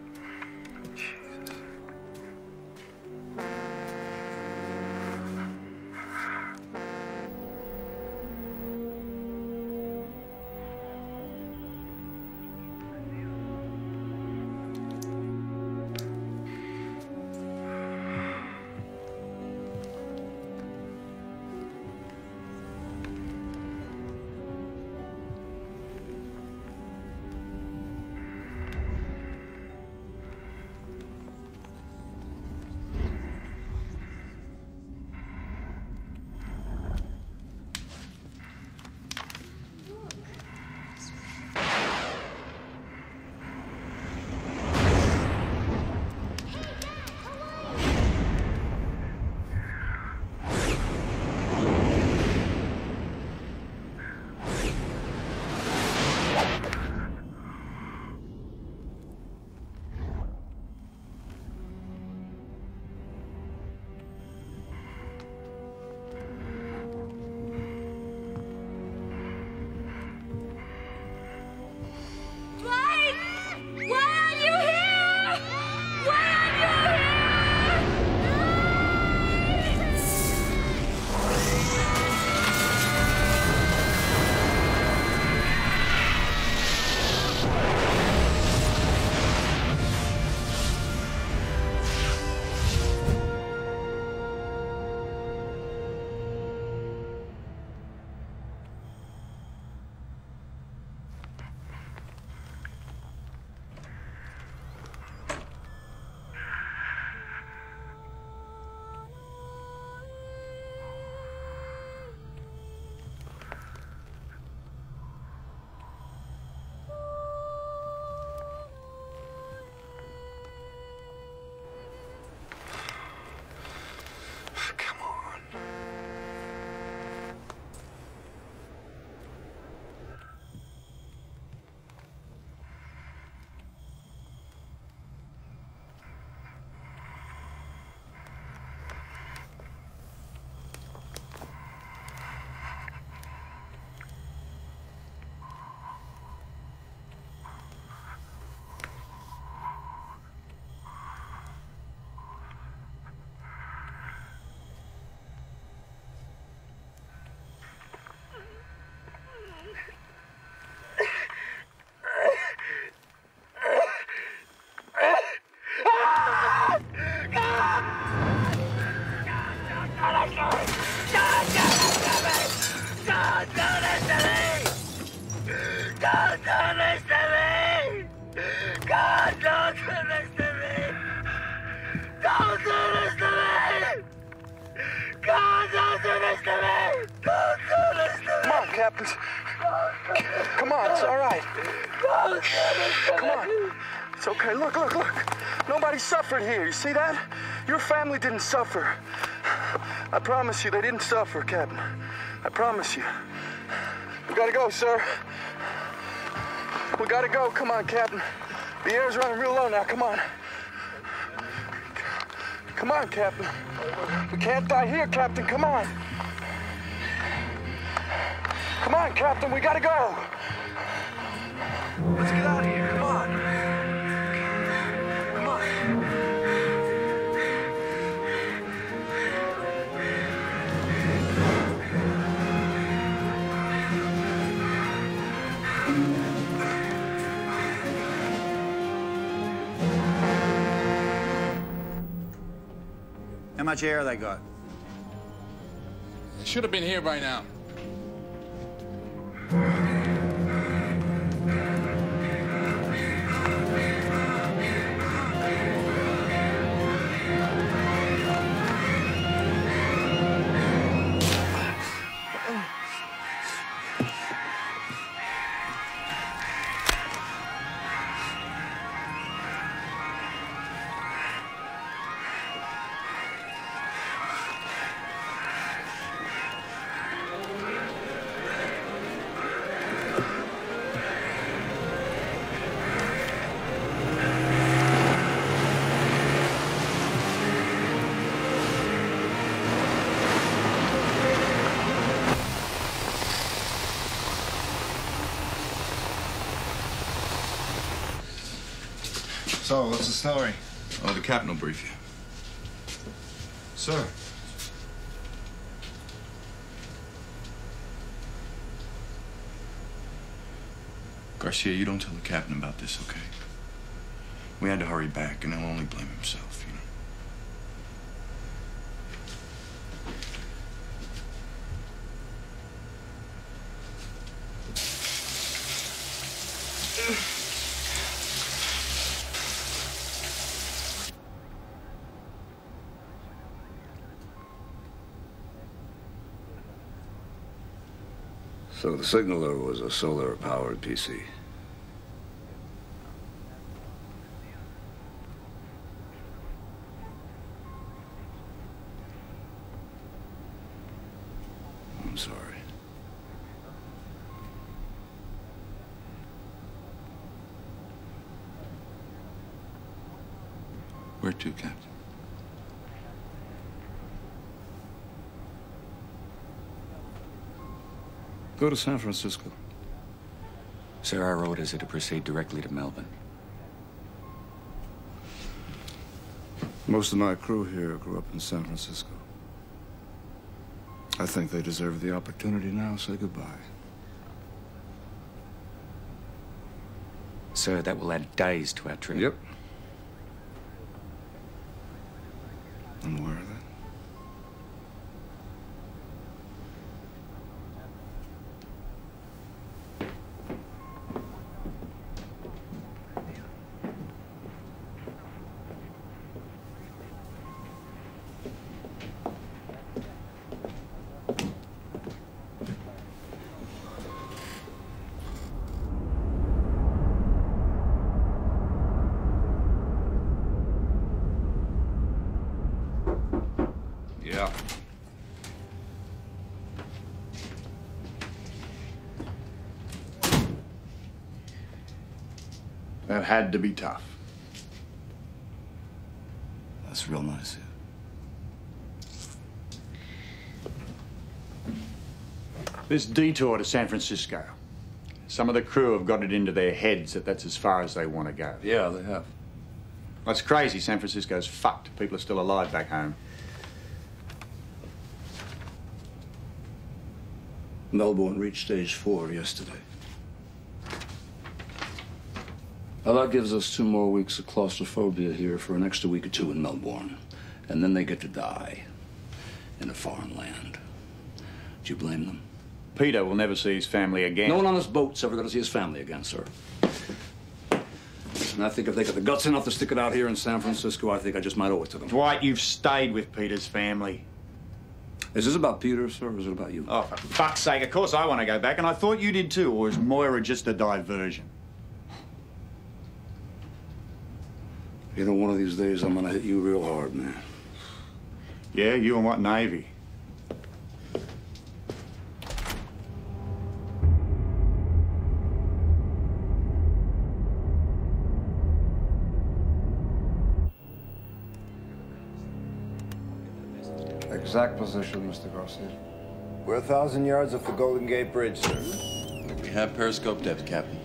Don't do this to me! God, don't do this to me! Don't do this to me! God, don't do this to me! Don't do this to me! Come on, Captain. Come on, it's all right. Don't do this to me! Come on. It's okay. Look, look, look. Nobody suffered here. You see that? Your family didn't suffer. I promise you, they didn't suffer, Captain. I promise you. We gotta go, sir. We gotta go. Come on, Captain. The air's running real low now. Come on. Come on, Captain. We can't die here, Captain. Come on. Come on, Captain. We gotta go. Let's get out of here. Come on. Come on. How much air they got? They should have been here by now. So, what's the story? Oh, the captain will brief you. Sir. Garcia, you don't tell the captain about this, okay? We had to hurry back, and he'll only blame himself, you know? So the signaler was a solar-powered PC. I'm sorry. Where to, Captain? Go to San Francisco. Sir, our orders are to proceed directly to Melbourne. Most of my crew here grew up in San Francisco. I think they deserve the opportunity now. Say goodbye. Sir, that will add days to our trip. Yep. I'm aware of that. Yeah. That had to be tough. That's real nice. This detour to San Francisco. Some of the crew have got it into their heads that that's as far as they want to go. Yeah, they have. That's crazy. San Francisco's fucked. People are still alive back home. Melbourne reached stage 4 yesterday. Now that gives us 2 more weeks of claustrophobia here for an extra week or 2 in Melbourne. And then they get to die in a foreign land. Do you blame them? Peter will never see his family again. No one on this boat's ever going to see his family again, sir. And I think if they got the guts enough to stick it out here in San Francisco, I think I just might owe it to them. Dwight, you've stayed with Peter's family. Is this about Peter, sir, or is it about you? Oh, for fuck's sake, of course I want to go back, and I thought you did too, or is Moira just a diversion? You know, one of these days I'm going to hit you real hard, man. Yeah, you and what Navy? Exact position, Mr. Garcia. We're 1,000 yards off the Golden Gate Bridge, sir. We have periscope depth, Captain.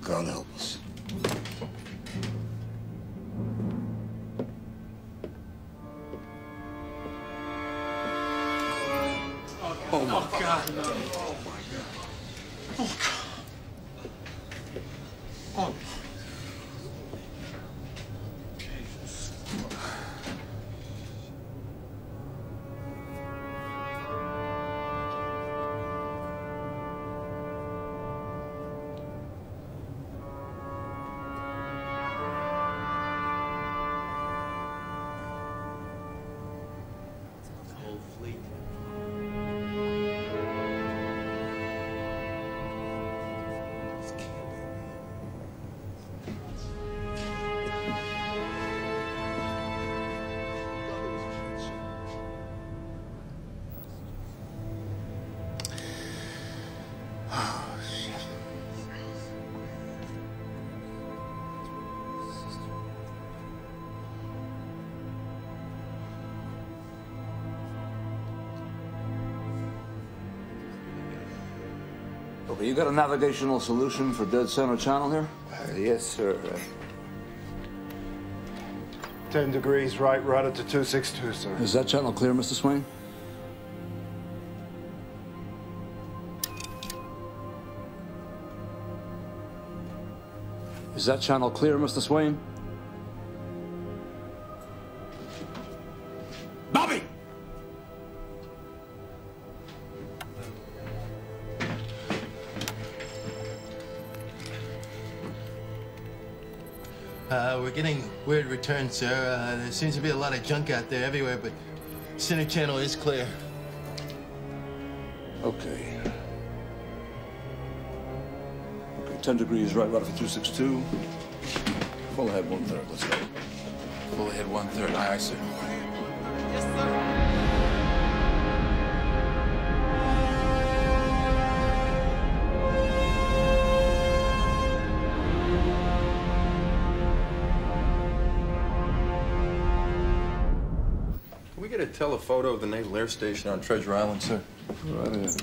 God help us. Oh, my God. No. Oh, my God. Oh, God. Oh. Jesus. Okay, you got a navigational solution for dead center channel here? Yes, sir. 10 degrees right at the 262, sir. Is that channel clear, Mr. Swain? Is that channel clear, Mr. Swain? Bobby! We're getting weird returns, sir. There seems to be a lot of junk out there everywhere, but center channel is clear. Okay. Okay, 10 degrees right for 262. Full ahead 1/3, let's go. Full ahead 1/3, aye, sir. Yes, sir. Can we get a telephoto of the Naval Air Station on Treasure Island, sir? Right ahead.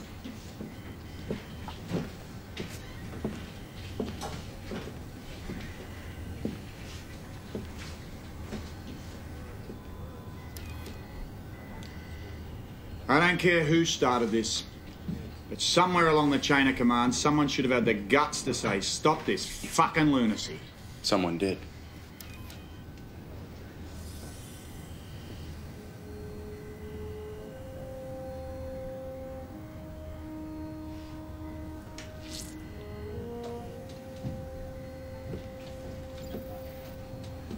I don't care who started this, but somewhere along the chain of command, someone should have had the guts to say, stop this fucking lunacy. Someone did.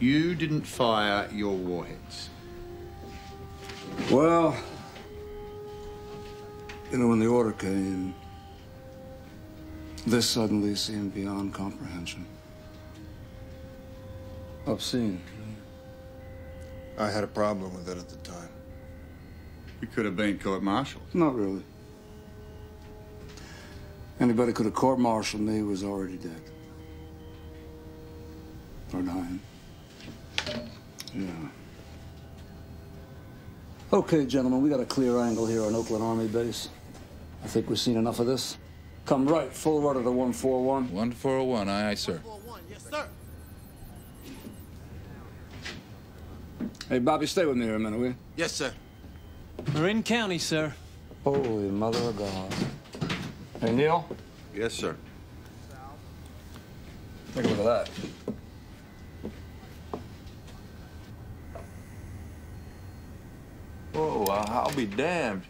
You didn't fire your warheads. Well, you know, when the order came, this suddenly seemed beyond comprehension. Obscene. I had a problem with it at the time. You could have been court-martialed. Not really. Anybody could have court-martialed me who was already dead. Or dying. Yeah. Okay, gentlemen, we got a clear angle here on Oakland Army Base. I think we've seen enough of this. Come right, full rudder to 141. 1401, aye, aye, sir. Yes, sir. Hey, Bobby, stay with me here a minute, will you? Yes, sir. Marin County, sir. Holy mother of God. Hey, Neil? Yes, sir. Take a look at that. Whoa, I'll be damned.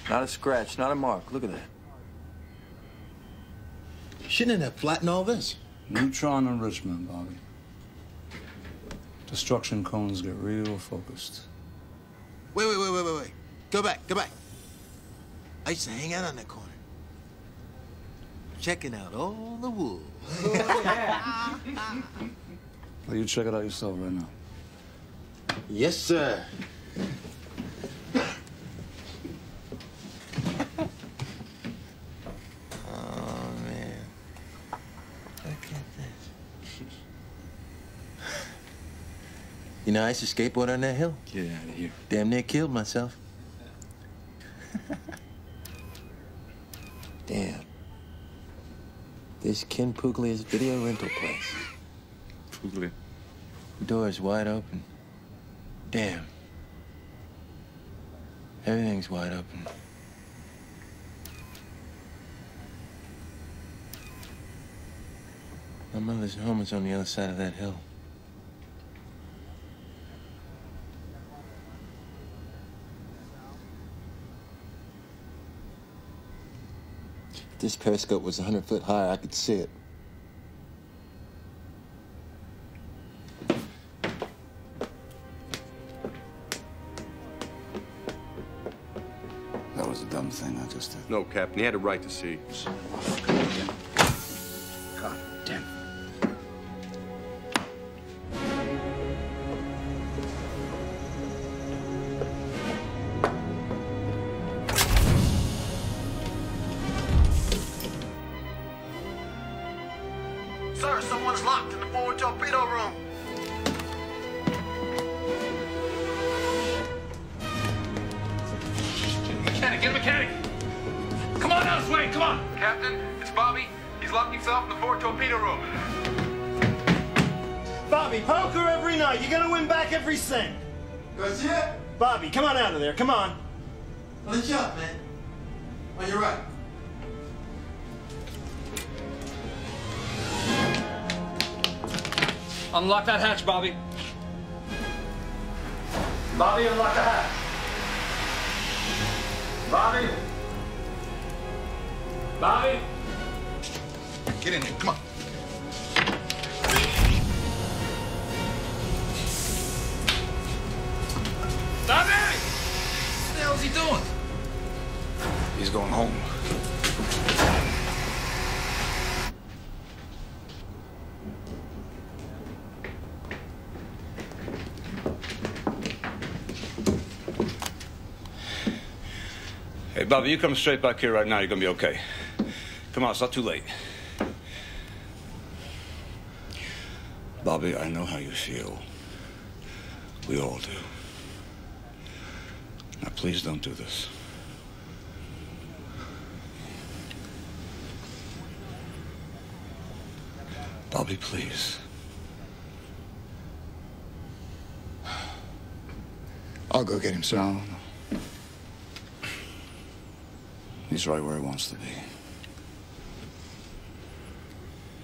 Not a scratch, not a mark. Look at that. Shouldn't it have flattened all this? Neutron enrichment, Bobby. Destruction cones get real focused. Wait. Go back. I used to hang out on that corner. Checking out all the wool. Well, you check it out yourself right now. Yes, sir. Oh, man. Look at this. You know, I used to skateboard on that hill. Get out of here. Damn near killed myself. Damn. This Ken Puglia's video rental place. Puglia. Doors wide open. Damn. Everything's wide open. My mother's home is on the other side of that hill. If this periscope was 100 foot higher, I could see it. That was a dumb thing I just did. No, Captain, he had a right to see. God damn. Sir, someone's locked in the forward torpedo room. Mechanic! Come on now, Swain, come on! Captain, it's Bobby. He's locked himself in the forward torpedo room. Bobby, poker every night. You're gonna win back every cent. That's it? Bobby, come on out of there. Come on. Let's jump, man. Oh, you're right. Unlock that hatch, Bobby. Bobby, unlock the hatch. Bobby. Bobby. Get in there, come on. Bobby! What the hell is he doing? He's going home. Hey, Bobby, you come straight back here right now. You're gonna be okay. Come on, it's not too late. Bobby, I know how you feel. We all do. Now, please don't do this. Bobby, please. I'll go get him, sir. No. He's right where he wants to be.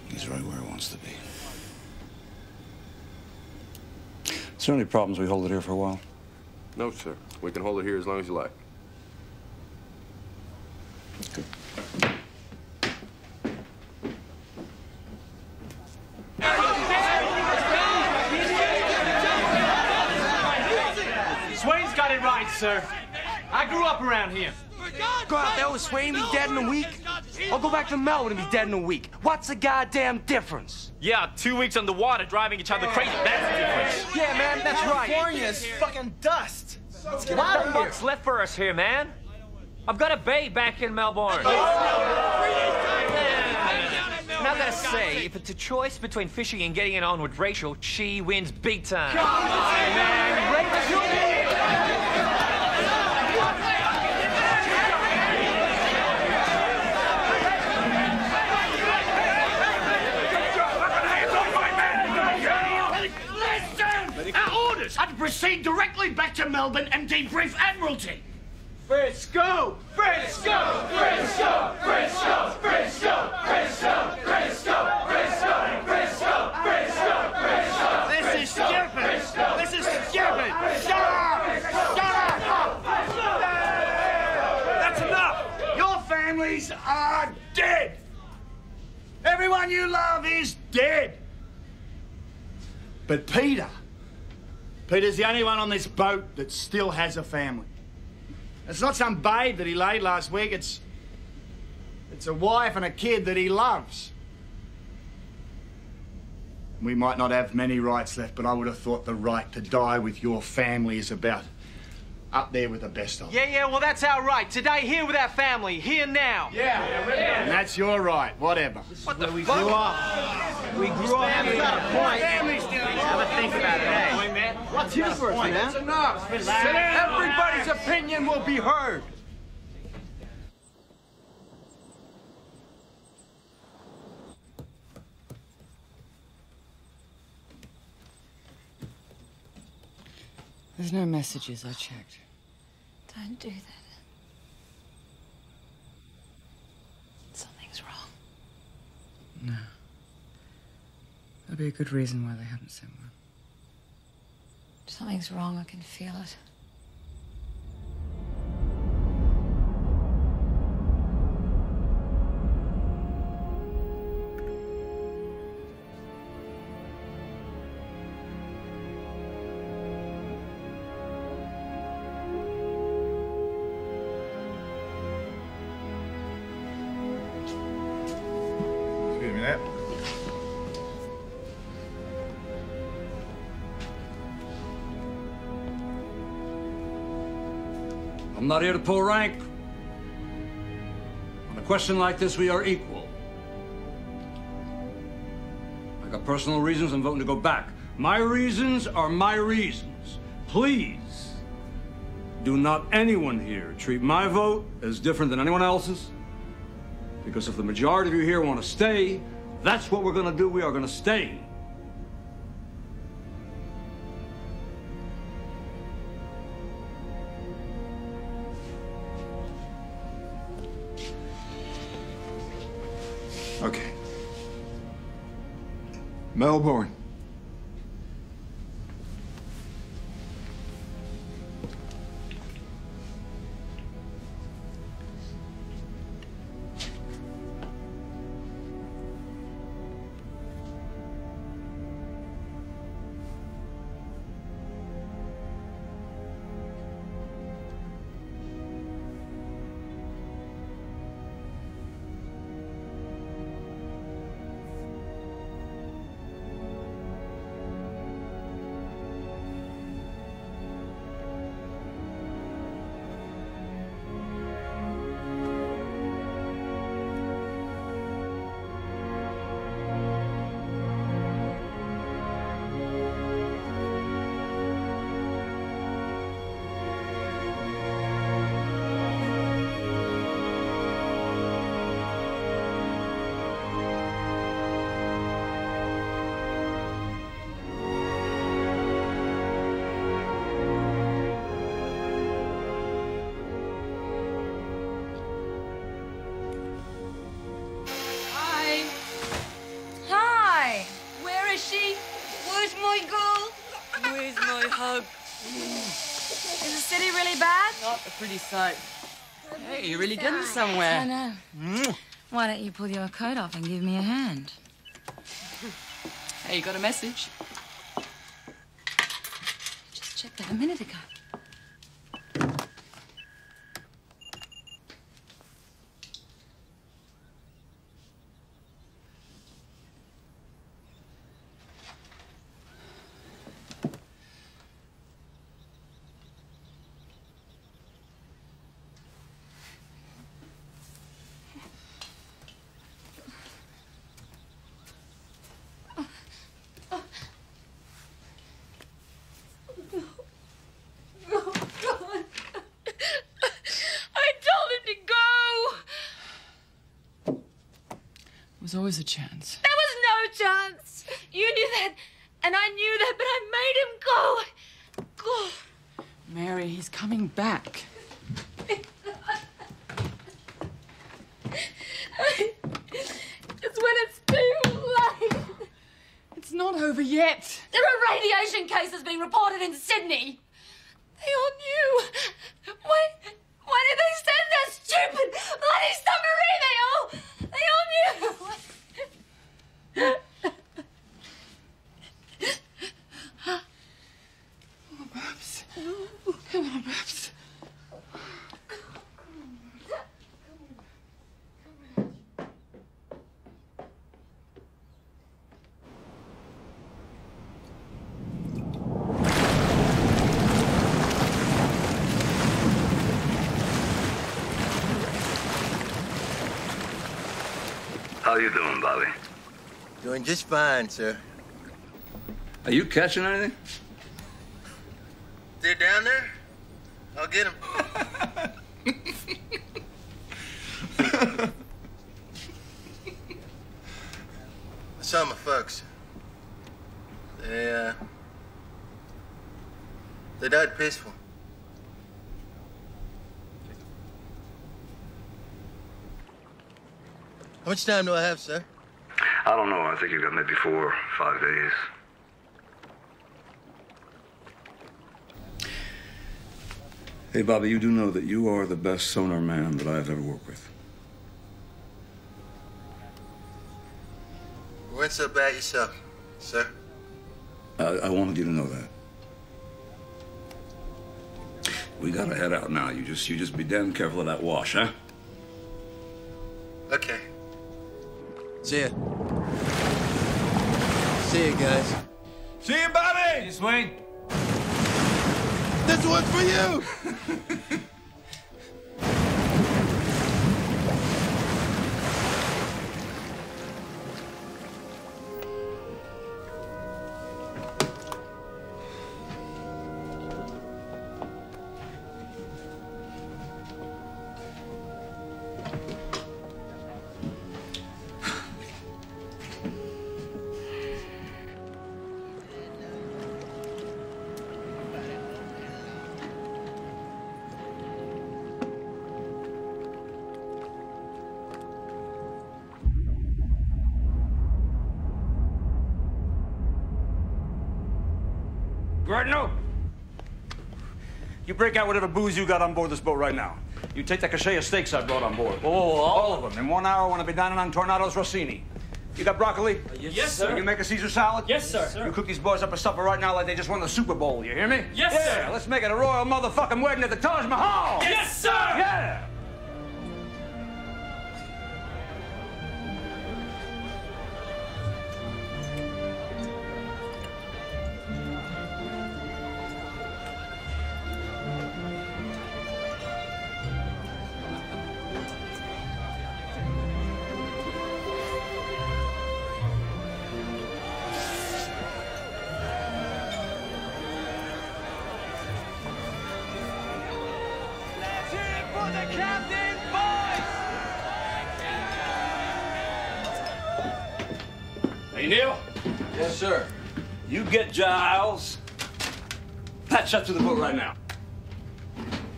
He's right where he wants to be. Is there any problems we hold it here for a while? No, sir. We can hold it here as long as you like. Good. Swain's got it right, sir. I grew up around here. Go out there with Swain, be dead in a week. I'll go back to Melbourne and be dead in a week. What's the goddamn difference? Yeah, 2 weeks underwater driving each other crazy. That's the difference. Yeah, man, that's right. California is fucking dust. Not much left for us here, man. I've got a bay back in Melbourne. And I gotta say, if it's a choice between fishing and getting it on with Rachel, she wins big time. Come on, man. Rachel! Our orders are to proceed directly back to Melbourne and debrief Admiralty. Frisco! Frisco! Frisco! Frisco! Frisco! Frisco! Frisco! Frisco! Frisco! Frisco! Frisco! This is stupid! This is stupid! Shut up! Shut up! That's enough! Your families are dead! Everyone you love is dead! But Peter's the only one on this boat that still has a family. It's not some babe that he laid last week, it's a wife and a kid that he loves. We might not have many rights left, but I would have thought the right to die with your family is about up there with the best of them. Yeah, well, that's our right. To die here with our family, here now. Yeah. And that's your right, whatever. What the we fuck? grew up. We grew up. Family's got a point. Family's still Have a think about it, eh? What's his worth, man? That's enough. Everybody's opinion will be heard. There's no messages, I checked. Don't do that. Something's wrong. No. There'll be a good reason why they haven't sent one. Something's wrong, I can feel it. Excuse me, that. I'm not here to pull rank. On a question like this, we are equal. I got personal reasons. I'm voting to go back. My reasons are my reasons. Please, do not anyone here treat my vote as different than anyone else's. Because if the majority of you here want to stay, that's what we're going to do. We are going to stay. Okay. Melbourne. Where's my girl? Where's my hug? Is the city really bad? Not a pretty sight. Hey, you're really getting somewhere. I know. Why don't you pull your coat off and give me a hand? Hey, you got a message? Just checked that a minute ago. was always a chance. There was no chance. You knew that, and I knew that, but I made him go. Go. Mary, he's coming back. It's when it's too late. It's not over yet. There are radiation cases being reported in Sydney. They all knew. Why did they send that stupid bloody submarine? They all knew. Oh, Babs. Come on, Babs. How you doing, Bobby? Doing just fine, sir. Are you catching anything? They're down there? I'll get them. I saw my folks. They died peaceful. How much time do I have, sir? I don't know. I think you got maybe 4 or 5 days. Hey, Bobby, you do know that you are the best sonar man that I've ever worked with. You weren't so bad yourself, sir. I wanted you to know that. We gotta head out now. You just be damn careful of that wash, huh? Okay. See ya. See you, guys. See you, Bobby! Hey, Swain. This one's for you! Gardner, you break out whatever booze you got on board this boat right now. You take the cachet of steaks I brought on board. Oh, all of them. In 1 hour, I want to be dining on Tornado's Rossini. You got broccoli? Yes, sir. You make a Caesar salad? Yes, sir. You cook these boys up a supper right now like they just won the Super Bowl. You hear me? Yes, yeah, sir. Let's make it a royal motherfucking wedding at the Taj Mahal. Yes, sir. Yeah. Hey, Neil? Yes, sir. You get Giles. Patch up to the boat right now.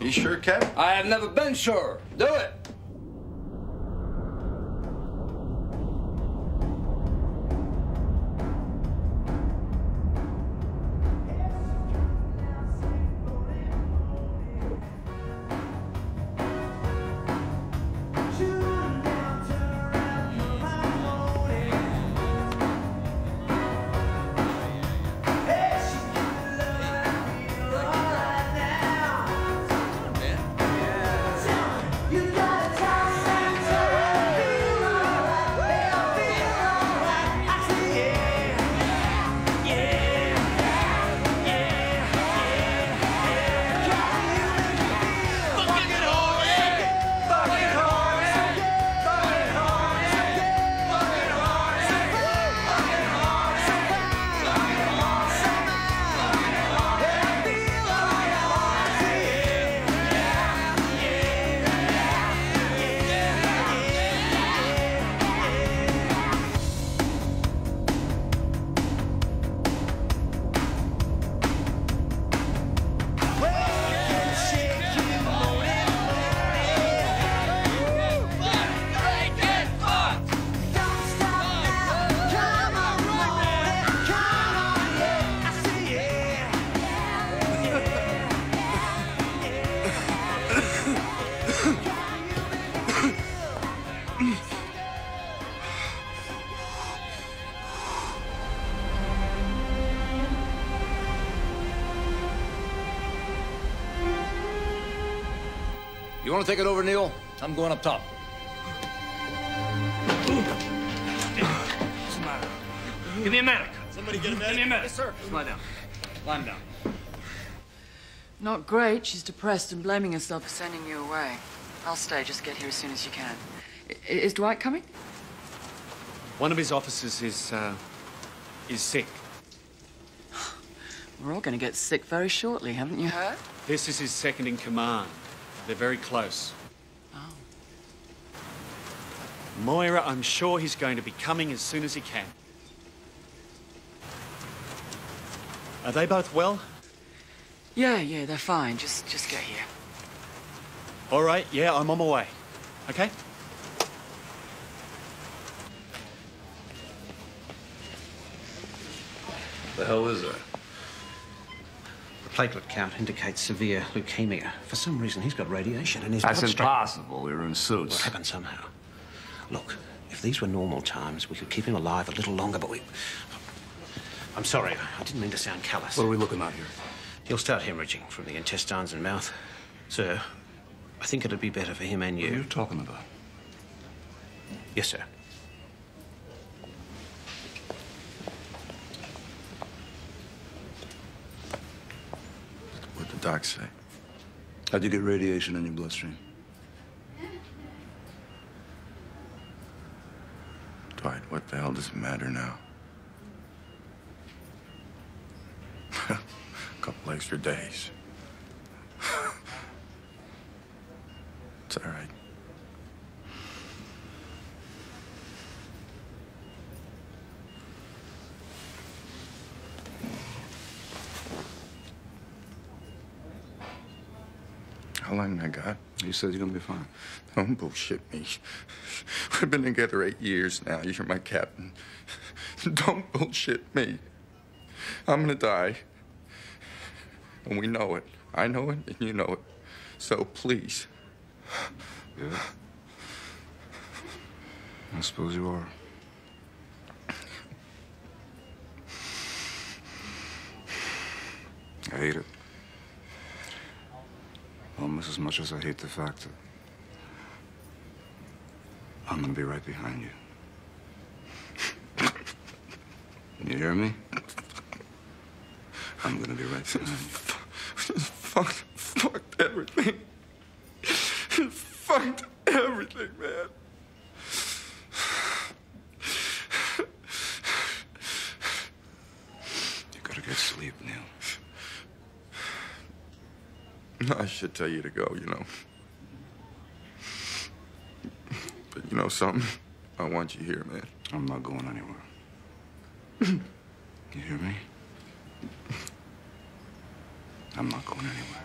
You sure, Cap? I have never been sure. Do it. You got You want to take it over, Neil? I'm going up top. What's the matter? Give me a medic. Somebody get a medic. Give me a medic. Yes, sir. Just lie down. Lie him down. Not great. She's depressed and blaming herself for sending you away. I'll stay. Just get here as soon as you can. Is Dwight coming? One of his officers is sick. We're all going to get sick very shortly, haven't you heard? This is his second in command. They're very close. Oh. Moira, I'm sure he's going to be coming as soon as he can. Are they both well? Yeah, they're fine. Just get here. All right, yeah, I'm on my way. Okay? The hell is that? The platelet count indicates severe leukemia. For some reason, he's got radiation in his That's bloodstream. impossible. We were in suits. Well, it happened somehow. Look, if these were normal times, we could keep him alive a little longer, but we... I'm sorry, I didn't mean to sound callous. What are we looking at here? He'll start hemorrhaging from the intestines and mouth. Sir, I think it'd be better for him and you. What are you talking about? Yes, sir. What'd the doc say? How'd you get radiation in your bloodstream? Dwight, what the hell does it matter now? A couple extra days. It's all right. How long I got? You said you're gonna be fine. Don't bullshit me. We've been together 8 years now. You're my captain. Don't bullshit me. I'm gonna die. And we know it. I know it, and you know it. So please. Yeah. I suppose you are. I hate it. Almost as much as I hate the fact that I'm gonna be right behind you. You hear me? I'm gonna be right behind you. Fucked everything. Fucked everything, man. You gotta get sleep, Neil. I should tell you to go, you know. But you know something? I want you here, man. I'm not going anywhere. You hear me? I'm not going anywhere.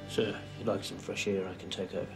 Sir, if you'd like some fresh air, I can take over.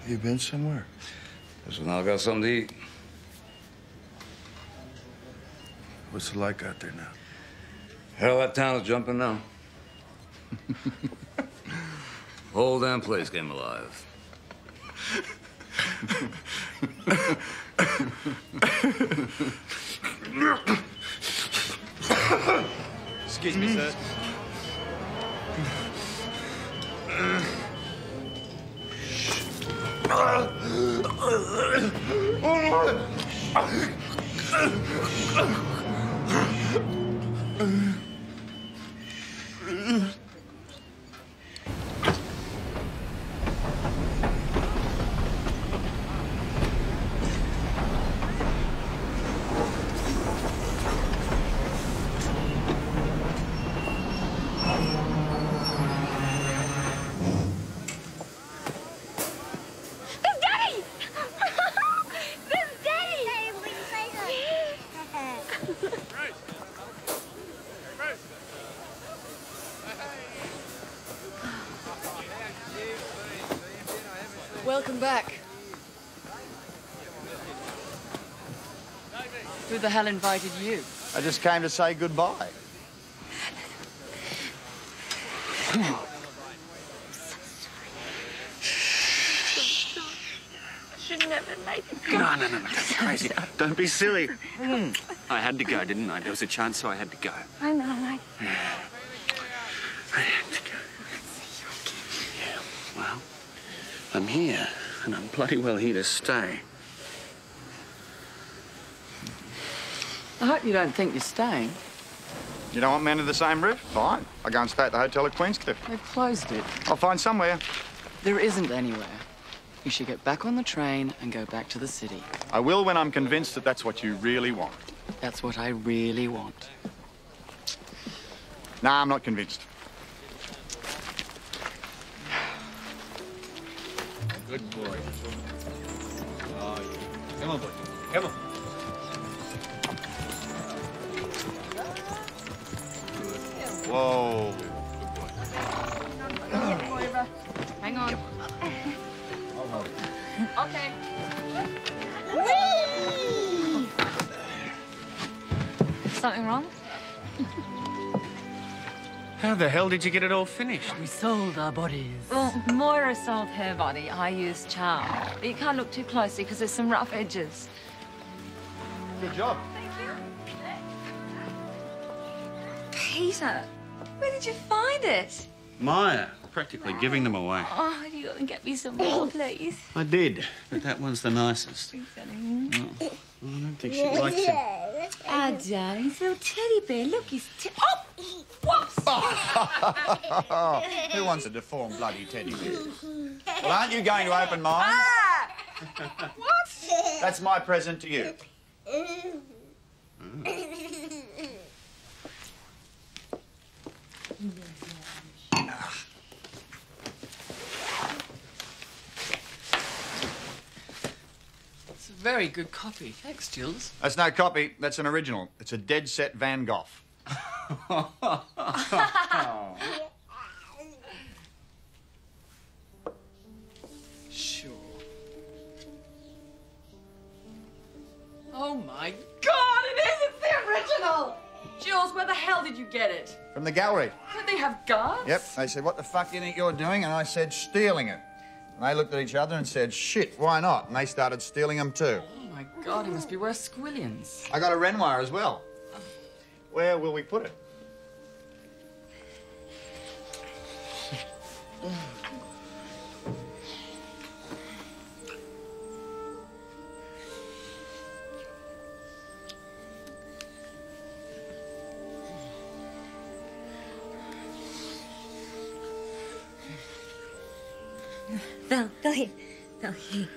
You been somewhere? Guess now I got something to eat. What's it like out there now? Hell, that town is jumping now. Whole damn place came alive. Excuse me, sir. Welcome back. Who the hell invited you? I just came to say goodbye. Should never make it. No, that's crazy. Don't be silly. I had to go, didn't I? There was a chance, so I had to go. I know, I had to go. Yeah, well, I'm here, and I'm bloody well here to stay. I hope you don't think you're staying. You don't want me under the same roof? Fine. I'll go and stay at the hotel at Queenscliff. They've closed it. I'll find somewhere. There isn't anywhere. You should get back on the train and go back to the city. I will when I'm convinced that that's what you really want. That's what I really want. Nah, I'm not convinced. Good boy. Oh, yeah. Come on, boy. Come on. Whoa. Hang on. Okay. Something wrong? How the hell did you get it all finished? We sold our bodies. Well, Moira sold her body. I used charm. But you can't look too closely because there's some rough edges. Good job. Peter, where did you find it? Maya, practically giving them away. Oh, you got to get me some more, please. I did, but that one's the nicest. Oh, I don't think she likes it. Ah, darling, his little teddy bear. Look, he's... Oh! Whoops! Who wants a deformed bloody teddy bear? Well, aren't you going to open mine? Ah! What? That's my present to you. It's a very good copy. Thanks, Jules. That's no copy. That's an original. It's a dead set Van Gogh. Sure. Oh, my God, it is! It's the original! Jules, where the hell did you get it? From the gallery. Did they have guards? Yep. They said, what the fuck do you think you're doing? And I said, stealing it. And they looked at each other and said, shit, why not? And they started stealing them too. Oh, my God, he must be worth squillions. I got a Renoir as well. Where will we put it? They'll hear. They'll hear.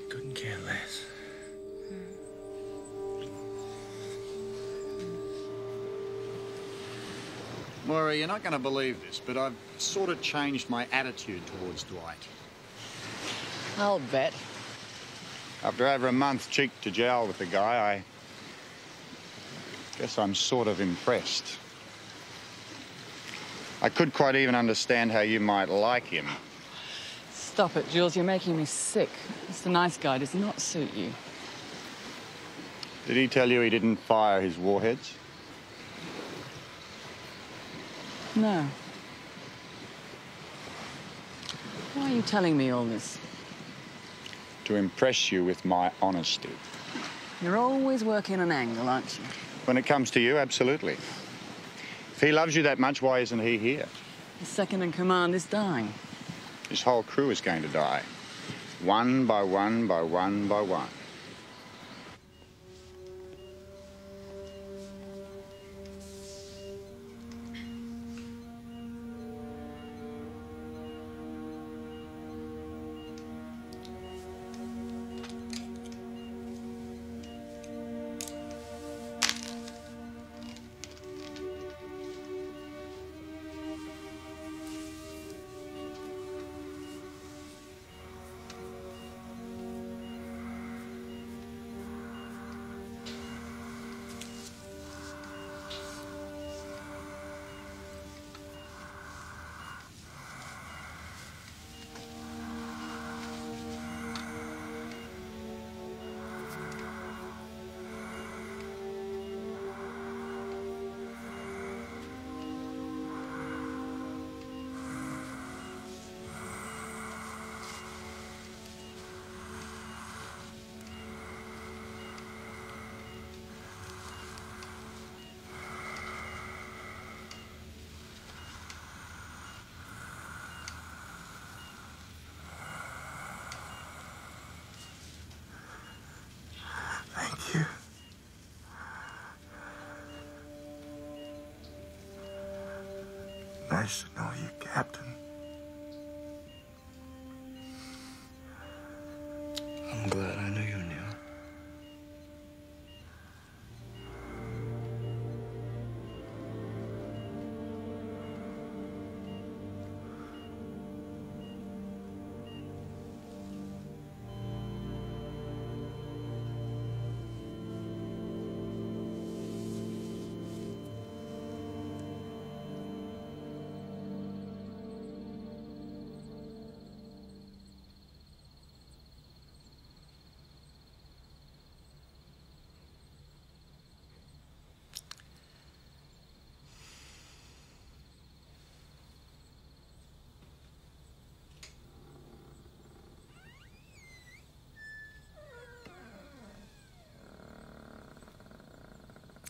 Couldn't care less. Moira, you're not going to believe this, but I've sort of changed my attitude towards Dwight. I'll bet. After over a month cheek to jowl with the guy, I guess I'm sort of impressed. I could quite even understand how you might like him. Stop it, Jules. You're making me sick. Mr. Nice Guy does not suit you. Did he tell you he didn't fire his warheads? No. Why are you telling me all this? To impress you with my honesty. You're always working an angle, aren't you? When it comes to you, absolutely. If he loves you that much, why isn't he here? The second in command is dying. His whole crew is going to die. One by one by one by one. Thank you. Nice to know you, Captain. I'm glad I knew you knew.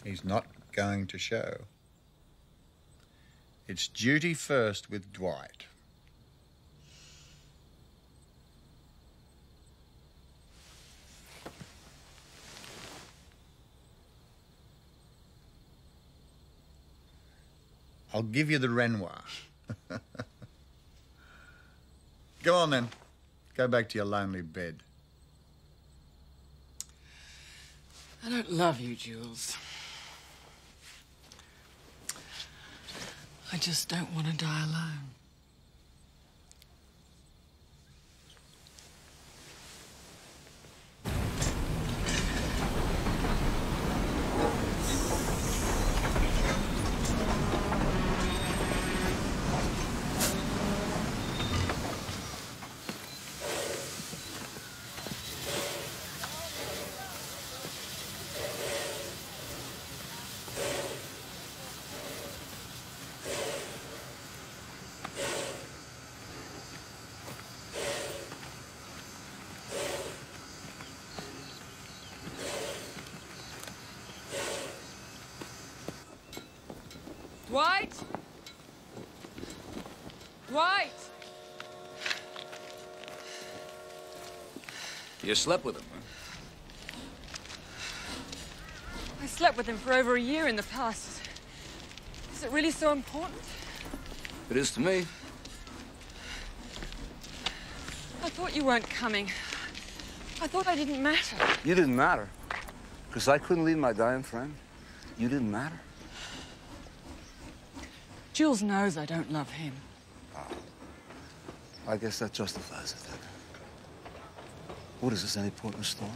He's not going to show. It's duty first with Dwight. I'll give you the Renoir. Go on then. Go back to your lonely bed. I don't love you, Jules. I just don't want to die alone. Dwight? Dwight! You slept with him, huh? I slept with him for over a year in the past. Is it really so important? It is to me. I thought you weren't coming. I thought I didn't matter. You didn't matter. Because I couldn't leave my dying friend. You didn't matter. Jules knows I don't love him. I guess that justifies it then. What is this, any port in a storm?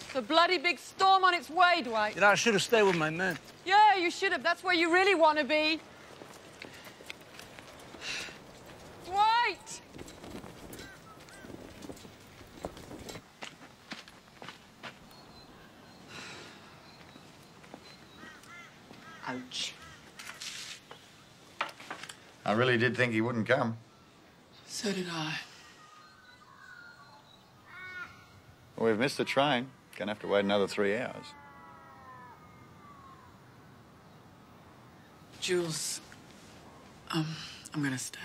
It's a bloody big storm on its way, Dwight. You know, I should have stayed with my men. Yeah, you should have. That's where you really want to be. Dwight! Ouch. I really did think he wouldn't come. So did I. Well, we've missed the train. Gonna have to wait another 3 hours. Jules, I'm gonna stay.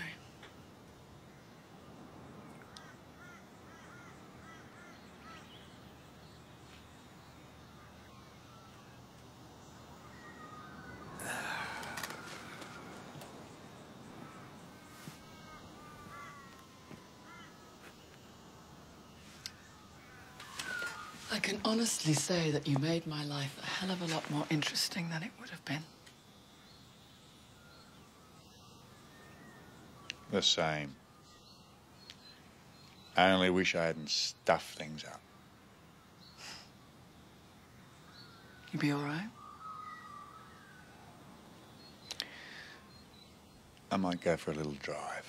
I can honestly say that you made my life a hell of a lot more interesting than it would have been. The same. I only wish I hadn't stuffed things up. You be all right? I might go for a little drive.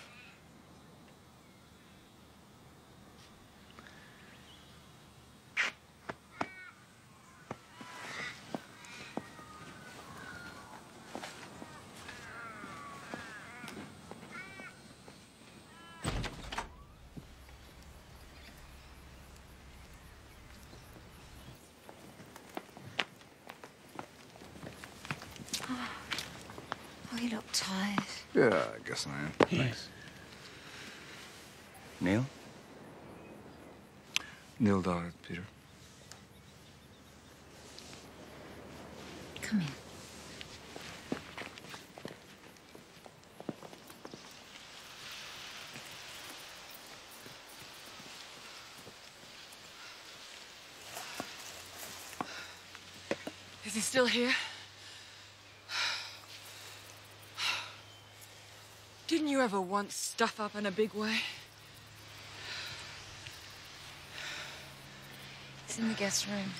Oh, you look tired. Yeah, I guess I am. Thanks. Neil? Neil Dodd, Peter. Come in. Is he still here? Didn't you ever once stuff up in a big way? It's in the guest room.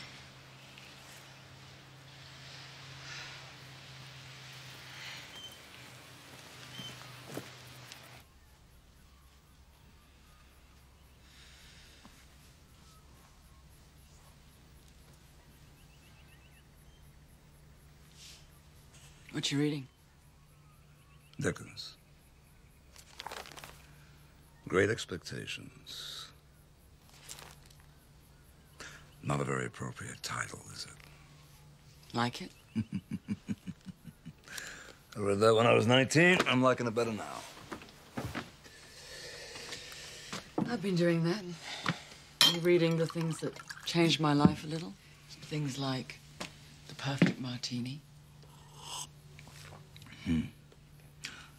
What you reading? Dickens. Great Expectations. Not a very appropriate title, is it? Like it? I read that when I was 19. I'm liking it better now. I've been doing that. Reading the things that changed my life a little. Things like The Perfect Martini.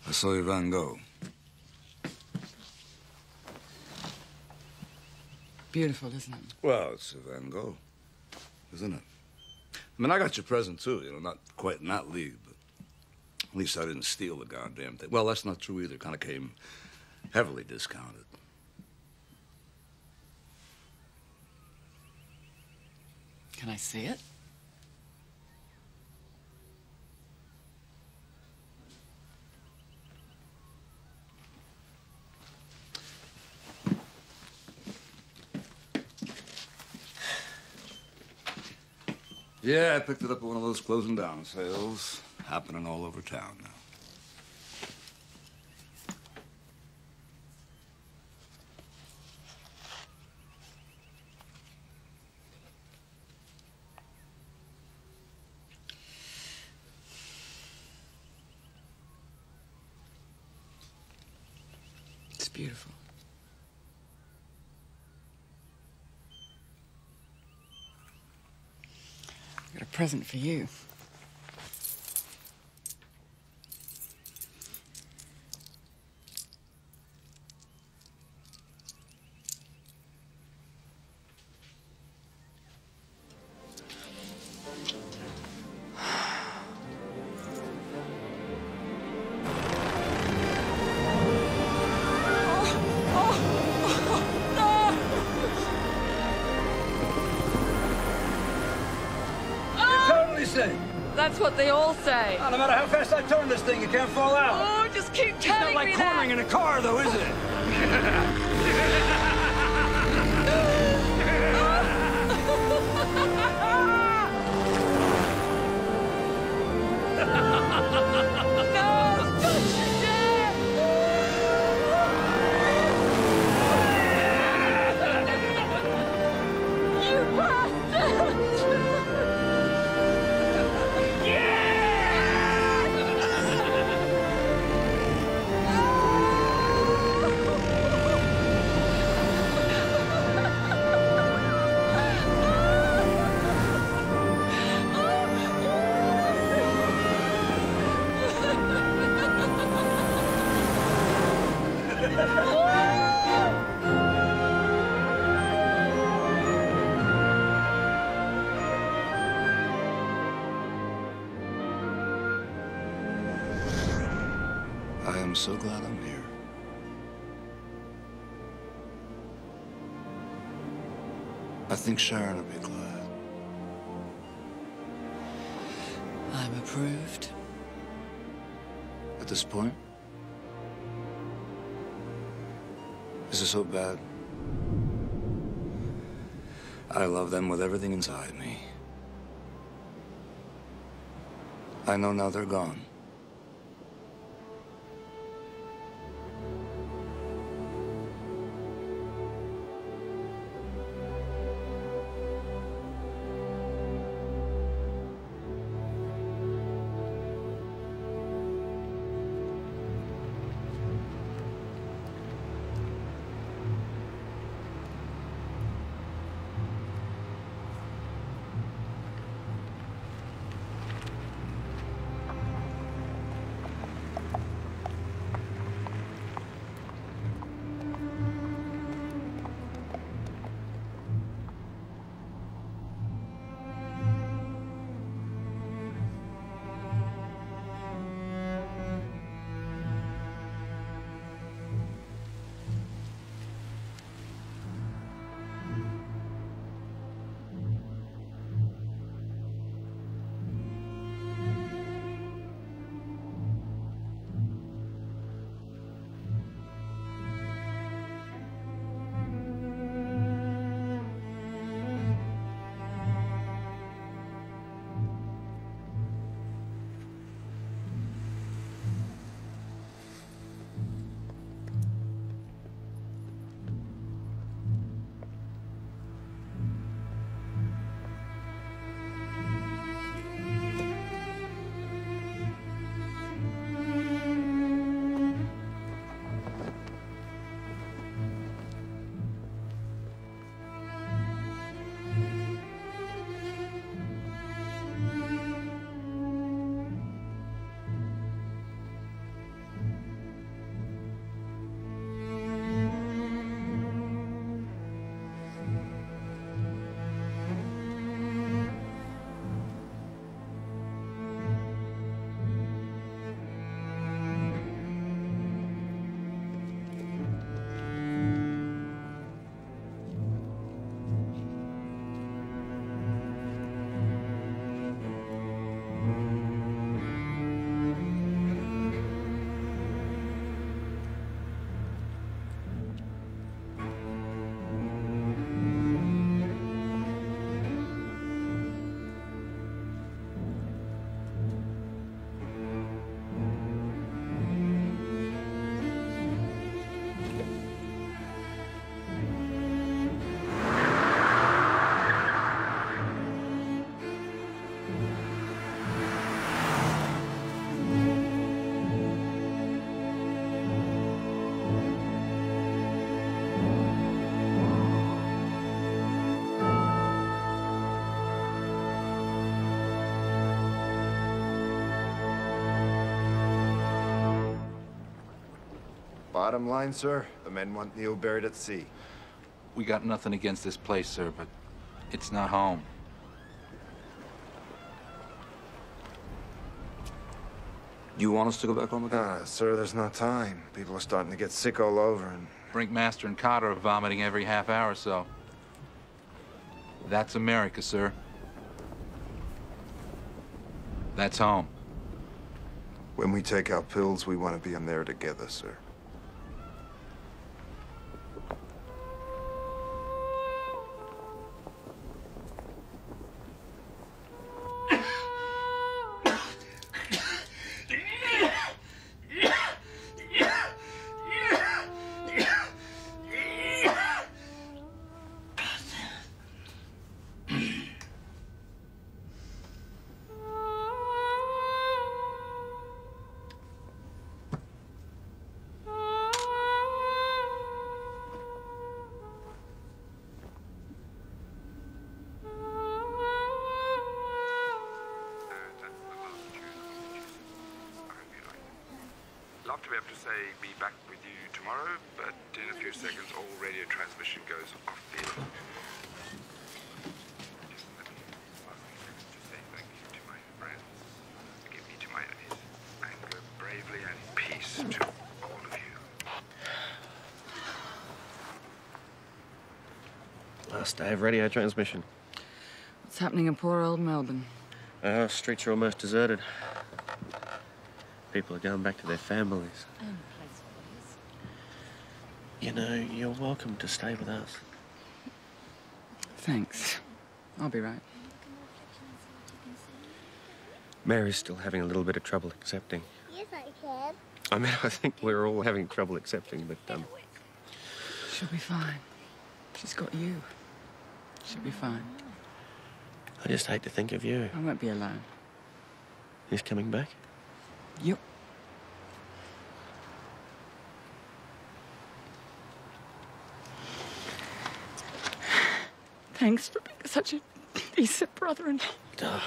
I saw you Van Gogh. Beautiful, isn't it? Well, it's a Van Gogh, isn't it? I mean, I got your present, too. You know, not quite in that league, but at least I didn't steal the goddamn thing. Well, that's not true either. Kind of came heavily discounted. Can I see it? Yeah, I picked it up at one of those closing down sales. Happening all over town now. It's beautiful. I got a present for you. Safe. That's what they all say. No matter how fast I turn this thing, you can't fall out. Oh, just keep telling me that. It's not like cornering in a car, though, is it? I am so glad I'm here. I think Sharon will be glad. I'm approved. At this point? Is it so bad? I love them with everything inside me. I know now they're gone. Bottom line, sir, the men want Neil buried at sea. We got nothing against this place, sir, but it's not home. You want us to go back home again? Sir, there's no time. People are starting to get sick all over, and... Brinkmaster and Carter are vomiting every half hour or so. That's America, sir. That's home. When we take our pills, we want to be in there together, sir. Love to be able to say be back with you tomorrow, but in a few seconds all radio transmission goes off the air. Just let me to say thank you to my friends, forgive me to my enemies, and go bravely and peace to all of you. Last day of radio transmission. What's happening in poor old Melbourne? Streets are almost deserted. People are going back to their families. You know, you're welcome to stay with us. Thanks. I'll be right. Mary's still having a little bit of trouble accepting. Yes, I can. I mean, I think we're all having trouble accepting, but, She'll be fine. She's got you. She'll be fine. I just hate to think of you. I won't be alone. He's coming back? Yep. Thanks for being such a decent brother-in-law.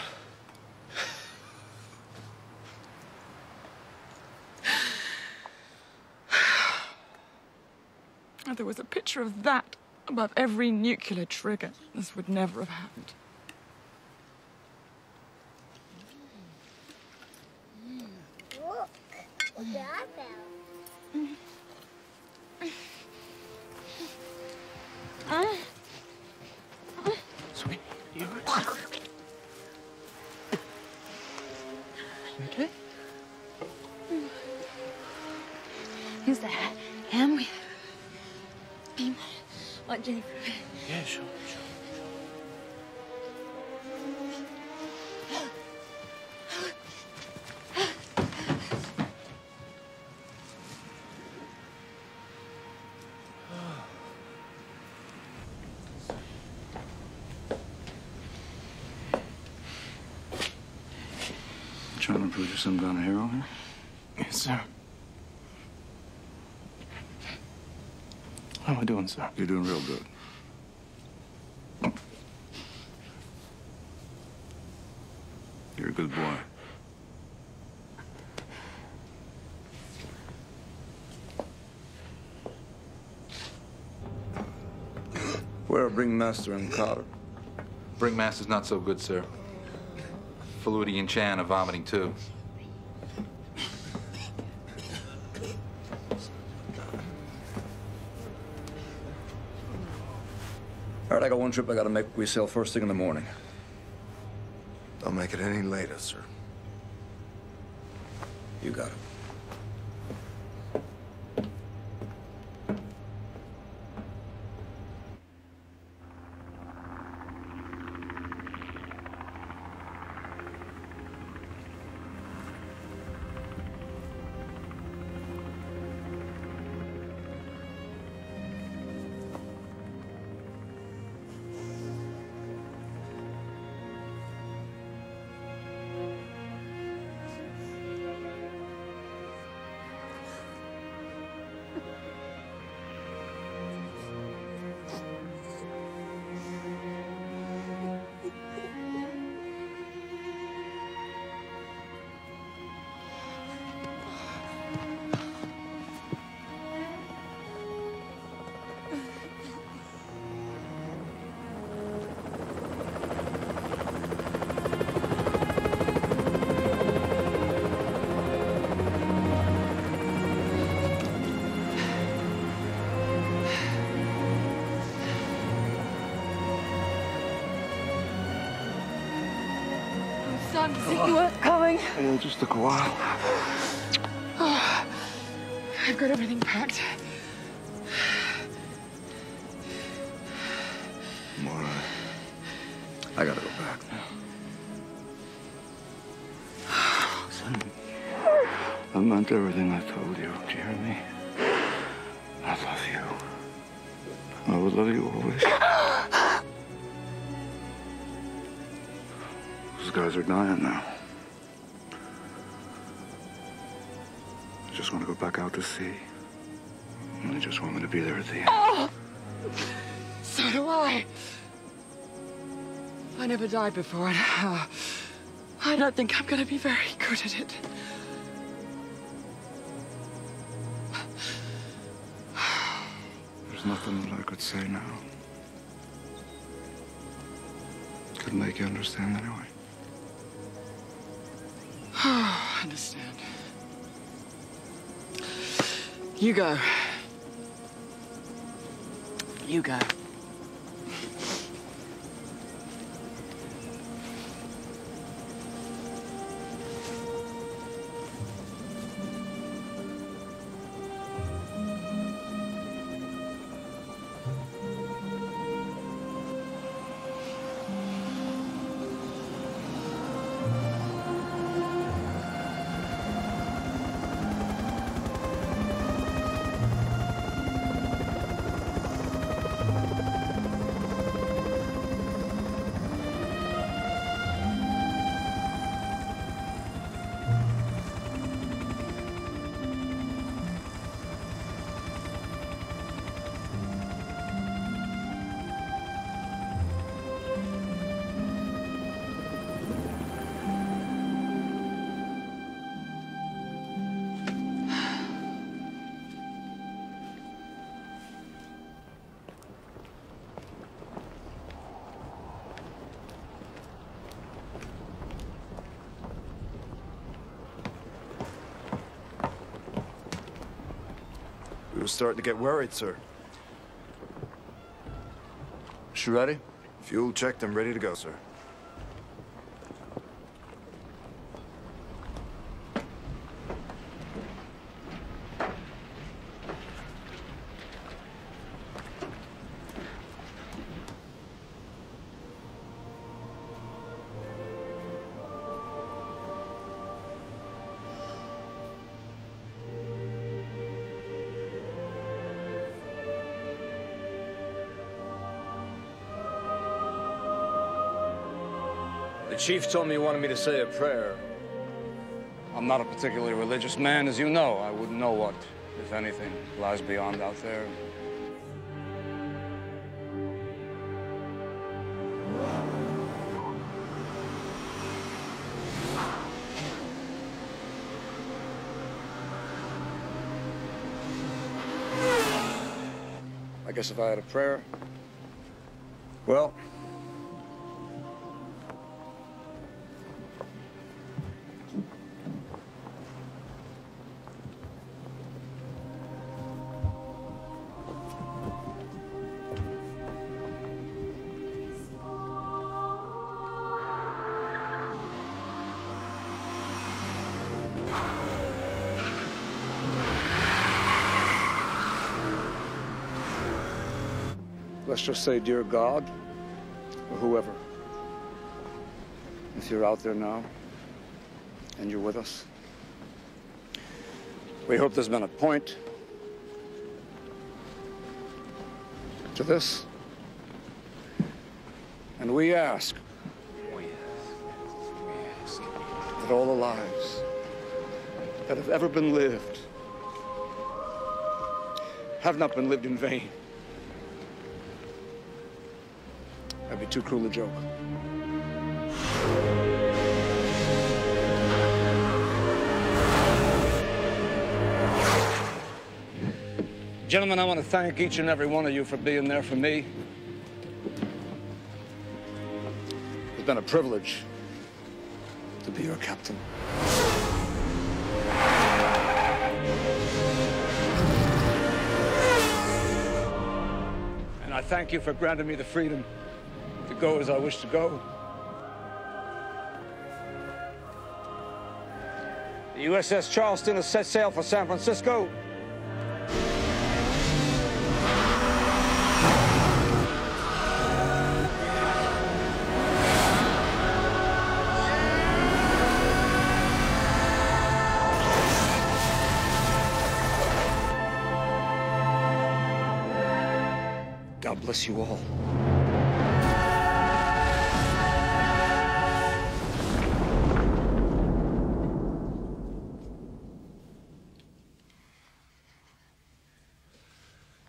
If there was a picture of that above every nuclear trigger, this would never have happened. Look, what did I found? Sweetie, you okay? Who's that? Ham with beam. Oh, Jennifer. Yeah, sure. Trying to prove you're some kind of hero here? Yes, sir. How am I doing, sir? You're doing real good. You're a good boy. Where are Bringmaster and Carter? Bringmaster's not so good, sir. Faludi and Chan are vomiting, too. All right, I got one trip I gotta make. We sail first thing in the morning. Don't make it any later, sir. You got it. Starting to think you weren't coming. coming? Yeah, it just took a while. Oh, I've got everything packed. I'm all right. I gotta go back now. Son, I meant everything I told you. Do you hear me? I love you. I will love you always. Those guys are dying now. I just want to go back out to sea. And they just want me to be there at the end. Oh! So do I. I never died before, and I don't think I'm going to be very good at it. There's nothing that I could say now. Could make you understand anyway. Oh, I understand. You go. You go. We were starting to get worried, sir. She ready? Fuel checked and ready to go, sir. The chief told me he wanted me to say a prayer. I'm not a particularly religious man, as you know. I wouldn't know what, if anything, lies beyond out there. I guess if I had a prayer, well, let's just say, dear God, or whoever, if you're out there now and you're with us, we hope there's been a point to this. And we ask that all the lives that have ever been lived have not been lived in vain. That'd be too cruel a joke. Gentlemen, I want to thank each and every one of you for being there for me. It's been a privilege to be your captain. And I thank you for granting me the freedom to go as I wish to go. The USS Charleston has set sail for San Francisco. God bless you all.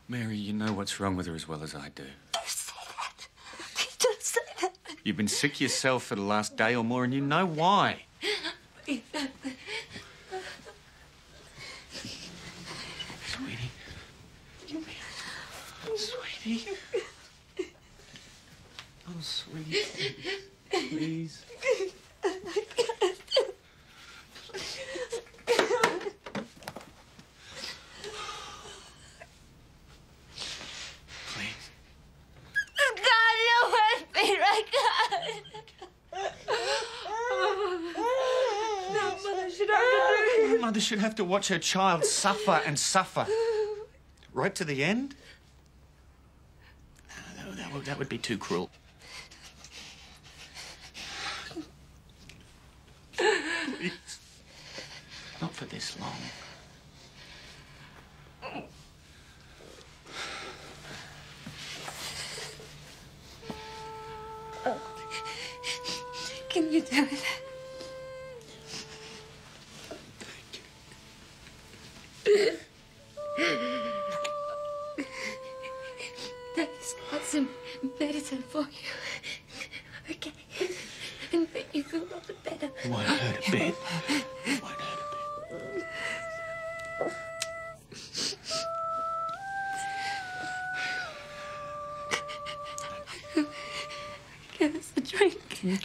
Mary, you know what's wrong with her as well as I do. Don't say that. Don't say that. You've been sick yourself for the last day or more, and you know why. Sweetie. Sweetie. Oh, sweetie. Please. God, you hurt me, right, God? No, Mother should have to do it. Mother should have to watch her child suffer and suffer. Right to the end? No, that would be too cruel. Please. Not for this long. Can you do it? Daddy's got some medicine for you. Okay? And make you feel a bit better. Won't hurt a bit. Won't hurt a bit. Give us a drink. Okay.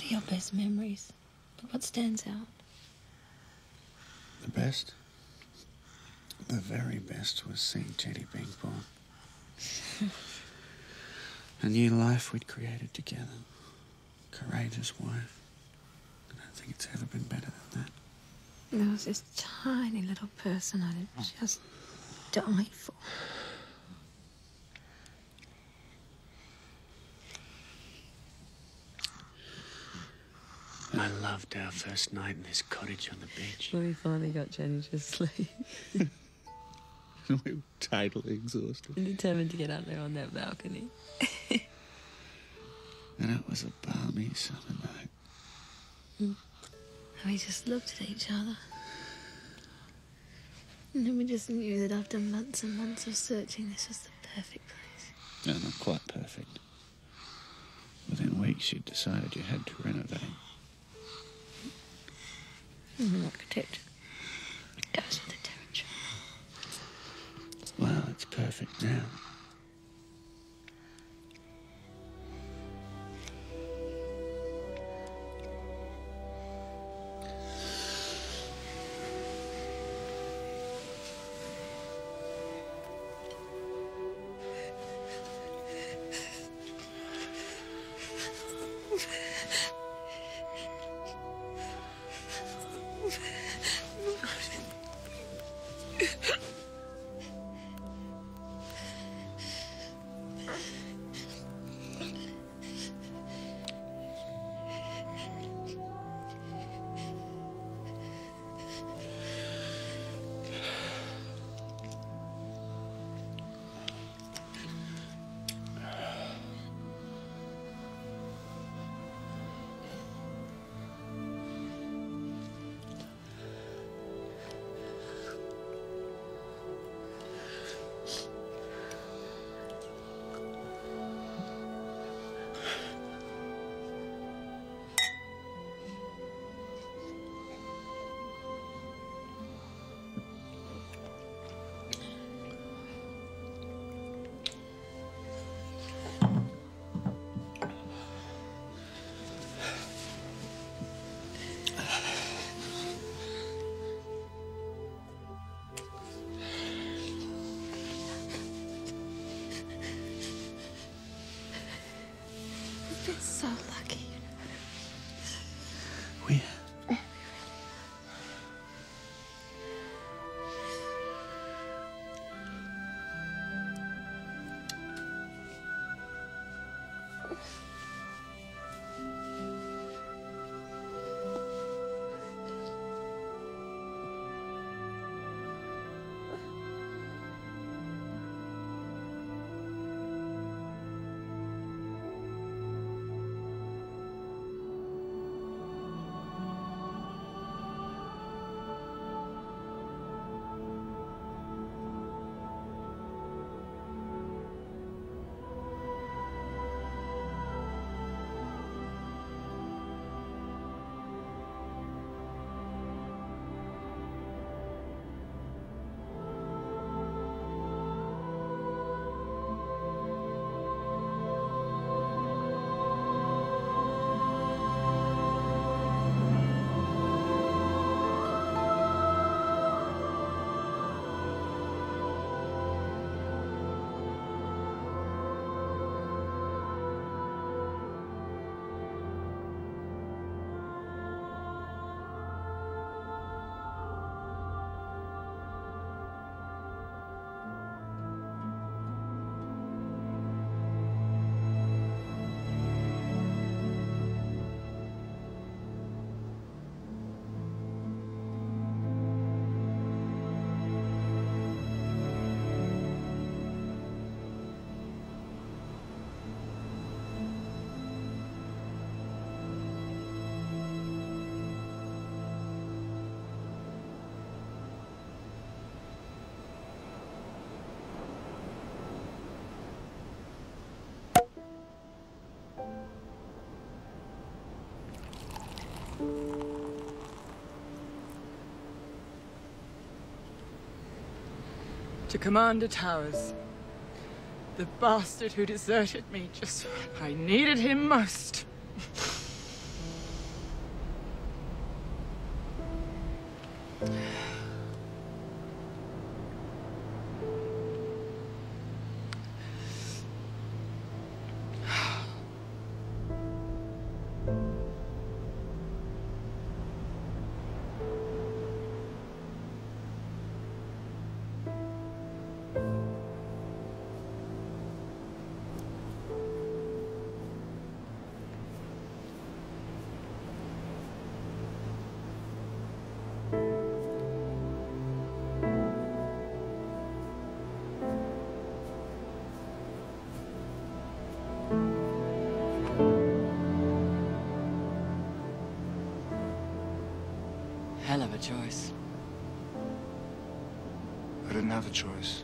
Your best memories. But what stands out? The best? The very best was seeing Jenny being born. A new life we'd created together. Courageous wife. I don't think it's ever been better than that. There was this tiny little person I'd just die for. I loved our first night in this cottage on the beach. When we finally got Jenny to sleep. We were totally exhausted. And determined to get out there on that balcony. And it was a balmy summer night. And we just looked at each other. And then we just knew that after months and months of searching, this was the perfect place. No, not quite perfect. Within weeks, you'd decided you had to renovate. I'm an architect. It goes with the territory. Well, it's perfect now. We've been so lucky. We... To Commander Towers. The bastard who deserted me just when I needed him most. Hell of a choice. I didn't have a choice.